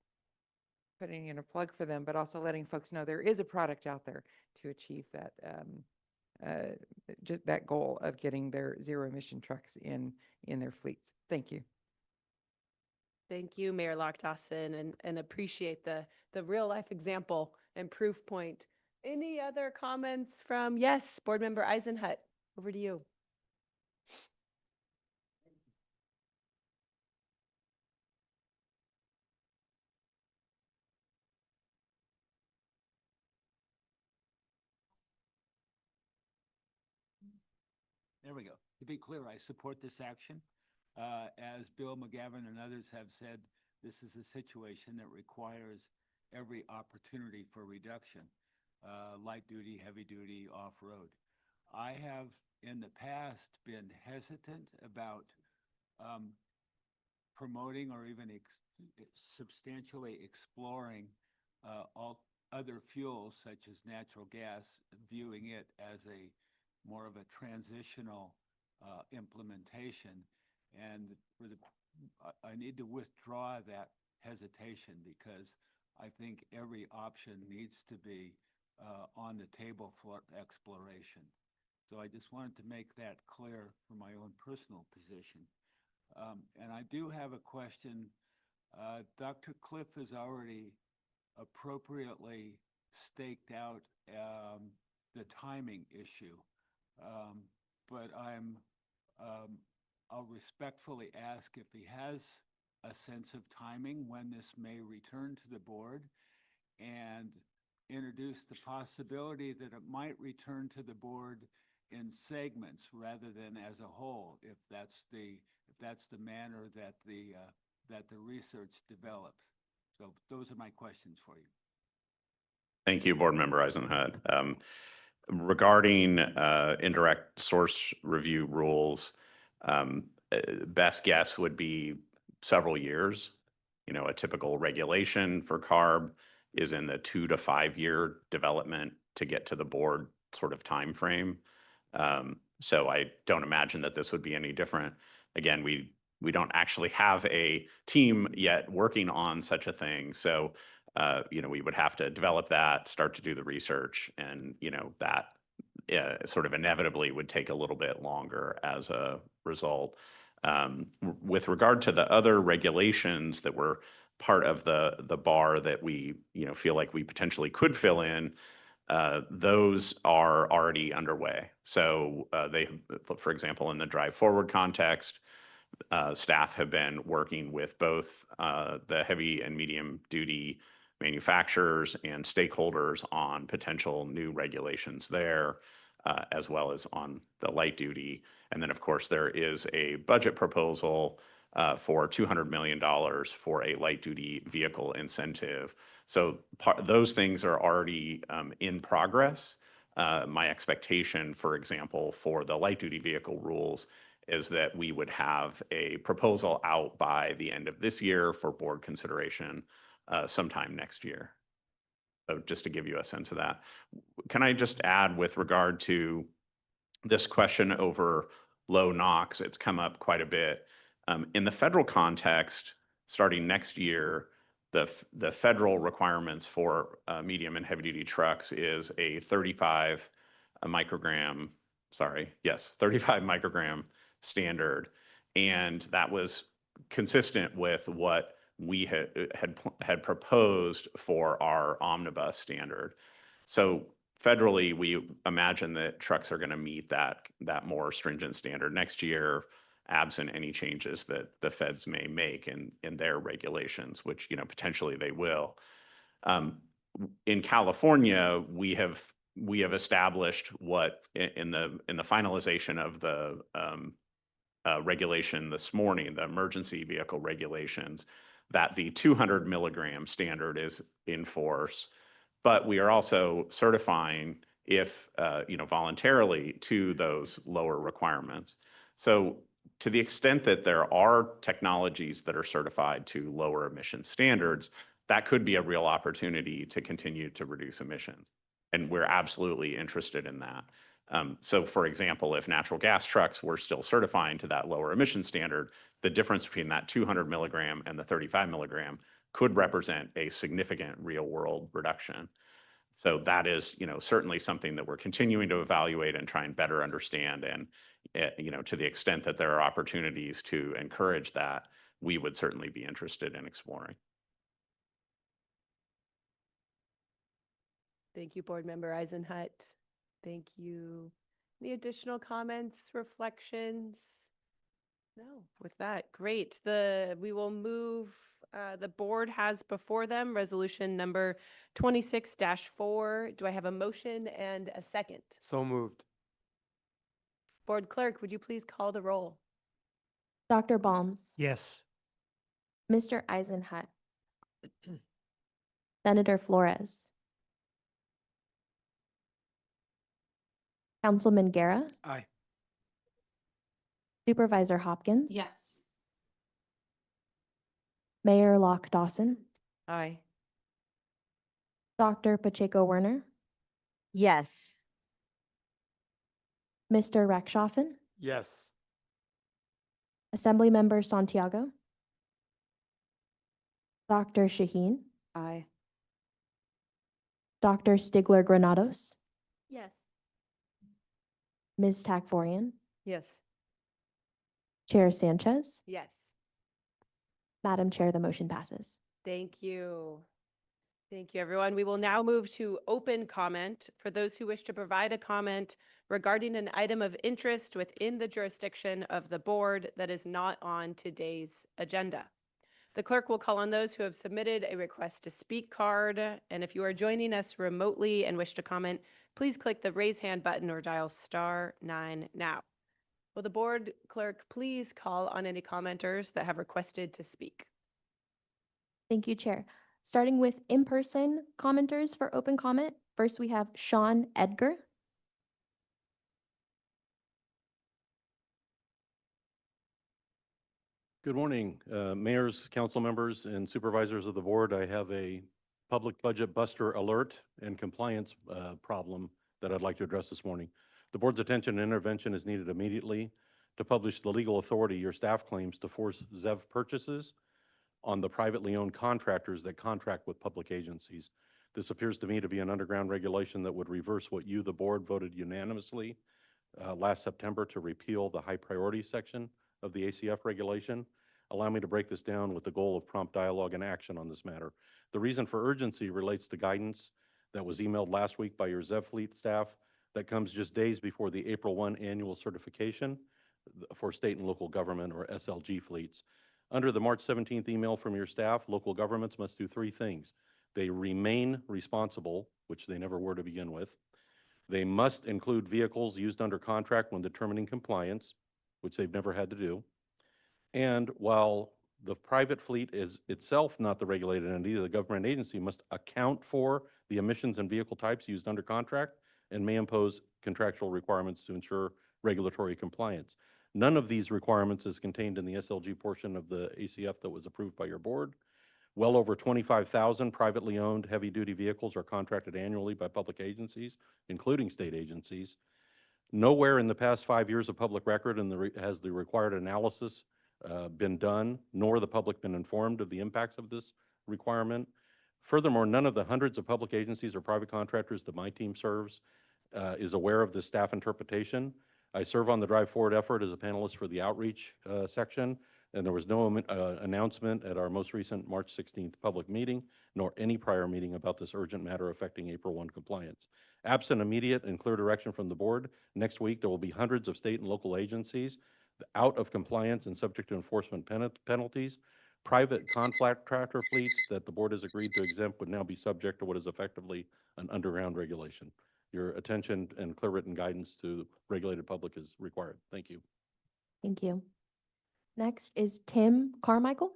putting in a plug for them, but also letting folks know there is a product out there to achieve that just that goal of getting their zero emission trucks in their fleets. Thank you. Thank you, Mayor Locke Dawson, and appreciate the real life example and proof point. Any other comments from, yes, Board Member Eisenhut, over to you. There we go. To be clear, I support this action. As Bill McGavin and others have said, this is a situation that requires every opportunity for reduction, light duty, heavy duty, off-road. I have in the past been hesitant about promoting or even substantially exploring all other fuels such as natural gas, viewing it as a more of a transitional implementation. And I need to withdraw that hesitation because I think every option needs to be on the table for exploration. So I just wanted to make that clear for my own personal position. And I do have a question. Dr. Cliff has already appropriately staked out the timing issue. But I'll respectfully ask if he has a sense of timing when this may return to the board, and introduce the possibility that it might return to the board in segments rather than as a whole, if that's the manner that the research develops. So those are my questions for you. Thank you, Board Member Eisenhut. Regarding indirect source review rules, best guess would be several years. You know, a typical regulation for CARB is in the 2 to 5 year development to get to the board sort of time frame. So I don't imagine that this would be any different. Again, we don't actually have a team yet working on such a thing. So you know, we would have to develop that, start to do the research, and you know, that sort of inevitably would take a little bit longer as a result. With regard to the other regulations that were part of the bar that we, you know, feel like we potentially could fill in, those are already underway. So they, for example, in the drive forward context, staff have been working with both the heavy and medium duty manufacturers and stakeholders on potential new regulations there, as well as on the light duty. And then, of course, there is a budget proposal for $200 million for a light duty vehicle incentive. So those things are already in progress. My expectation, for example, for the light duty vehicle rules is that we would have a proposal out by the end of this year for board consideration sometime next year. So just to give you a sense of that. Can I just add with regard to this question over low NOx, it's come up quite a bit. In the federal context, starting next year, the federal requirements for medium and heavy duty trucks is a 35 microgram standard. And that was consistent with what we had proposed for our omnibus standard. So federally, we imagine that trucks are going to meet that more stringent standard next year, absent any changes that the feds may make in their regulations, which, you know, potentially they will. In California, we have established what in the finalization of the regulation this morning, the emergency vehicle regulations, that the 200 milligram standard is in force, but we are also certifying, if you know, voluntarily, to those lower requirements. So to the extent that there are technologies that are certified to lower emission standards, that could be a real opportunity to continue to reduce emissions. And we're absolutely interested in that. So for example, if natural gas trucks were still certifying to that lower emission standard, the difference between that 200 milligram and the 35 milligram could represent a significant real world reduction. So that is, you know, certainly something that we're continuing to evaluate and try and better understand. And, you know, to the extent that there are opportunities to encourage that, we would certainly be interested in exploring. Thank you, Board Member Eisenhut. Thank you. Any additional comments, reflections? No, with that, great. We will move, the board has before them resolution number 26-4. Do I have a motion and a second? So moved. Board Clerk, would you please call the roll? Dr. Balms, Yes. Mr. Eisenhut, Senator Flores, Councilman Guerra, Aye. Supervisor Hopkins, Yes. Mayor Locke Dawson, Aye. Dr. Pacheco Werner, Yes. Mr. Reckschaffen, Yes. Assemblymember Santiago, Dr. Shaheen, Aye. Dr. Stigler Granados, Yes. Ms. Takforian, Yes. Chair Sanchez. Yes. Madam Chair, the motion passes. Thank you. Thank you, everyone. We will now move to open comment. For those who wish to provide a comment regarding an item of interest within the jurisdiction of the board that is not on today's agenda. The clerk will call on those who have submitted a request to speak card. And if you are joining us remotely and wish to comment, please click the raise hand button or dial *9 now. Will the board clerk please call on any commenters that have requested to speak? Thank you, Chair. Starting with in-person commenters for open comment. First, we have Sean Edgar. Good morning, mayors, council members, and supervisors of the board. I have a public budget buster alert and compliance problem that I'd like to address this morning. The board's attention and intervention is needed immediately to publish the legal authority your staff claims to force ZEV purchases on the privately owned contractors that contract with public agencies. This appears to me to be an underground regulation that would reverse what you, the board, voted unanimously last September to repeal the high priority section of the ACF regulation. Allow me to break this down with the goal of prompt dialogue and action on this matter. The reason for urgency relates to guidance that was emailed last week by your ZEV fleet staff that comes just days before the April 1 annual certification for state and local government, or SLG fleets. Under the March 17th email from your staff, local governments must do three things. They remain responsible, which they never were to begin with. They must include vehicles used under contract when determining compliance, which they've never had to do. And while the private fleet is itself not the regulated entity, the government agency must account for the emissions and vehicle types used under contract and may impose contractual requirements to ensure regulatory compliance. None of these requirements is contained in the SLG portion of the ACF that was approved by your board. Well over 25,000 privately owned heavy-duty vehicles are contracted annually by public agencies, including state agencies. Nowhere in the past 5 years of public record has the required analysis been done, nor the public been informed of the impacts of this requirement. Furthermore, none of the hundreds of public agencies or private contractors that my team serves is aware of this staff interpretation. I serve on the Drive Forward effort as a panelist for the outreach section, and there was no announcement at our most recent March 16th public meeting, nor any prior meeting about this urgent matter affecting April 1 compliance. Absent immediate and clear direction from the board, next week there will be hundreds of state and local agencies out of compliance and subject to enforcement penalties. Private contractor fleets that the board has agreed to exempt would now be subject to what is effectively an underground regulation. Your attention and clear written guidance to the regulated public is required. Thank you. Thank you. Next is Tim Carmichael.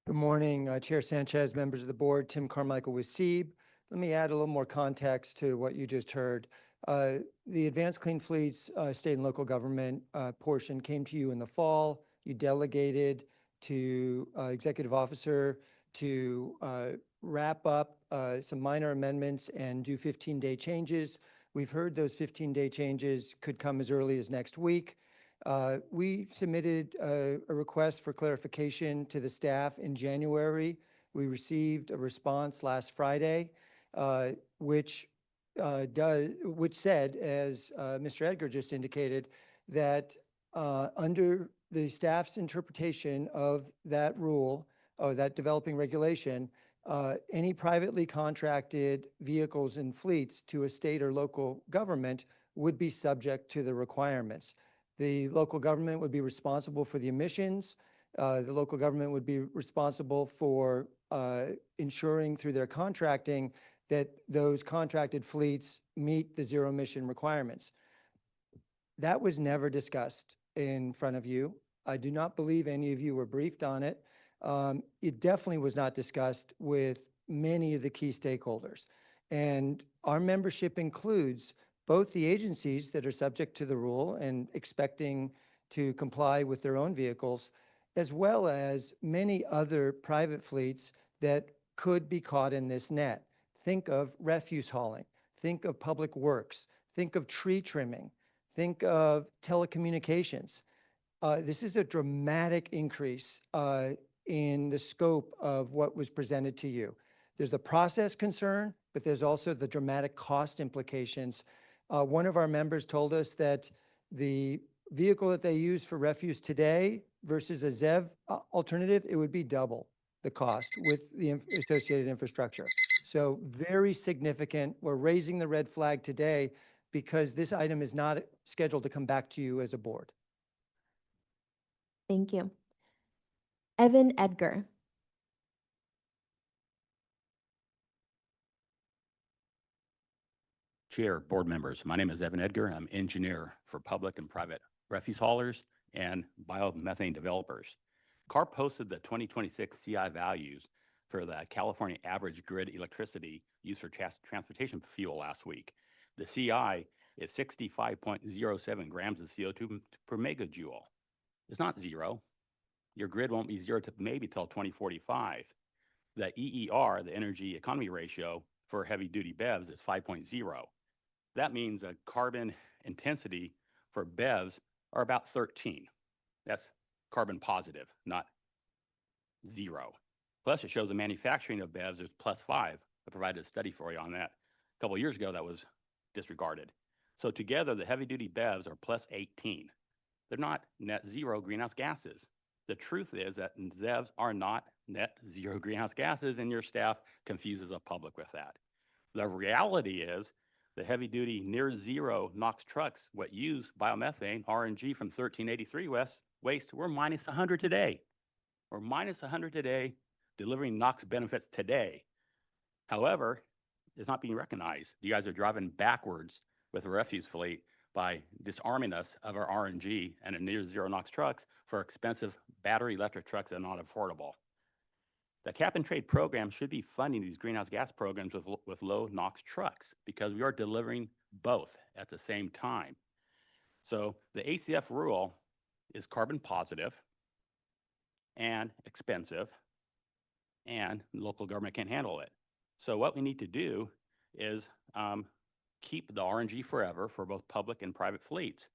Good morning, Chair Sanchez, members of the board. Tim Carmichael with SEEB. Let me add a little more context to what you just heard. The Advanced Clean Fleets state and local government portion came to you in the fall. You delegated to executive officer to wrap up some minor amendments and do 15-day changes. We've heard those 15-day changes could come as early as next week. We submitted a request for clarification to the staff in January. We received a response last Friday, which said, as Mr. Edgar just indicated, that under the staff's interpretation of that rule, or that developing regulation, any privately contracted vehicles and fleets to a state or local government would be subject to the requirements. The local government would be responsible for the emissions. The local government would be responsible for ensuring through their contracting that those contracted fleets meet the zero emission requirements. That was never discussed in front of you. I do not believe any of you were briefed on it. It definitely was not discussed with many of the key stakeholders. And our membership includes both the agencies that are subject to the rule and expecting to comply with their own vehicles, as well as many other private fleets that could be caught in this net. Think of refuse hauling, think of public works, think of tree trimming, think of telecommunications. This is a dramatic increase in the scope of what was presented to you. There's a process concern, but there's also the dramatic cost implications. One of our members told us that the vehicle that they use for refuse today versus a ZEV alternative, it would be double the cost with the associated infrastructure. So very significant. We're raising the red flag today because this item is not scheduled to come back to you as a board. Thank you. Evan Edgar. Chair, board members, my name is Evan Edgar. I'm engineer for public and private refuse haulers and biomethane developers. CARB posted the 2026 CI values for the California average grid electricity used for transportation fuel last week. The CI is 65.07 grams of CO2 per megajoule. It's not zero. Your grid won't be zero to maybe till 2045. The EER, the energy economy ratio for heavy duty BEVs, is 5.0. That means a carbon intensity for BEVs are about 13. That's carbon positive, not zero. Plus, it shows the manufacturing of BEVs is +5. I provided a study for you on that. A couple of years ago, that was disregarded. So together, the heavy-duty BEVs are +18. They're not net zero greenhouse gases. The truth is that ZEVs are not net zero greenhouse gases, and your staff confuses the public with that. The reality is the heavy-duty near-zero NOx trucks, what use biomethane, RNG from 1383 waste, we're minus 100 today. We're minus 100 today, delivering NOx benefits today. However, it's not being recognized. You guys are driving backwards with the refuse fleet by disarming us of our RNG and near-zero NOx trucks for expensive battery electric trucks that are not affordable. The cap and trade program should be funding these greenhouse gas programs with low NOx trucks because we are delivering both at the same time. So the ACF rule is carbon positive and expensive, and local government can't handle it. So what we need to do is keep the RNG forever for both public and private fleets.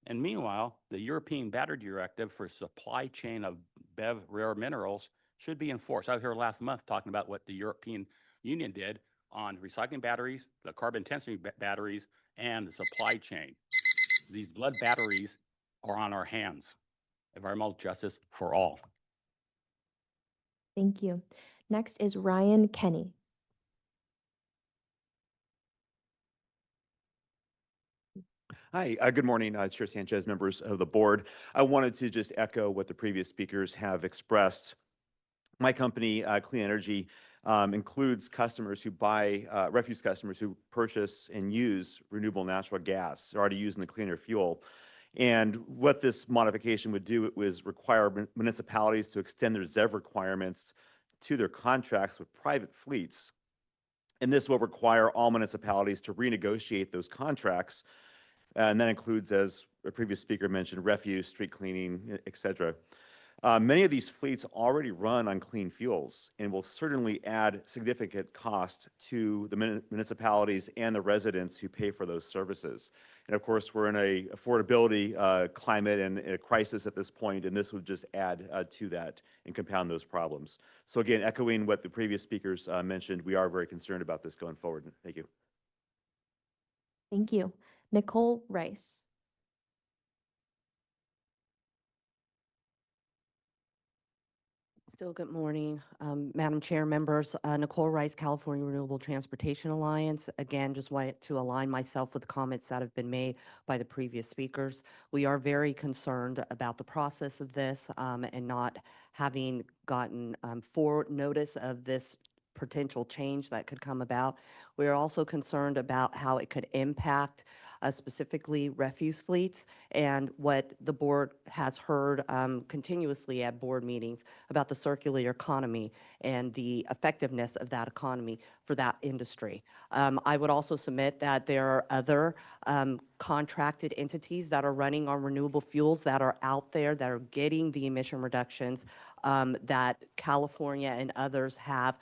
And meanwhile, the European Battery Directive for supply chain of BEV rare minerals should be enforced. I was here last month talking about what the European Union did on recycling batteries, the carbon intensity batteries, and the supply chain. These blood batteries are on our hands. Environmental justice for all. Thank you. Next is Ryan Kenny. Hi, good morning, Chair Sanchez, members of the board. I wanted to just echo what the previous speakers have expressed. My company, Clean Energy, includes customers who buy, refuse customers who purchase and use renewable natural gas. They're already using the cleaner fuel. And what this modification would do was require municipalities to extend their ZEV requirements to their contracts with private fleets. And this will require all municipalities to renegotiate those contracts. And that includes, as a previous speaker mentioned, refuse, street cleaning, et cetera. Many of these fleets already run on clean fuels and will certainly add significant cost to the municipalities and the residents who pay for those services. And of course, we're in a affordability climate and a crisis at this point, and this would just add to that and compound those problems. So again, echoing what the previous speakers mentioned, we are very concerned about this going forward. Thank you. Thank you. Nicole Rice. Still good morning, Madam Chair, members. Nicole Rice, California Renewable Transportation Alliance. Again, just wanted to align myself with the comments that have been made by the previous speakers. We are very concerned about the process of this and not having gotten forward notice of this potential change that could come about. We are also concerned about how it could impact specifically refuse fleets and what the board has heard continuously at board meetings about the circular economy and the effectiveness of that economy for that industry. I would also submit that there are other contracted entities that are running on renewable fuels that are out there that are getting the emission reductions that California and others have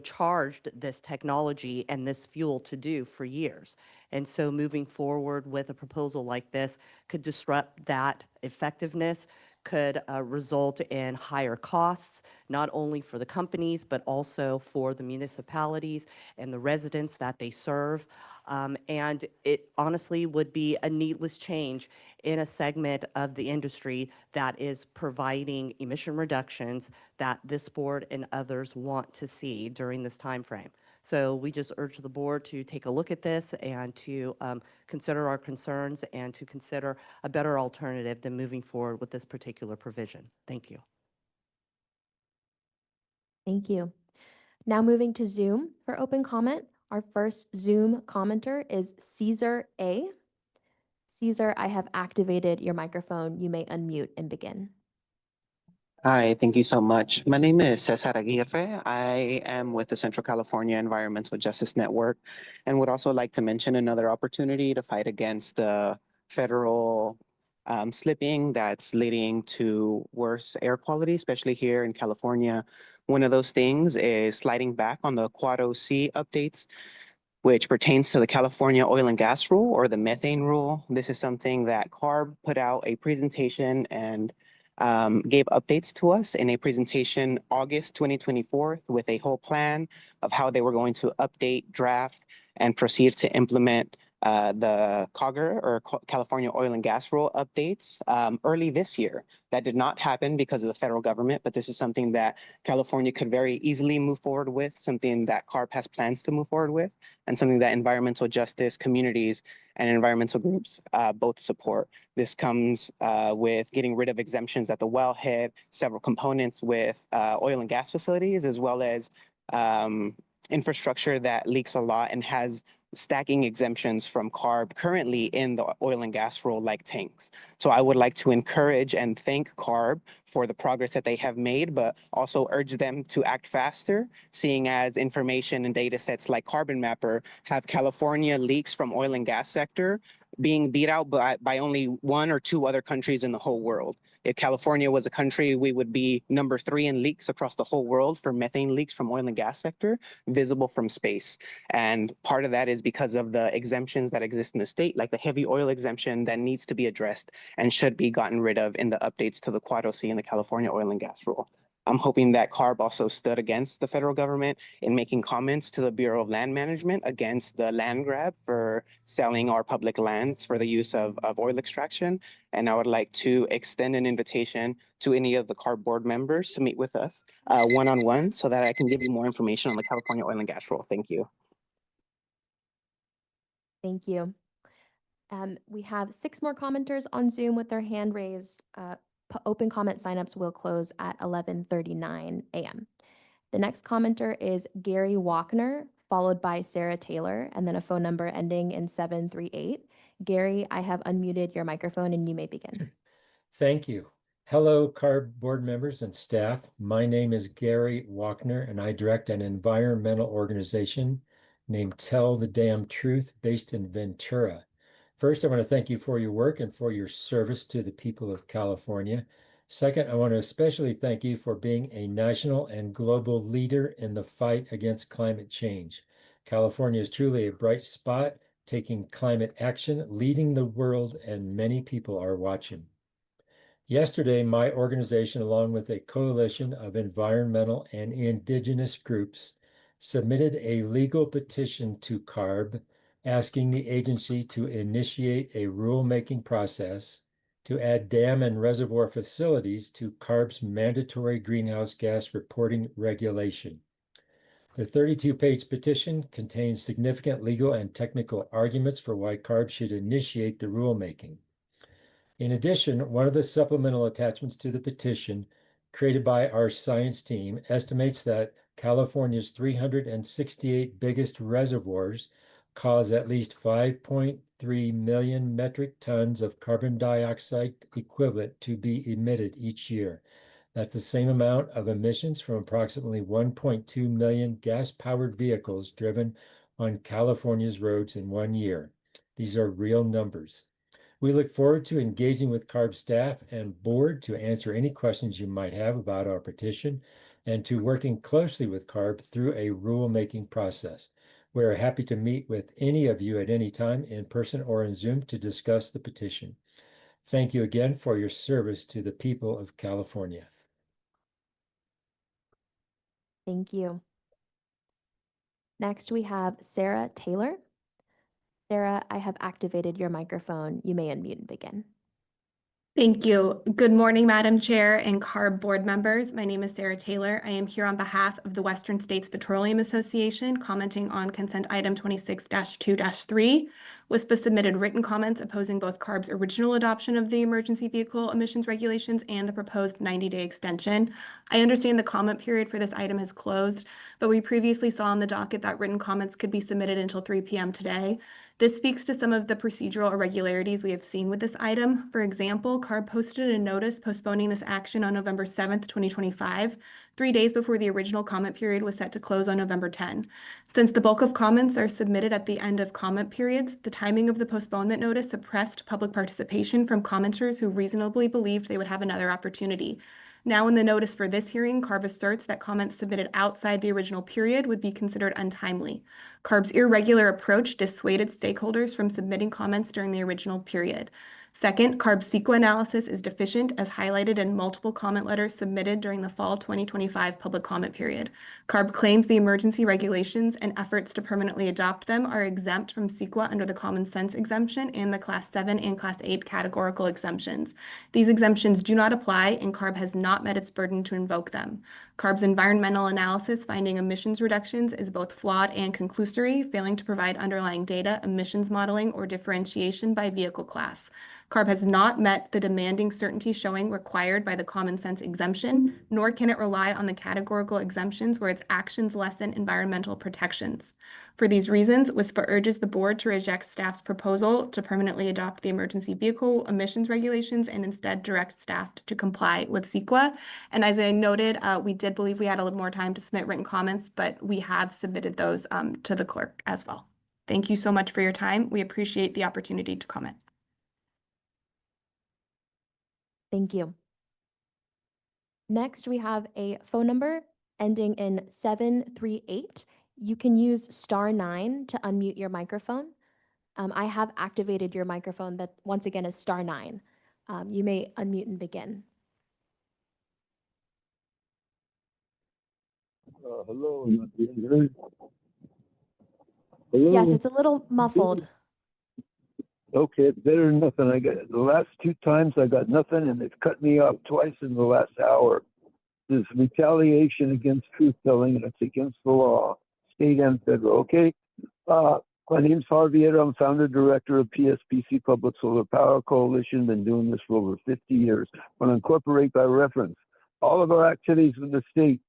charged this technology and this fuel to do for years. And so moving forward with a proposal like this could disrupt that effectiveness, could result in higher costs, not only for the companies, but also for the municipalities and the residents that they serve. And it honestly would be a needless change in a segment of the industry that is providing emission reductions that this board and others want to see during this time frame. So we just urge the board to take a look at this and to consider our concerns and to consider a better alternative than moving forward with this particular provision. Thank you. Thank you. Now moving to Zoom for open comment. Our first Zoom commenter is Caesar A. Caesar, I have activated your microphone. You may unmute and begin. Hi, thank you so much. My name is Cesar Aguirre. I am with the Central California Environmental Justice Network and would also like to mention another opportunity to fight against the federal slipping that's leading to worse air quality, especially here in California. One of those things is sliding back on the Quad OC updates, which pertains to the California oil and gas rule or the methane rule. This is something that CARB put out a presentation and gave updates to us in a presentation August 2024 with a whole plan of how they were going to update, draft, and proceed to implement the COGR or California Oil and Gas Rule updates early this year. That did not happen because of the federal government, but this is something that California could very easily move forward with, something that CARB has plans to move forward with, and something that environmental justice communities and environmental groups both support. This comes with getting rid of exemptions at the wellhead, several components with oil and gas facilities, as well as infrastructure that leaks a lot and has stacking exemptions from CARB currently in the oil and gas rule like tanks. So I would like to encourage and thank CARB for the progress that they have made, but also urge them to act faster, seeing as information and data sets like Carbon Mapper have California leaks from oil and gas sector being beat out by only one or two other countries in the whole world. If California was a country, we would be number 3 in leaks across the whole world for methane leaks from oil and gas sector, visible from space. And part of that is because of the exemptions that exist in the state, like the heavy oil exemption that needs to be addressed and should be gotten rid of in the updates to the Quad OC and the California Oil and Gas Rule. I'm hoping that CARB also stood against the federal government in making comments to the Bureau of Land Management against the land grab for selling our public lands for the use of oil extraction. And I would like to extend an invitation to any of the CARB board members to meet with us one-on-one so that I can give you more information on the California Oil and Gas Rule. Thank you. Thank you. We have 6 more commenters on Zoom with their hand raised. Open comment signups will close at 11:39 a.m. The next commenter is Gary Walkner, followed by Sarah Taylor, and then a phone number ending in 738. Gary, I have unmuted your microphone and you may begin. Thank you. Hello, CARB board members and staff. My name is Gary Walkner, and I direct an environmental organization named Tell the Damn Truth based in Ventura. First, I want to thank you for your work and for your service to the people of California. Second, I want to especially thank you for being a national and global leader in the fight against climate change. California is truly a bright spot, taking climate action, leading the world, and many people are watching. Yesterday, my organization, along with a coalition of environmental and indigenous groups, submitted a legal petition to CARB asking the agency to initiate a rulemaking process to add dam and reservoir facilities to CARB's mandatory greenhouse gas reporting regulation. The 32-page petition contains significant legal and technical arguments for why CARB should initiate the rulemaking. In addition, one of the supplemental attachments to the petition, created by our science team, estimates that California's 368 biggest reservoirs cause at least 5.3 million metric tons of carbon dioxide equivalent to be emitted each year. That's the same amount of emissions from approximately 1.2 million gas-powered vehicles driven on California's roads in 1 year. These are real numbers. We look forward to engaging with CARB staff and board to answer any questions you might have about our petition and to working closely with CARB through a rulemaking process. We're happy to meet with any of you at any time in person or in Zoom to discuss the petition. Thank you again for your service to the people of California. Thank you. Next, we have Sarah Taylor. Sarah, I have activated your microphone. You may unmute and begin. Thank you. Good morning, Madam Chair and CARB board members. My name is Sarah Taylor. I am here on behalf of the Western States Petroleum Association commenting on consent item 26-2-3. WISPA submitted written comments opposing both CARB's original adoption of the emergency vehicle emissions regulations and the proposed 90-day extension. I understand the comment period for this item has closed, but we previously saw on the docket that written comments could be submitted until 3 p.m. today. This speaks to some of the procedural irregularities we have seen with this item. For example, CARB posted a notice postponing this action on November 7th, 2025, 3 days before the original comment period was set to close on November 10. Since the bulk of comments are submitted at the end of comment periods, the timing of the postponement notice suppressed public participation from commenters who reasonably believed they would have another opportunity. Now, in the notice for this hearing, CARB asserts that comments submitted outside the original period would be considered untimely. CARB's irregular approach dissuaded stakeholders from submitting comments during the original period. Second, CARB's CEQA analysis is deficient as highlighted in multiple comment letters submitted during the fall 2025 public comment period. CARB claims the emergency regulations and efforts to permanently adopt them are exempt from CEQA under the common sense exemption and the Class 7 and Class 8 categorical exemptions. These exemptions do not apply, and CARB has not met its burden to invoke them. CARB's environmental analysis finding emissions reductions is both flawed and conclusory, failing to provide underlying data, emissions modeling, or differentiation by vehicle class. CARB has not met the demanding certainty showing required by the common sense exemption, nor can it rely on the categorical exemptions where its actions lessen environmental protections. For these reasons, WISPA urges the board to reject staff's proposal to permanently adopt the emergency vehicle emissions regulations and instead direct staff to comply with CEQA. And as I noted, we did believe we had a little more time to submit written comments, but we have submitted those to the clerk as well. Thank you so much for your time. We appreciate the opportunity to comment. Thank you. Next, we have a phone number ending in 738. You can use *9 to unmute your microphone. I have activated your microphone that once again is *9. You may unmute and begin. Hello, am I being heard? Hello? Yes, it's a little muffled. Okay, it's better than nothing. I got the last 2 times I got nothing, and they've cut me off twice in the last hour. There's retaliation against truth telling, and it's against the law, state and federal. Okay. My name's Harvey Eder. I'm founder director of PSPC Public Solar Power Coalition. Been doing this for over 50 years. I want to incorporate by reference all of our activities with the state.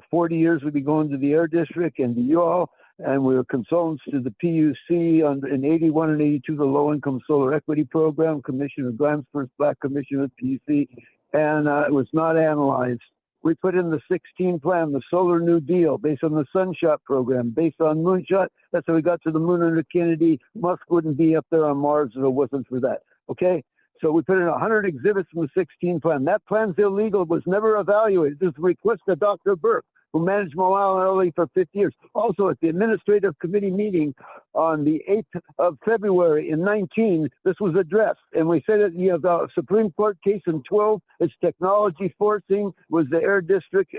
40 years we'd be going to the Air District and to you all, and we were consultants to the PUC in 81 and 82, the Low Income Solar Equity Program. Commissioner Glenn's first Black commissioner at PUC, and it was not analyzed. We put in the 16 plan, the Solar New Deal, based on the Sunshot program, based on Moonshot. That's how we got to the moon under Kennedy. Musk wouldn't be up there on Mars if it wasn't for that. Okay? So we put in 100 exhibits in the 16 plan. That plan's illegal. It was never evaluated. This is a request to Dr. Burke, who managed Mile Island for 50 years. Also, at the administrative committee meeting on the 8th of February in 19, this was addressed. And we said that you have a Supreme Court case in 12. It's technology forcing, was the Air District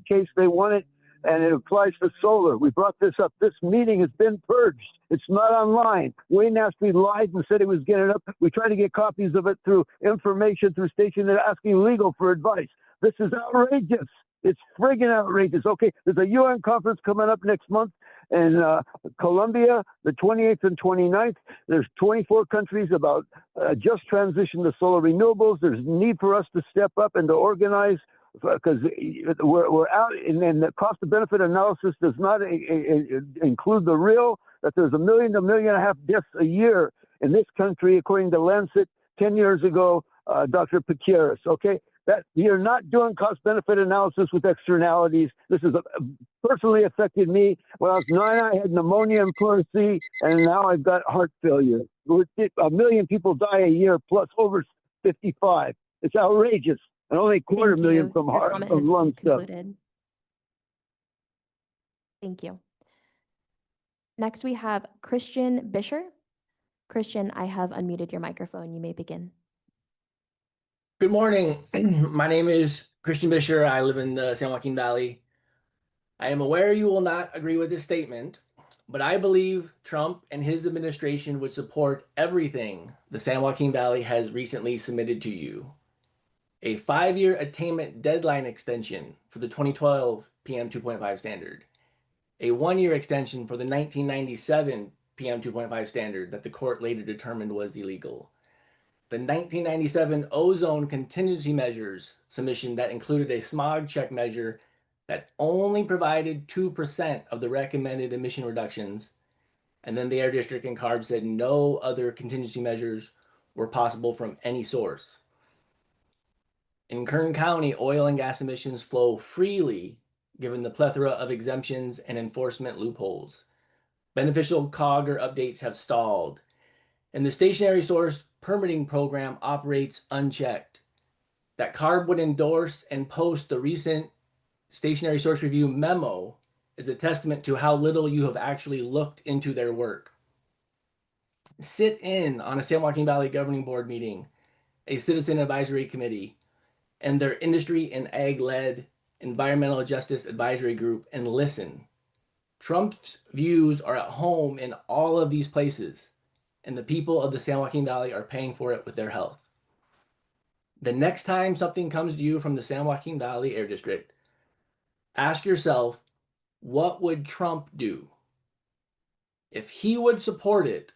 case they wanted, and it applies to solar. We brought this up. This meeting has been purged. It's not online. Wayne Ashby lied and said he was getting it up. We tried to get copies of it through information, through station that are asking legal for advice. This is outrageous. It's friggin' outrageous. Okay, there's a UN conference coming up next month in Colombia, the 28th and 29th. There's 24 countries about just transition to solar renewables. There's need for us to step up and to organize, because we're out, and the cost of benefit analysis does not include the real, that there's 1 million to 1.5 million deaths a year in this country, according to Lancet 10 years ago, Dr. Piqueras, okay? That you're not doing cost benefit analysis with externalities. This has personally affected me. When I was 9, I had pneumonia and pleurisy, and now I've got heart failure. 1 million people die a year, plus over 55. It's outrageous. And only 250,000 from heart and lung stuff. Thank you. Next, we have Christian Bisher. Christian, I have unmuted your microphone. You may begin. Good morning. My name is Christian Bisher. I live in the San Joaquin Valley. I am aware you will not agree with this statement, but I believe Trump and his administration would support everything the San Joaquin Valley has recently submitted to you. A 5-year attainment deadline extension for the 2012 PM 2.5 standard, a 1-year extension for the 1997 PM 2.5 standard that the court later determined was illegal. The 1997 Ozone contingency measures submission that included a smog check measure that only provided 2% of the recommended emission reductions. And then the Air District and CARB said no other contingency measures were possible from any source. In Kern County, oil and gas emissions flow freely given the plethora of exemptions and enforcement loopholes. Beneficial COGR updates have stalled, and the stationary source permitting program operates unchecked. That CARB would endorse and post the recent stationary source review memo is a testament to how little you have actually looked into their work. Sit in on a San Joaquin Valley Governing Board meeting, a citizen advisory committee, and their industry and ag-led environmental justice advisory group and listen. Trump's views are at home in all of these places, and the people of the San Joaquin Valley are paying for it with their health. The next time something comes to you from the San Joaquin Valley Air District, ask yourself, what would Trump do? If he would support it,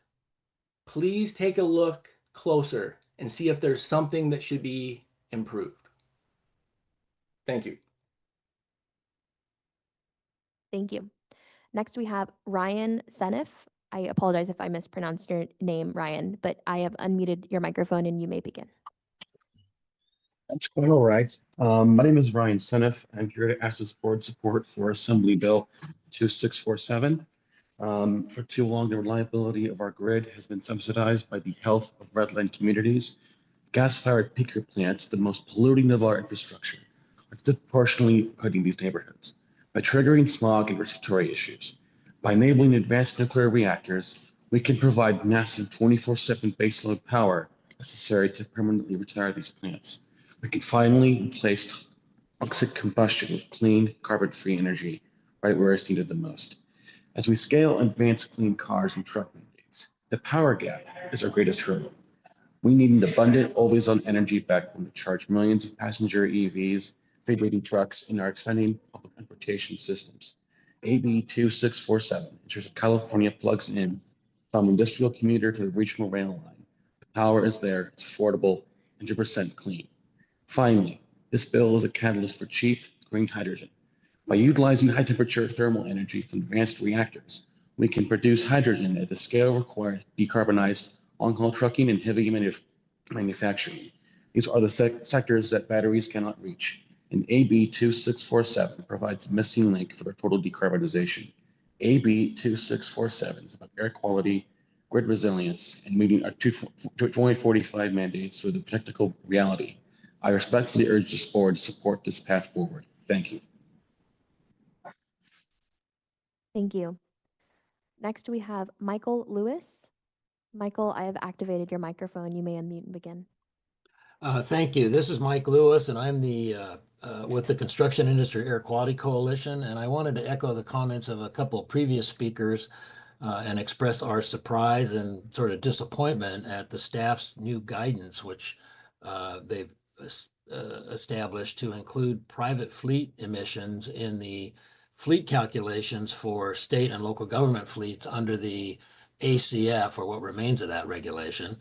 please take a look closer and see if there's something that should be improved. Thank you. Thank you. Next, we have Ryan Senef. I apologize if I mispronounced your name, Ryan, but I have unmuted your microphone and you may begin. That's quite all right. My name is Ryan Senef. I'm here to ask this board support for Assembly Bill 2647. For too long, the reliability of our grid has been subsidized by the health of redland communities. Gas-fired peaker plants, the most polluting of our infrastructure, are disproportionately hurting these neighborhoods by triggering smog and respiratory issues. By enabling advanced nuclear reactors, we can provide massive 24/7 baseload power necessary to permanently retire these plants. We can finally replace toxic combustion with clean, carbon-free energy right where it's needed the most. As we scale advanced clean cars and truck mandates, the power gap is our greatest hurdle. We need an abundant, always-on energy backbone to charge millions of passenger EVs, freight-weighting trucks, and our expanding public transportation systems. AB 2647 ensures that California plugs in from industrial commuter to the regional rail line. The power is there, it's affordable, 100% clean. Finally, this bill is a catalyst for cheap, green hydrogen. By utilizing high-temperature thermal energy from advanced reactors, we can produce hydrogen at the scale required to decarbonize long-haul trucking and heavy manufacturing. These are the sectors that batteries cannot reach, and AB 2647 provides the missing link for their total decarbonization. AB 2647 is about air quality, grid resilience, and meeting our 2045 mandates with a technical reality. I respectfully urge this board to support this path forward. Thank you. Thank you. Next, we have Michael Lewis. Michael, I have activated your microphone. You may unmute and begin. Thank you. This is Mike Lewis, and I'm with the Construction Industry Air Quality Coalition, and I wanted to echo the comments of a couple of previous speakers and express our surprise and sort of disappointment at the staff's new guidance, which they've established to include private fleet emissions in the fleet calculations for state and local government fleets under the ACF, or what remains of that regulation.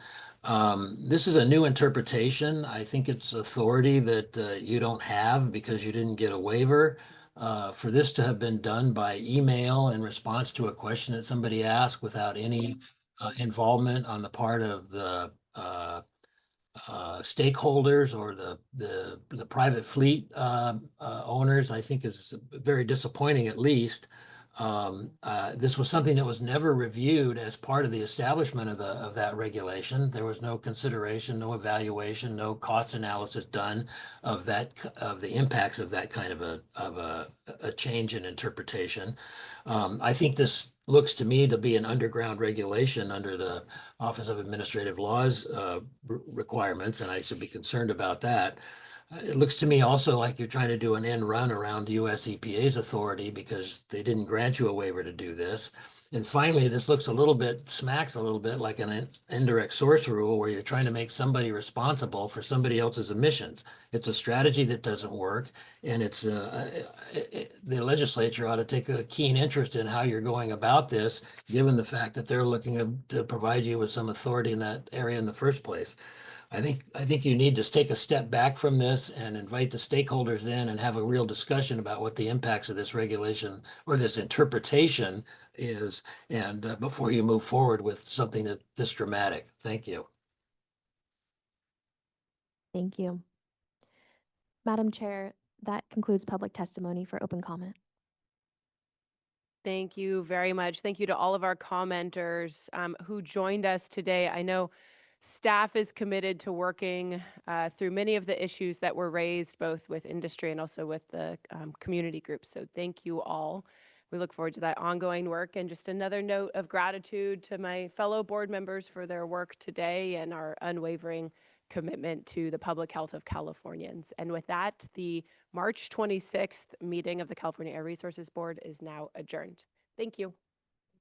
This is a new interpretation. I think it's authority that you don't have because you didn't get a waiver. For this to have been done by email in response to a question that somebody asked without any involvement on the part of the stakeholders or the private fleet owners, I think is very disappointing at least. This was something that was never reviewed as part of the establishment of that regulation. There was no consideration, no evaluation, no cost analysis done of the impacts of that kind of a change in interpretation. I think this looks to me to be an underground regulation under the Office of Administrative Laws requirements, and I should be concerned about that. It looks to me also like you're trying to do an end run around US EPA's authority because they didn't grant you a waiver to do this. And finally, this looks smacks a little bit like an indirect source rule where you're trying to make somebody responsible for somebody else's emissions. It's a strategy that doesn't work, and the legislature ought to take a keen interest in how you're going about this, given the fact that they're looking to provide you with some authority in that area in the first place. I think you need to take a step back from this and invite the stakeholders in and have a real discussion about what the impacts of this regulation or this interpretation is, and before you move forward with something this dramatic. Thank you. Thank you. Madam Chair, that concludes public testimony for open comment. Thank you very much. Thank you to all of our commenters who joined us today. I know staff is committed to working through many of the issues that were raised, both with industry and also with the community groups. So thank you all. We look forward to that ongoing work. And just another note of gratitude to my fellow board members for their work today and our unwavering commitment to the public health of Californians. And with that, the March 26th meeting of the California Air Resources Board is now adjourned. Thank you.